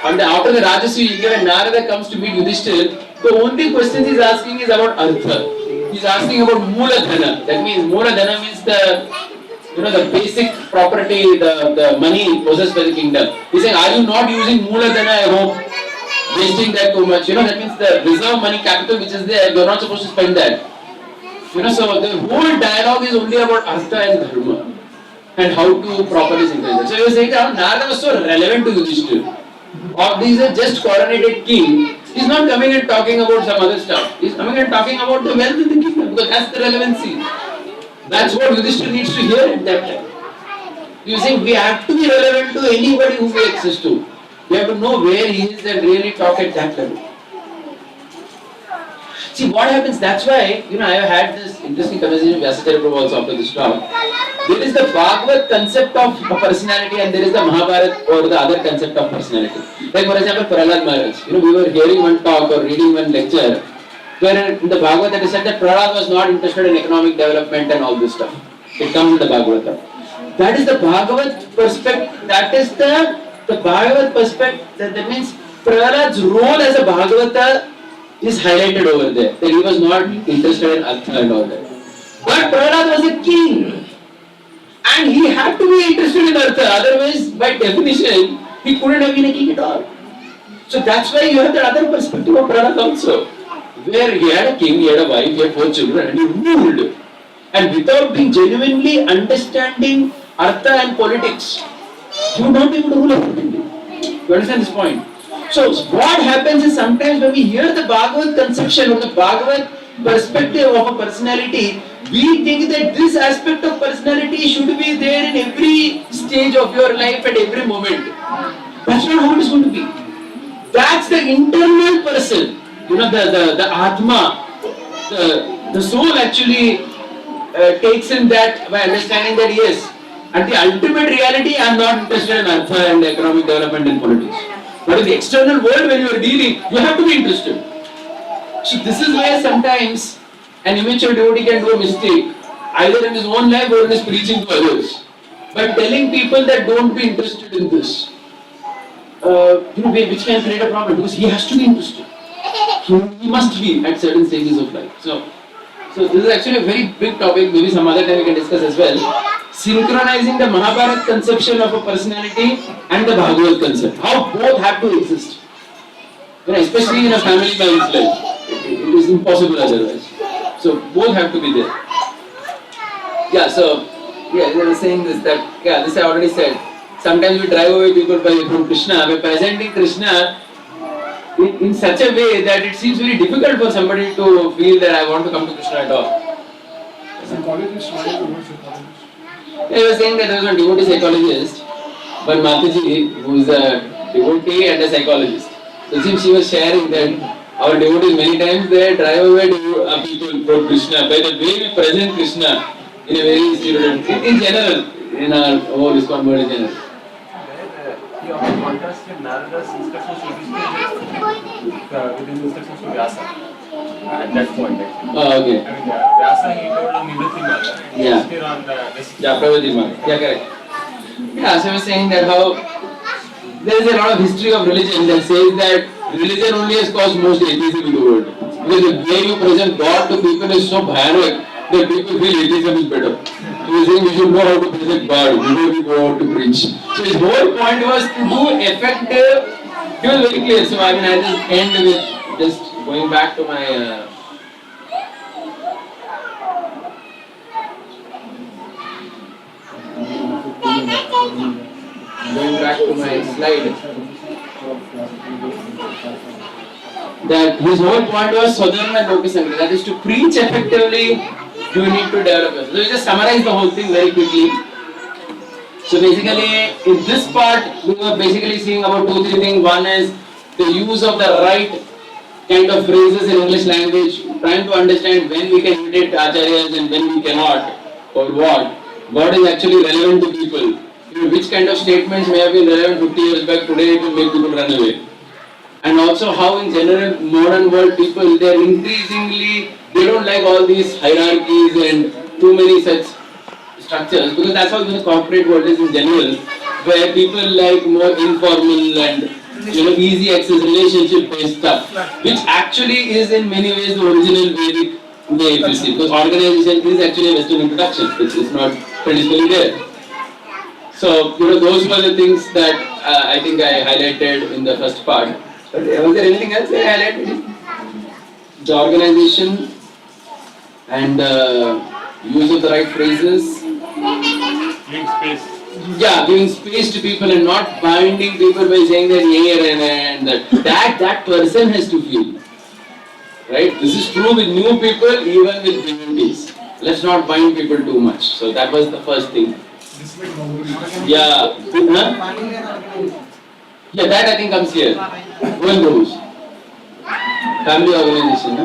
after the Rajasuya, when Narada comes to meet Yudhishthira, the only question he is asking is about Artha. He is asking about Mula Dhana. That means Mula Dhana means the basic property, the money possessed by the kingdom. He is saying, are you not using Mula Dhana, I hope, wasting that too much? That means the reserve money capital which is there, you are not supposed to spend that. So the whole dialogue is only about Artha and Dharma and how to properly synchronize. So he was saying that Narada was so relevant to Yudhishthira. He is a just coronated king. He is not coming and talking about some other stuff. He is coming and talking about the wealth in the kingdom, because that's the relevancy. That's what Yudhishthira needs to hear at that time. You think we have to be relevant to anybody who we access to. We have to know where he is and really talk at that level. See what happens, that's why, I have had this interesting conversation with Vyasacharya Prabhu also after this talk. There is the Bhagavad concept of a personality and there is the Mahabharata or the other concept of personality. Like for example, Prahlad Maharaj. We were hearing one talk or reading one lecture where in the Bhagavad it is said that Prahlad was not interested in economic development and all this stuff. It comes in the Bhagavata. That is the Bhagavad perspective, that is the Bhagavad perspective, that means Prahlad's role as a Bhagavata is highlighted over there, that he was not interested in Artha and all that. But Prahlad was a king and he had to be interested in Artha, otherwise by definition he couldn't have been a king at all. So that's why you have the other perspective of Prahlad also, where he had a king, he had a wife, he had 4 children and he ruled. And without being genuinely understanding Artha and politics, you will not be able to rule effectively. You understand this point? So what happens is sometimes when we hear the Bhagavad conception or the Bhagavad perspective of a personality, we think that this aspect of personality should be there in every stage of your life at every moment. That's not how it is going to be. That's the internal person, the Atma, the soul actually takes in that by understanding that yes, at the ultimate reality I am not interested in Artha and economic development and politics. But in the external world when you are dealing, you have to be interested. So this is where sometimes an immature devotee can do a mistake, either in his own life or in his preaching to others. But telling people that don't be interested in this, which can create a problem because he has to be interested. He must be at certain stages of life. So this is actually a very big topic. Maybe some other time we can discuss as well. Synchronizing the Mahabharata conception of a personality and the Bhagavad concept. How both have to exist. Especially in a family man's life, it is impossible otherwise. So both have to be there. Yeah. So they were saying this this I already said. Sometimes we drive away people from Krishna. By presenting Krishna in such a way that it seems very difficult for somebody to feel that I want to come to Krishna at all. Psychologist, why is the word psychologist? They were saying that there was a devotee psychologist, but Mataji, who is a devotee and a psychologist. So it seems she was sharing that our devotees many times they drive away people from Krishna by the way we present Krishna in a very stereotypical, in general, in our whole ISKCON world in general. He often contrasted Narada's instructions to Vishnu with his instructions to Vyasa at that point. Actually. Oh, okay. I mean, Vyasa he told on Nivritti Marga and Yeah. Yudhishthira on the Pravati Marg. Yeah, correct. Yeah, so I was saying that how there is a lot of history of religion that says that religion only has caused most atheism in the world. Because the way you present God to people is so bhayanak that people feel atheism is better. So he's saying we should know how to present God before we go out to preach. So his whole point was to do effective. He was very clear. So I just end with just going back to my slide. That his whole point was Swadharma and Lokasangra. That is to preach effectively, you need to develop yourself. So we just summarize the whole thing very quickly. So basically, in this part, we were basically seeing about 2-3 things. One is the use of the right kind of phrases in English language, trying to understand when we can imitate acharyas and when we cannot, or what is actually relevant to people. Which kind of statements may have been relevant 50 years back, today it will make people run away. And also how in general modern world people, they are increasingly, they don't like all these hierarchies and too many such structures, because that's how the corporate world is in general, where people like more informal and easy access relationship based stuff, which actually is in many ways the original Vedic way if you see, because organization is actually a Western introduction, which is not traditionally there. So, those were the things that I think I highlighted in the first part. But was there anything else that I highlighted? The organization and use of the right phrases. Giving space. Yeah, giving space to people and not binding people by saying that and that person has to feel. Right? This is true with new people, even with devotees. Let's not bind people too much. So that was the first thing. Yeah. Yeah, that I think comes here. One goes. Family organization,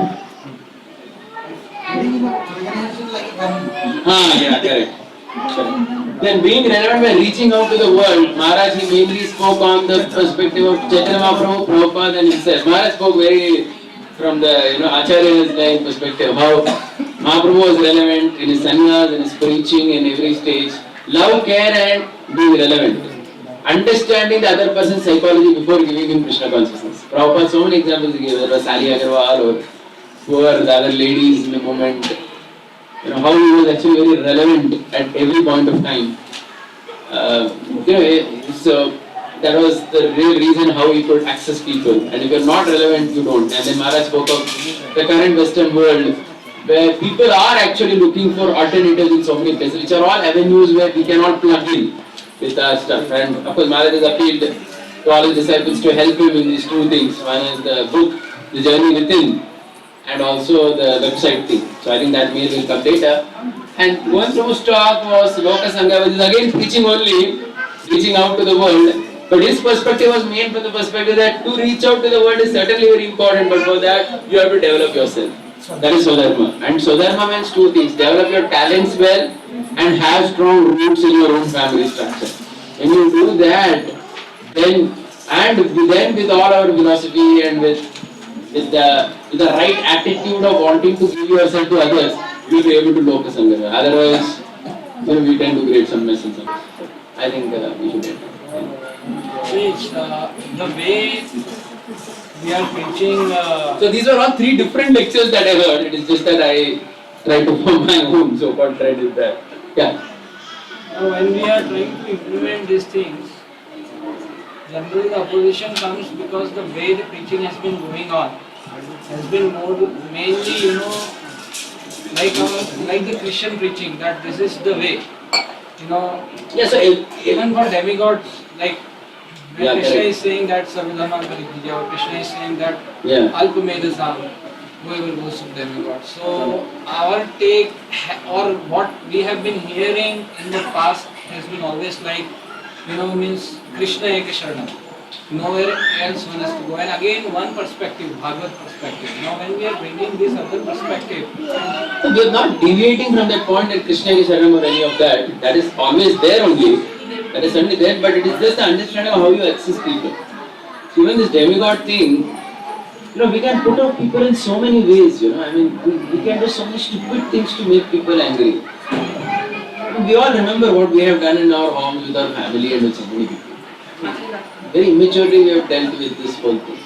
huh? Yeah, correct. Then being relevant by reaching out to the world, Maharaj he mainly spoke on the perspective of Chaitanya Mahaprabhu, Prabhupada and himself. Maharaj spoke very from the Acharya's line perspective, how Mahaprabhu was relevant in his sannyas, in his preaching, in every stage. Love, care and being relevant. Understanding the other person's psychology before giving him Krishna consciousness. Prabhupada, so many examples he gave, whether it was Sally Agarwal or who were the other ladies in the moment. How he was actually very relevant at every point of time. So that was the real reason how he could access people. And if you're not relevant, you don't. And then Maharaj spoke of the current Western world, where people are actually looking for alternatives in so many places, which are all avenues where we cannot plug in with our stuff. And of course, Maharaj has appealed to all his disciples to help him in these two things. One is the book, The Journey Within, and also the website thing. So I think that mail will come later. And one Prabhu's talk was Loka Sangha, which is again preaching only, reaching out to the world. But his perspective was main from the perspective that to reach out to the world is certainly very important, but for that you have to develop yourself. That is Swadharma. And Swadharma means two things: develop your talents well and have strong roots in your own family structure. When you do that, then with all our philosophy and with the right attitude of wanting to give yourself to others, you will be able to Loka Sangha. Otherwise, we tend to create some mess and some. I think we should end. Which, the way we are preaching, So these were all 3 different lectures that I heard. It is just that I tried to form my own so-called thread with that. Yeah. when we are trying to implement these things, generally the opposition comes because the way the preaching has been going on has been more mainly, like the Christian preaching, that this is the way. Yeah. So Even for demigods, like when Yeah, Krishna correct. is saying that Sarvadharman Paritijya, or Krishna is saying that yeah. Alpamedasam, whoever goes to demigods. So our take or what we have been hearing in the past has been always like, means Krishna Eka Sharanam. Nowhere else one has to go. And again, one perspective, Bhagavad perspective. Now when we are bringing this other perspective, So we are not deviating from that point that Krishna is Sharanam or any of that. That is always there only. That is certainly there, but it is just the understanding of how you access people. So even this demigod thing, we can put off people in so many ways, I mean, we can do so many stupid things to make people angry. We all remember what we have done in our homes with our family and with so many people. Very immaturely we have dealt with this whole thing.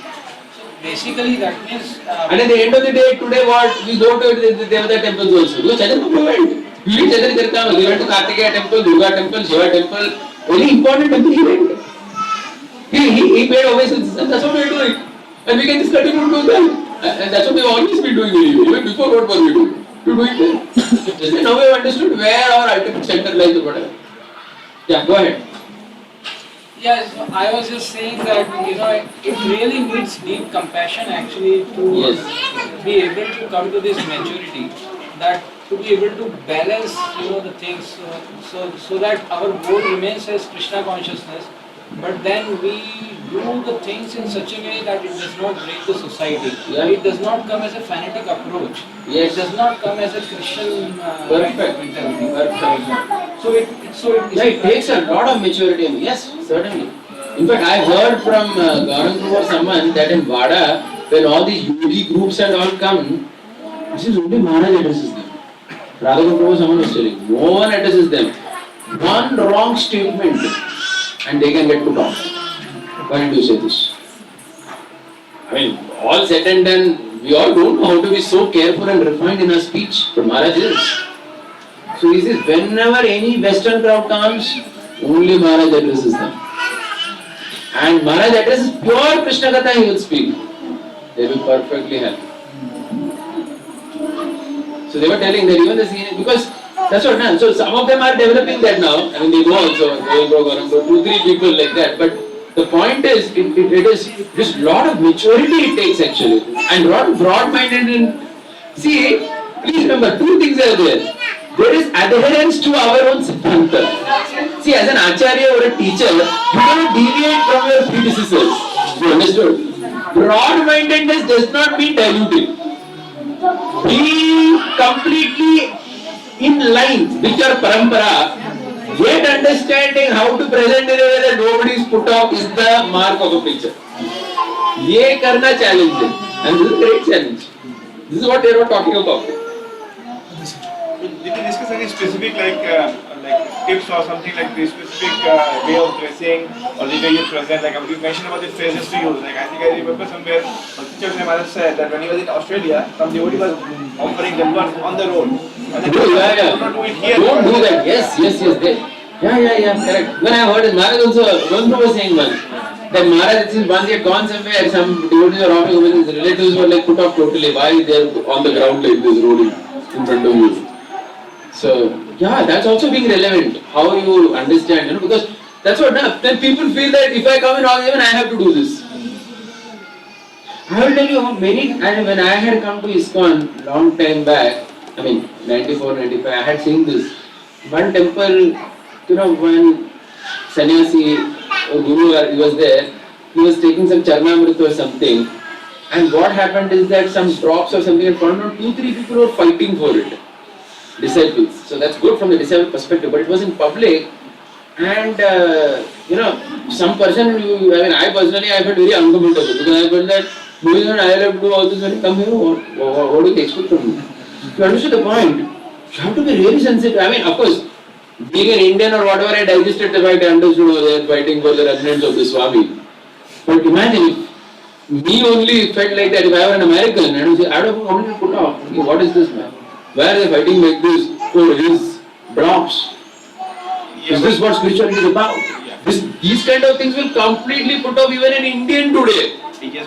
basically that means And at the end of the day, today what? We go to the Devata temples also. Because Chaitanya Prabhu went. He went to Chaitanya He went to Kartikeya temple, Durga temple, Shiva temple. Very important temple he went. He paid obeisance. And that's what we are doing. And we can just continue to do that. And that's what we have always been doing even before what were we doing? To do it then. Just that now we have understood where our ultimate center lies or whatever. Yeah, go ahead. Yes, I was just saying that it really needs deep compassion actually to Yes. be able to come to this maturity, that to be able to balance the things so that our goal remains as Krishna consciousness, but then we do the things in such a way that it does not break the society. Yeah. It does not come as a fanatic approach. Yes. It does not come as a Christian Perfect. kind of mentality. Perfect. So Yeah, it takes a lot of maturity. Yes, certainly. In fact, I heard from Gaurang or someone that in Vada, when all these yogi groups and all come, this is only Maharaj addresses them. Radha Prabhu, someone was telling, no one addresses them. One wrong statement and they can get put off. Why did you say this? I mean, all said and done, we all don't know how to be so careful and refined in our speech, but Maharaj is. So he says, whenever any Western crowd comes, only Maharaj addresses them. And Maharaj addresses pure Krishna Katha, he will speak. They will be perfectly happy. So they were telling that even the senior, because that's what now. So some of them are developing that now. I mean, they go also, they go 2-3 people like that. But the point is, it is just lot of maturity it takes actually, and lot of broad-minded. See, please remember, 2 things are there. There is adherence to our own siddhanta. See, as an acharya or a teacher, you cannot deviate from your predecessors. You understood? Broad-mindedness does not mean diluting. Be completely in line with your parampara, yet understanding how to present in a way that nobody is put off is the mark of a preacher. ये करना challenge है, and this is a great challenge. This is what they were talking about. Did you discuss any specific like tips or something like the specific way of dressing or the way you present? Like you mentioned about the phrases to use. Like I think I remember somewhere Preaching-12 Maharaj said that when he was in Australia, some devotee was offering the birth on the road. And then Yeah. do not do it here. Don't do that. Yes. Yeah. Correct. When I heard it, Maharaj also, Gandhu was saying once that Maharaj, since once he had gone somewhere, some devotees were offering over, his relatives were like put off totally. Why they are on the ground like this, rolling in front of you? So yeah, that's also being relevant. How you understand, because that's what now. Then people feel that if I come in all even I have to do this. I will tell you how many. And when I had come to ISKCON long time back, I mean 94, 95, I had seen this. One temple, one sannyasi or guru, he was there. He was taking some charnamrita or something. And what happened is that some drops or something had fallen on 2-3 people were fighting for it. Disciples. So that's good from the disciple perspective, but it was in public, and some person, I personally I felt very uncomfortable because I felt that I have to do all this when you come here. What do they expect from me? You understood the point? You have to be really sensitive. I mean, of course, being an Indian or whatever, I digested the fact, I understood they are fighting for the remnants of the Swami. But imagine if me only felt like that, if I were an American, I would say, I don't know how many put off. Okay, what is this man? Why are they fighting like this for his blocks? Is this what spirituality is about? These kind of things will completely put off even an Indian today.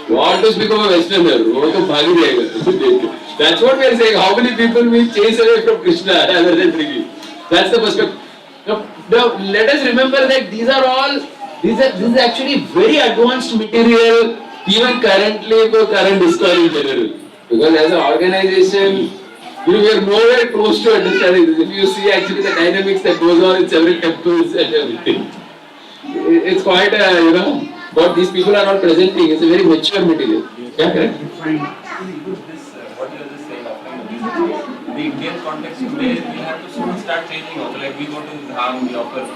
What to speak of a Westerner? That's what we are saying. How many people will chase away from Krishna rather than bringing? That's the perspective. Now, let us remember that these is actually very advanced material even currently for current ISKCON in general. Because as an organization, we are nowhere close to understanding this. If you see actually the dynamics that goes on in several temples and everything, it's quite what these people are all presenting is a very mature material. Yeah, correct? What you are just saying, the Indian context today, we have to soon start changing also. Like we go to Dham, we offer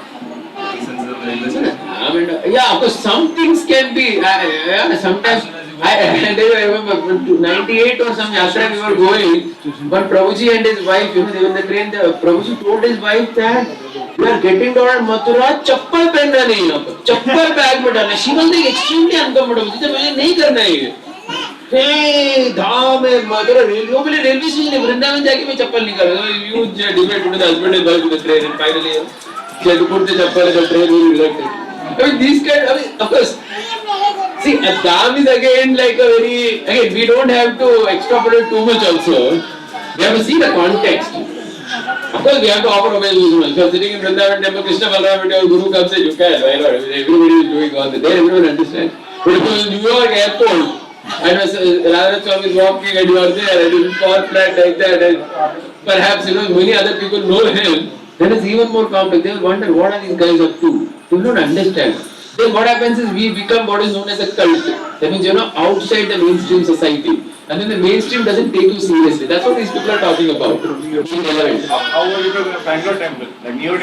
Yeah, of course, some things can be. Sometimes I remember 98 or some yatra we were going, but Prabhuji and his wife, they were in the train. Prabhuji told his wife that we are getting to Mathura, chappal पहनना नहीं यहाँ पर, chappal bag में डालना. She was like extremely uncomfortable. she said मुझे नहीं करना है ये. Hey, धाम है मथुरा रेलवे स्टेशन है, वृंदावन जाके मैं चप्पल निकाल. Huge debate between the husband and wife in the train, and finally she had to put the chappal in the train. Very reluctant. I mean, these kind. I mean, of course. See, Dham is again like a very. Again, we don't have to extrapolate too much also. We have to see the context. Of course, we have to offer obeisance. If you are sitting in Vrindavan temple, Krishna Balaram, your Guru comes and you can. Why not? Everybody is doing all that. There, everyone understands. But if you are in New York airport, and Radha Swami is walking and you are there, and you fall flat like that, and perhaps many other people know him, then it's even more complex. They will wonder what are these guys up to. They don't understand. Then what happens is we become what is known as a cult. That means outside the mainstream society. And then the mainstream doesn't take you seriously. That's what these people are talking about. How would you go to a Bangalore temple? Like New York,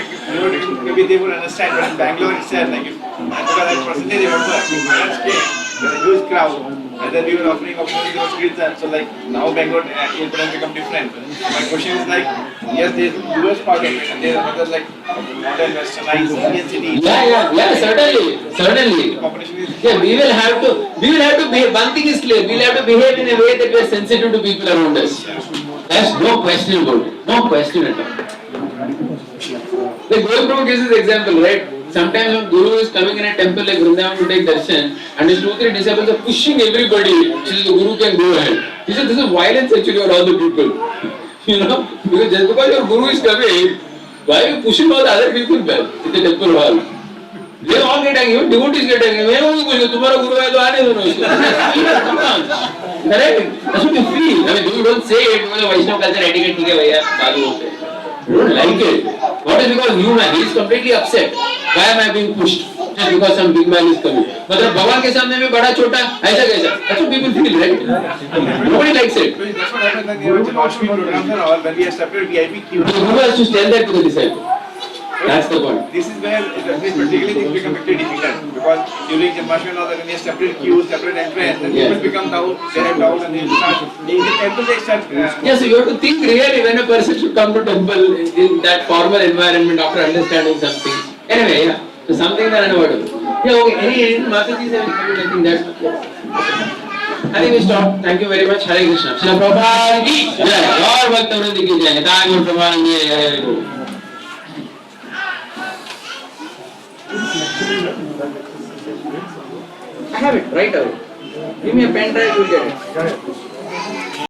maybe they would understand, but in Bangalore itself, like because I personally remember, parents came, there's a huge crowd, and then we were offering opportunities for kirtan. So like now Bangalore has become different. My question is like, yes, there's US part of it, and there's another like modern westernized Indian city. Yeah, certainly. Yeah, we will have to behave. One thing is clear, we will have to behave in a way that we are sensitive to people around us. There's no question about it. No question at all. The Guru Prabhu gives this example, right? Sometimes when Guru is coming in a temple like Vrindavan to take darshan, and his 2-3 disciples are pushing everybody, so the Guru can go ahead. He said, this is violence actually on all the people. Because just because your Guru is coming, why are you pushing all the other people back in the temple hall? They all get angry, devotees get angry. मैं वो कुछ तुम्हारा गुरु है तो आने दो ना उसको. Correct? That's what you feel. I mean, you don't say it because Vaishnav culture etiquette ठीक है भैया चालू होते हैं. You don't like it. What is because you man? He is completely upset. Why am I being pushed? Just because some big man is coming. मतलब भगवान के सामने में बड़ा छोटा ऐसा कैसा? That's what people feel, right? Nobody likes it. That's what happened when we were watching programs and all, when we have separate VIP queues. The Guru has to tell that to the disciple. That's the point. This is where particularly things become very difficult because during Janmashtami and all that, when you have separate queues, separate entrance, then people become down, they have doubts and they start. In the temple they start. Yes, so you have to think really when a person should come to temple in that formal environment after understanding some things. Anyway, yeah. So some things are unavoidable. Yeah, okay. Any Mataji's have I think that's I think we stop. Thank you very much. Hare Krishna. Shri Prabhupada ki jai. Gaur Bhakta ki jai. Thank you, Prabhupada. I have it right away. Give me a pen drive, you'll get it.